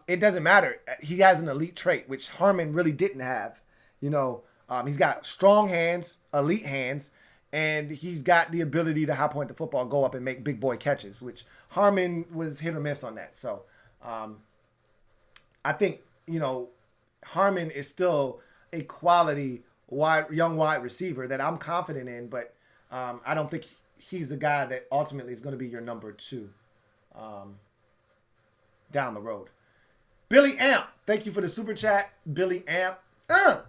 it doesn't matter. He has an elite trait, which Harmon really didn't have. He's got strong hands, elite hands, and he's got the ability to high point the football, go up and make big boy catches, which Harmon was hit or miss on that. So I think, Harmon is still a quality young wide receiver that I'm confident in, but I don't think he's the guy that ultimately is going to be your number 2 down the road. Billy Amp, thank you for the super chat. Billy Amp,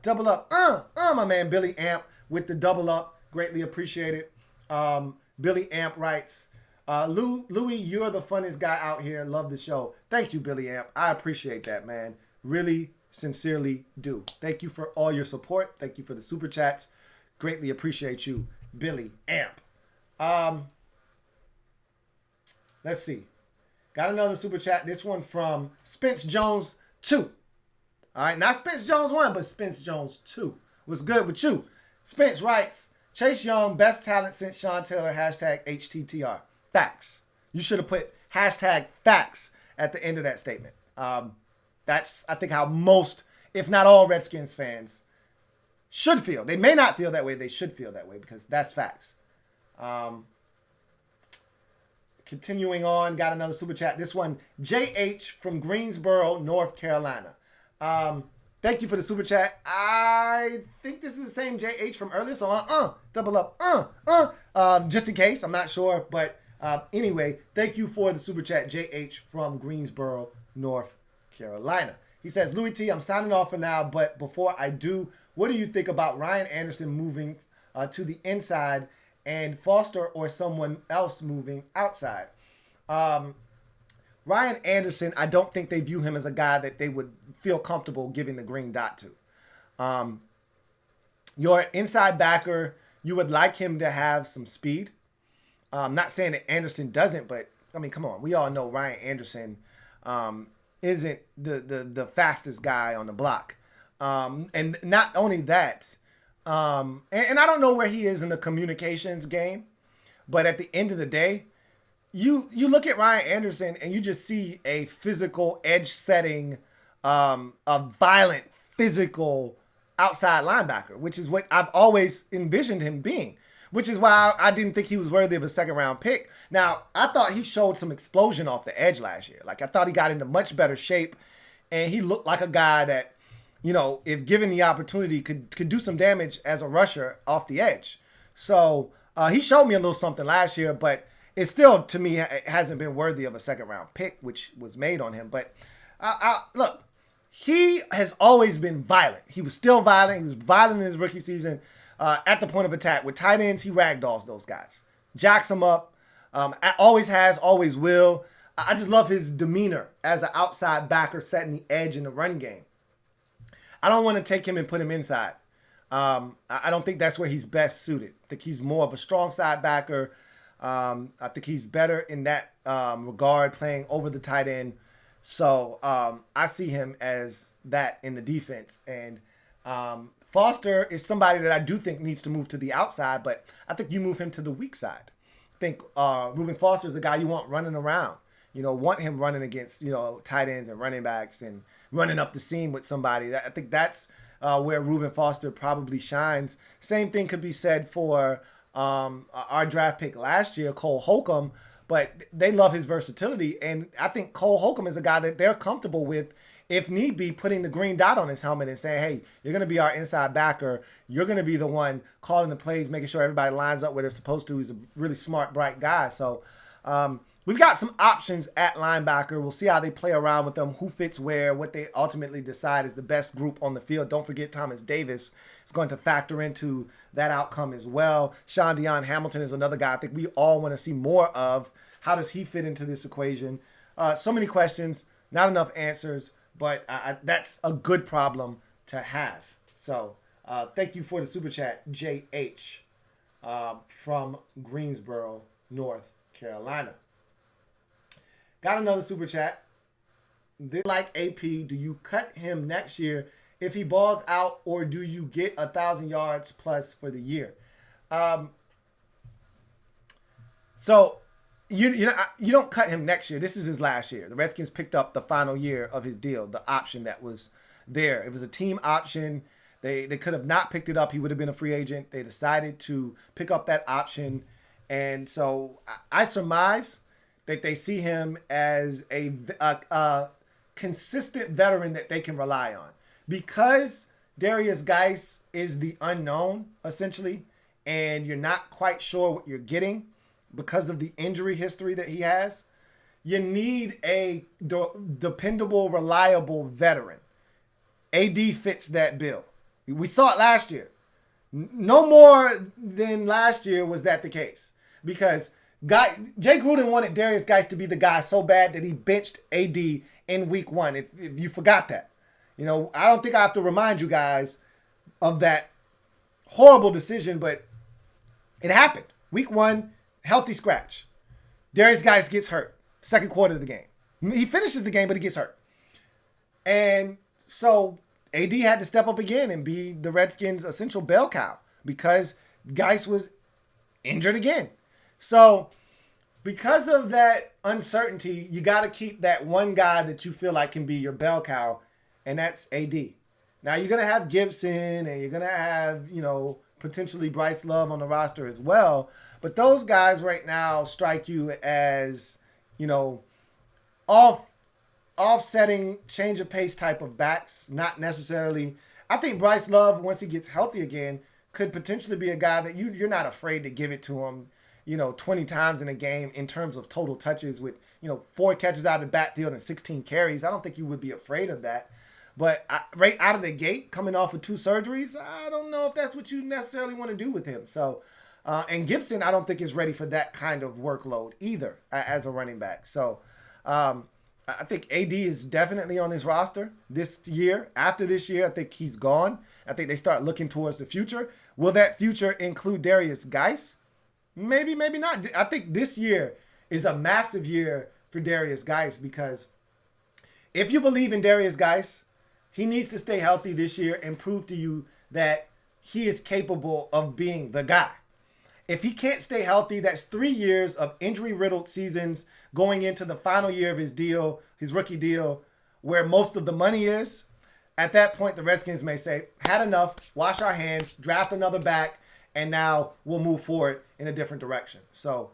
double up, my man Billy Amp with the double up, greatly appreciated. Billy Amp writes, Louis, you're the funniest guy out here. Love the show. Thank you, Billy Amp. I appreciate that, man. Really, sincerely do. Thank you for all your support. Thank you for the super chats. Greatly appreciate you, Billy Amp. Let's see. Got another super chat. This one from Spence Jones 2. All right, not Spence Jones 1, but Spence Jones 2. What's good with you? Spence writes, Chase Young, best talent since Sean Taylor, hashtag HTTR. Facts. You should have put hashtag facts at the end of that statement. That's, I think, how most, if not all, Redskins fans should feel. They may not feel that way. They should feel that way because that's facts. Continuing on, got another super chat. This one, JH from Greensboro, North Carolina. Thank you for the super chat. I think this is the same JH from earlier, so double up, just in case. I'm not sure, but anyway, thank you for the super chat, JH from Greensboro, North Carolina. He says, Louis T, I'm signing off for now, but before I do, what do you think about Ryan Anderson moving to the inside and Foster or someone else moving outside? Ryan Anderson, I don't think they view him as a guy that they would feel comfortable giving the green dot to. Your inside backer, you would like him to have some speed. I'm not saying that Anderson doesn't, but I mean, come on. We all know Ryan Anderson isn't the fastest guy on the block. And not only that, and I don't know where he is in the communications game, but at the end of the day, you look at Ryan Anderson and you just see a physical, edge-setting, a violent, physical outside linebacker, which is what I've always envisioned him being, which is why I didn't think he was worthy of a second-round pick. Now, I thought he showed some explosion off the edge last year. Like, I thought he got into much better shape, and he looked like a guy that, you know, if given the opportunity, could do some damage as a rusher off the edge. So he showed me a little something last year, but it still, to me, hasn't been worthy of a second-round pick, which was made on him. But look, he has always been violent. He was still violent. He was violent in his rookie season at the point of attack. With tight ends, he ragdolls those guys. Jacks them up. Always has, always will. I just love his demeanor as an outside backer setting the edge in the run game. I don't want to take him and put him inside. I don't think that's where he's best suited. I think he's more of a strong side backer. I think he's better in that regard, playing over the tight end. So I see him as that in the defense. And Foster is somebody that I do think needs to move to the outside, but I think you move him to the weak side. I think Reuben Foster is a guy you want running around. You know, want him running against, you know, tight ends and running backs and running up the seam with somebody. I think that's where Reuben Foster probably shines. Same thing could be said for our draft pick last year, Cole Holcomb, but they love his versatility. And I think Cole Holcomb is a guy that they're comfortable with, if need be, putting the green dot on his helmet and saying, hey, you're going to be our inside backer. You're going to be the one calling the plays, making sure everybody lines up where they're supposed to. He's a really smart, bright guy. So we've got some options at linebacker. We'll see how they play around with them, who fits where, what they ultimately decide is the best group on the field. Don't forget Thomas Davis is going to factor into that outcome as well. Sean Deion Hamilton is another guy I think we all want to see more of. How does he fit into this equation? So many questions, not enough answers, but that's a good problem to have. So thank you for the super chat, JH from Greensboro, North Carolina. Got another super chat. They like AP. Do you cut him next year if he balls out, or do you get 1,000 yards plus for the year? So you don't cut him next year. This is his last year. The Redskins picked up the final year of his deal, the option that was there. It was a team option. They could have not picked it up. He would have been a free agent. They decided to pick up that option, and so I surmise that they see him as a consistent veteran that they can rely on. Because Darius Geis is the unknown, essentially, and you're not quite sure what you're getting because of the injury history that he has, you need a dependable, reliable veteran. AD fits that bill. We saw it last year. No more than last year was that the case. Because Jay Gruden wanted Darius Geis to be the guy so bad that he benched AD in week 1, if you forgot that. You know, I don't think I have to remind you guys of that horrible decision, but it happened. Week 1, healthy scratch. Darius Geis gets hurt. Second quarter of the game. He finishes the game, but he gets hurt. And so AD had to step up again and be the Redskins' essential bell cow because Geis was injured again. So because of that uncertainty, you got to keep that one guy that you feel like can be your bell cow, and that's AD. Now, you're going to have Gibson, and you're going to have, potentially Bryce Love on the roster as well. But those guys right now strike you as, offsetting, change of pace type of backs, not necessarily. I think Bryce Love, once he gets healthy again, could potentially be a guy that you're not afraid to give it to him, 20 times in a game in terms of total touches with, 4 catches out of the backfield and 16 carries. I don't think you would be afraid of that. But right out of the gate, coming off of 2 surgeries, I don't know if that's what you necessarily want to do with him. So, and Gibson, I don't think is ready for that kind of workload either as a running back. So, I think AD is definitely on this roster this year. After this year, I think he's gone. I think they start looking towards the future. Will that future include Darius Geis? Maybe, maybe not. I think this year is a massive year for Darius Geis because if you believe in Darius Geis, he needs to stay healthy this year and prove to you that he is capable of being the guy. If he can't stay healthy, that's 3 years of injury-riddled seasons going into the final year of his deal, his rookie deal, where most of the money is. At that point, the Redskins may say, had enough, wash our hands, draft another back, and now we'll move forward in a different direction. So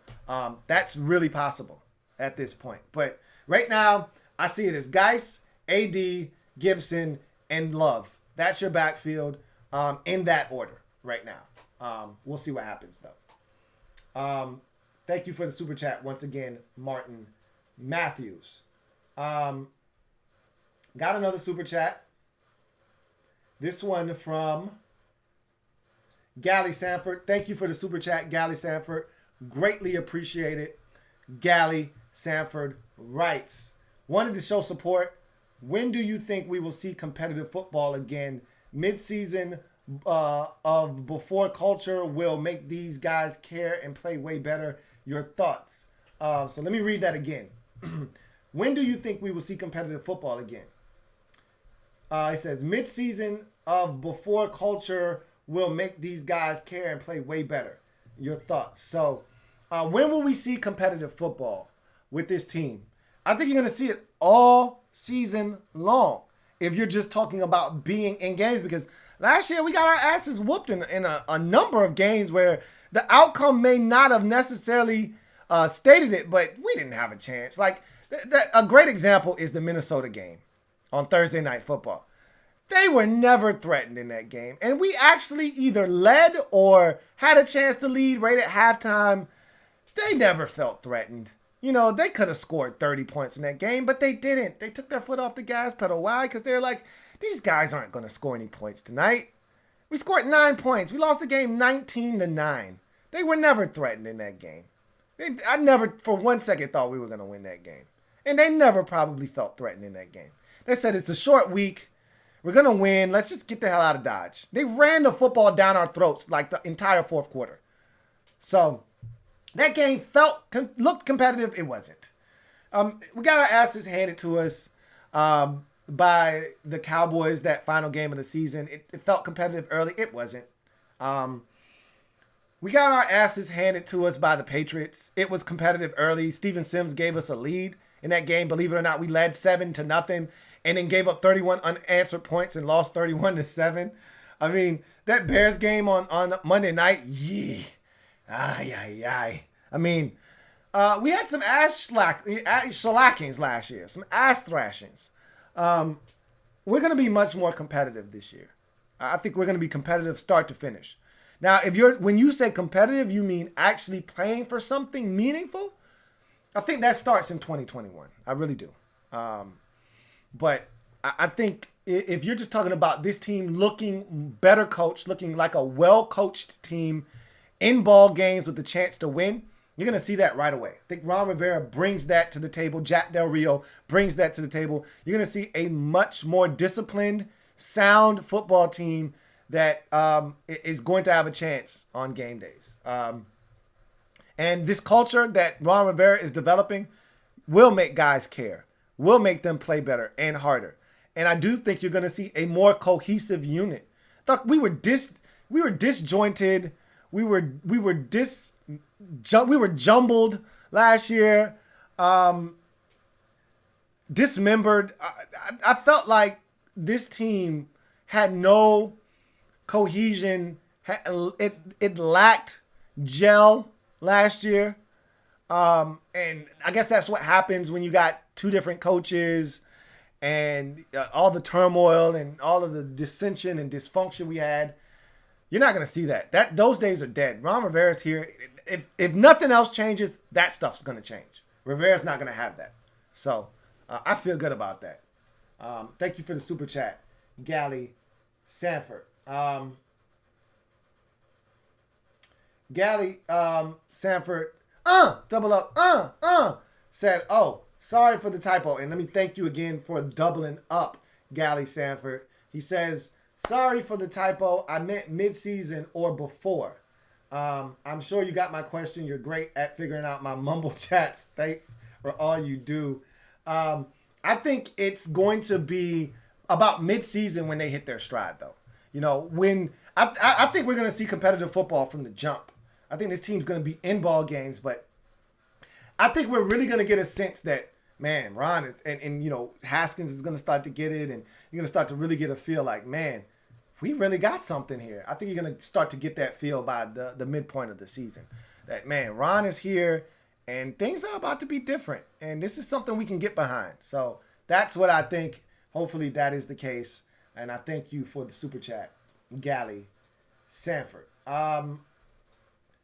that's really possible at this point. But right now, I see it as Geis, AD, Gibson, and Love. That's your backfield in that order right now. We'll see what happens, though. Thank you for the super chat once again, Martin Matthews. Got another super chat. This one from Gally Sanford. Thank you for the super chat, Gally Sanford. Greatly appreciate it. Gally Sanford writes, wanted to show support. When do you think we will see competitive football again? Mid-season of before culture will make these guys care and play way better. Your thoughts? So let me read that again. When do you think we will see competitive football again? It says mid-season of before culture will make these guys care and play way better. Your thoughts? So when will we see competitive football with this team? I think you're going to see it all season long if you're just talking about being in games, because last year we got our asses whooped in a number of games where the outcome may not have necessarily stated it, but we didn't have a chance. Like a great example is the Minnesota game on Thursday Night Football. They were never threatened in that game, and we actually either led or had a chance to lead right at halftime. They never felt threatened. They could have scored 30 points in that game, but they didn't. They took their foot off the gas pedal. Why? Because they're like, these guys aren't going to score any points tonight. We scored 9 points. We lost the game 19-9. They were never threatened in that game. I never for 1 second thought we were going to win that game. And they never probably felt threatened in that game. They said it's a short week. We're going to win. Let's just get the hell out of Dodge. They ran the football down our throats like the entire fourth quarter. So that game looked competitive. It wasn't. We got our asses handed to us by the Cowboys that final game of the season. It felt competitive early. It wasn't. We got our asses handed to us by the Patriots. It was competitive early. Steven Sims gave us a lead in that game. Believe it or not, we led 7-0 and then gave up 31 unanswered points and lost 31-7. I mean, that Bears game on Monday night, yeah. I mean, we had some ass shellackings last year, some ass thrashings. We're going to be much more competitive this year. I think we're going to be competitive start to finish. Now, when you say competitive, you mean actually playing for something meaningful? I think that starts in 2021. I really do. But I think if you're just talking about this team looking better coached, looking like a well-coached team in ball games with the chance to win, you're going to see that right away. I think Ron Rivera brings that to the table. Jack Del Rio brings that to the table. You're going to see a much more disciplined, sound football team that is going to have a chance on game days. And this culture that Ron Rivera is developing will make guys care, will make them play better and harder. And I do think you're going to see a more cohesive unit. I thought we were disjointed. We were jumbled last year, dismembered. I felt like this team had no cohesion It lacked gel last year. And I guess that's what happens when you got two different coaches and all the turmoil and all of the dissension and dysfunction we had. You're not going to see that. Those days are dead. Ron Rivera's here. If nothing else changes, that stuff's going to change. Rivera's not going to have that. So I feel good about that. Thank you for the super chat, Gally Sanford. Gally Sanford, double up, said, oh, sorry for the typo. And let me thank you again for doubling up, Gally Sanford. He says, sorry for the typo. I meant mid-season or before. I'm sure you got my question. You're great at figuring out my mumble chats. Thanks for all you do. I think it's going to be about mid-season when they hit their stride, though. You know, when I think we're going to see competitive football from the jump. I think this team's going to be in ball games, but I think we're really going to get a sense that, man, Ron is, and you know, Haskins is going to start to get it, and you're going to start to really get a feel like, man, we really got something here. I think you're going to start to get that feel by the midpoint of the season. That, man, Ron is here, and things are about to be different, and this is something we can get behind. So that's what I think. Hopefully that is the case, and I thank you for the super chat, Gally Sanford.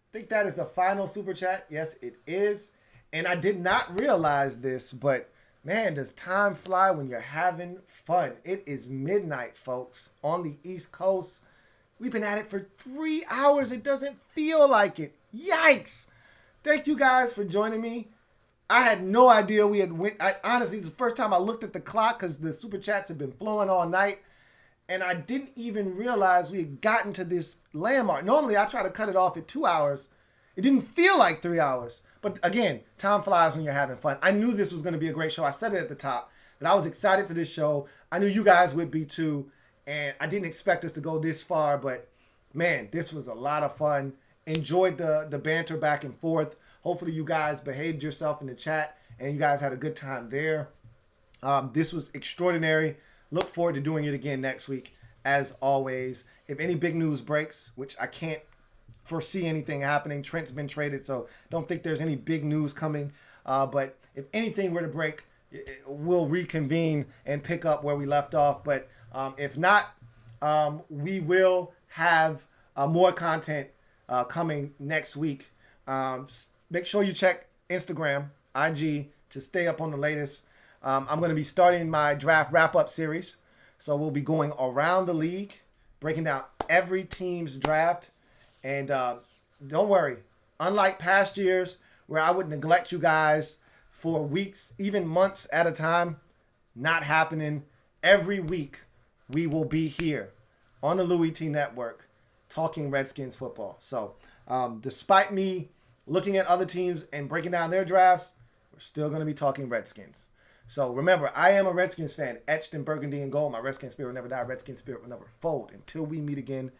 I think that is the final super chat. Yes, it is. And I did not realize this, but man, does time fly when you're having fun. It is midnight, folks, on the East Coast. We've been at it for 3 hours. It doesn't feel like it. Yikes. Thank you guys for joining me. I had no idea we had honestly, it's the first time I looked at the clock because the super chats have been flowing all night. And I didn't even realize we had gotten to this landmark. Normally, I try to cut it off at 2 hours. It didn't feel like 3 hours. But again, time flies when you're having fun. I knew this was going to be a great show. I said it at the top that I was excited for this show. I knew you guys would be too. And I didn't expect us to go this far. But, man, this was a lot of fun. Enjoyed the banter back and forth. Hopefully, you guys behaved yourself in the chat. And you guys had a good time there. This was extraordinary. Look forward to doing it again next week, as always. If any big news breaks, which I can't foresee anything happening, Trent's been traded, so don't think there's any big news coming. But if anything were to break, we'll reconvene and pick up where we left off. But if not, we will have more content coming next week. Just make sure you check Instagram, IG, to stay up on the latest. I'm going to be starting my draft wrap-up series. So we'll be going around the league, breaking down every team's draft. And don't worry, unlike past years where I would neglect you guys for weeks, even months at a time, not happening. Every week we will be here on the Louis T Network talking Redskins football. So despite me looking at other teams and breaking down their drafts, we're still going to be talking Redskins. So remember, I am a Redskins fan, etched in burgundy and gold. My Redskins spirit will never die. Redskins spirit will never fold. Until we meet again,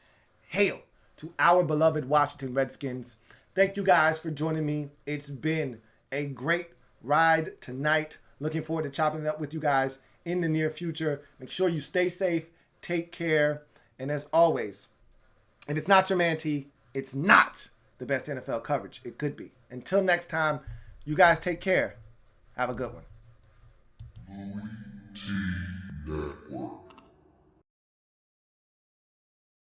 hail to our beloved Washington Redskins. Thank you guys for joining me. It's been a great ride tonight. Looking forward to chopping it up with you guys in the near future. Make sure you stay safe, take care, and as always, if it's not your man T, it's not the best NFL coverage. It could be. Until next time, you guys take care. Have a good one. Louis T Network.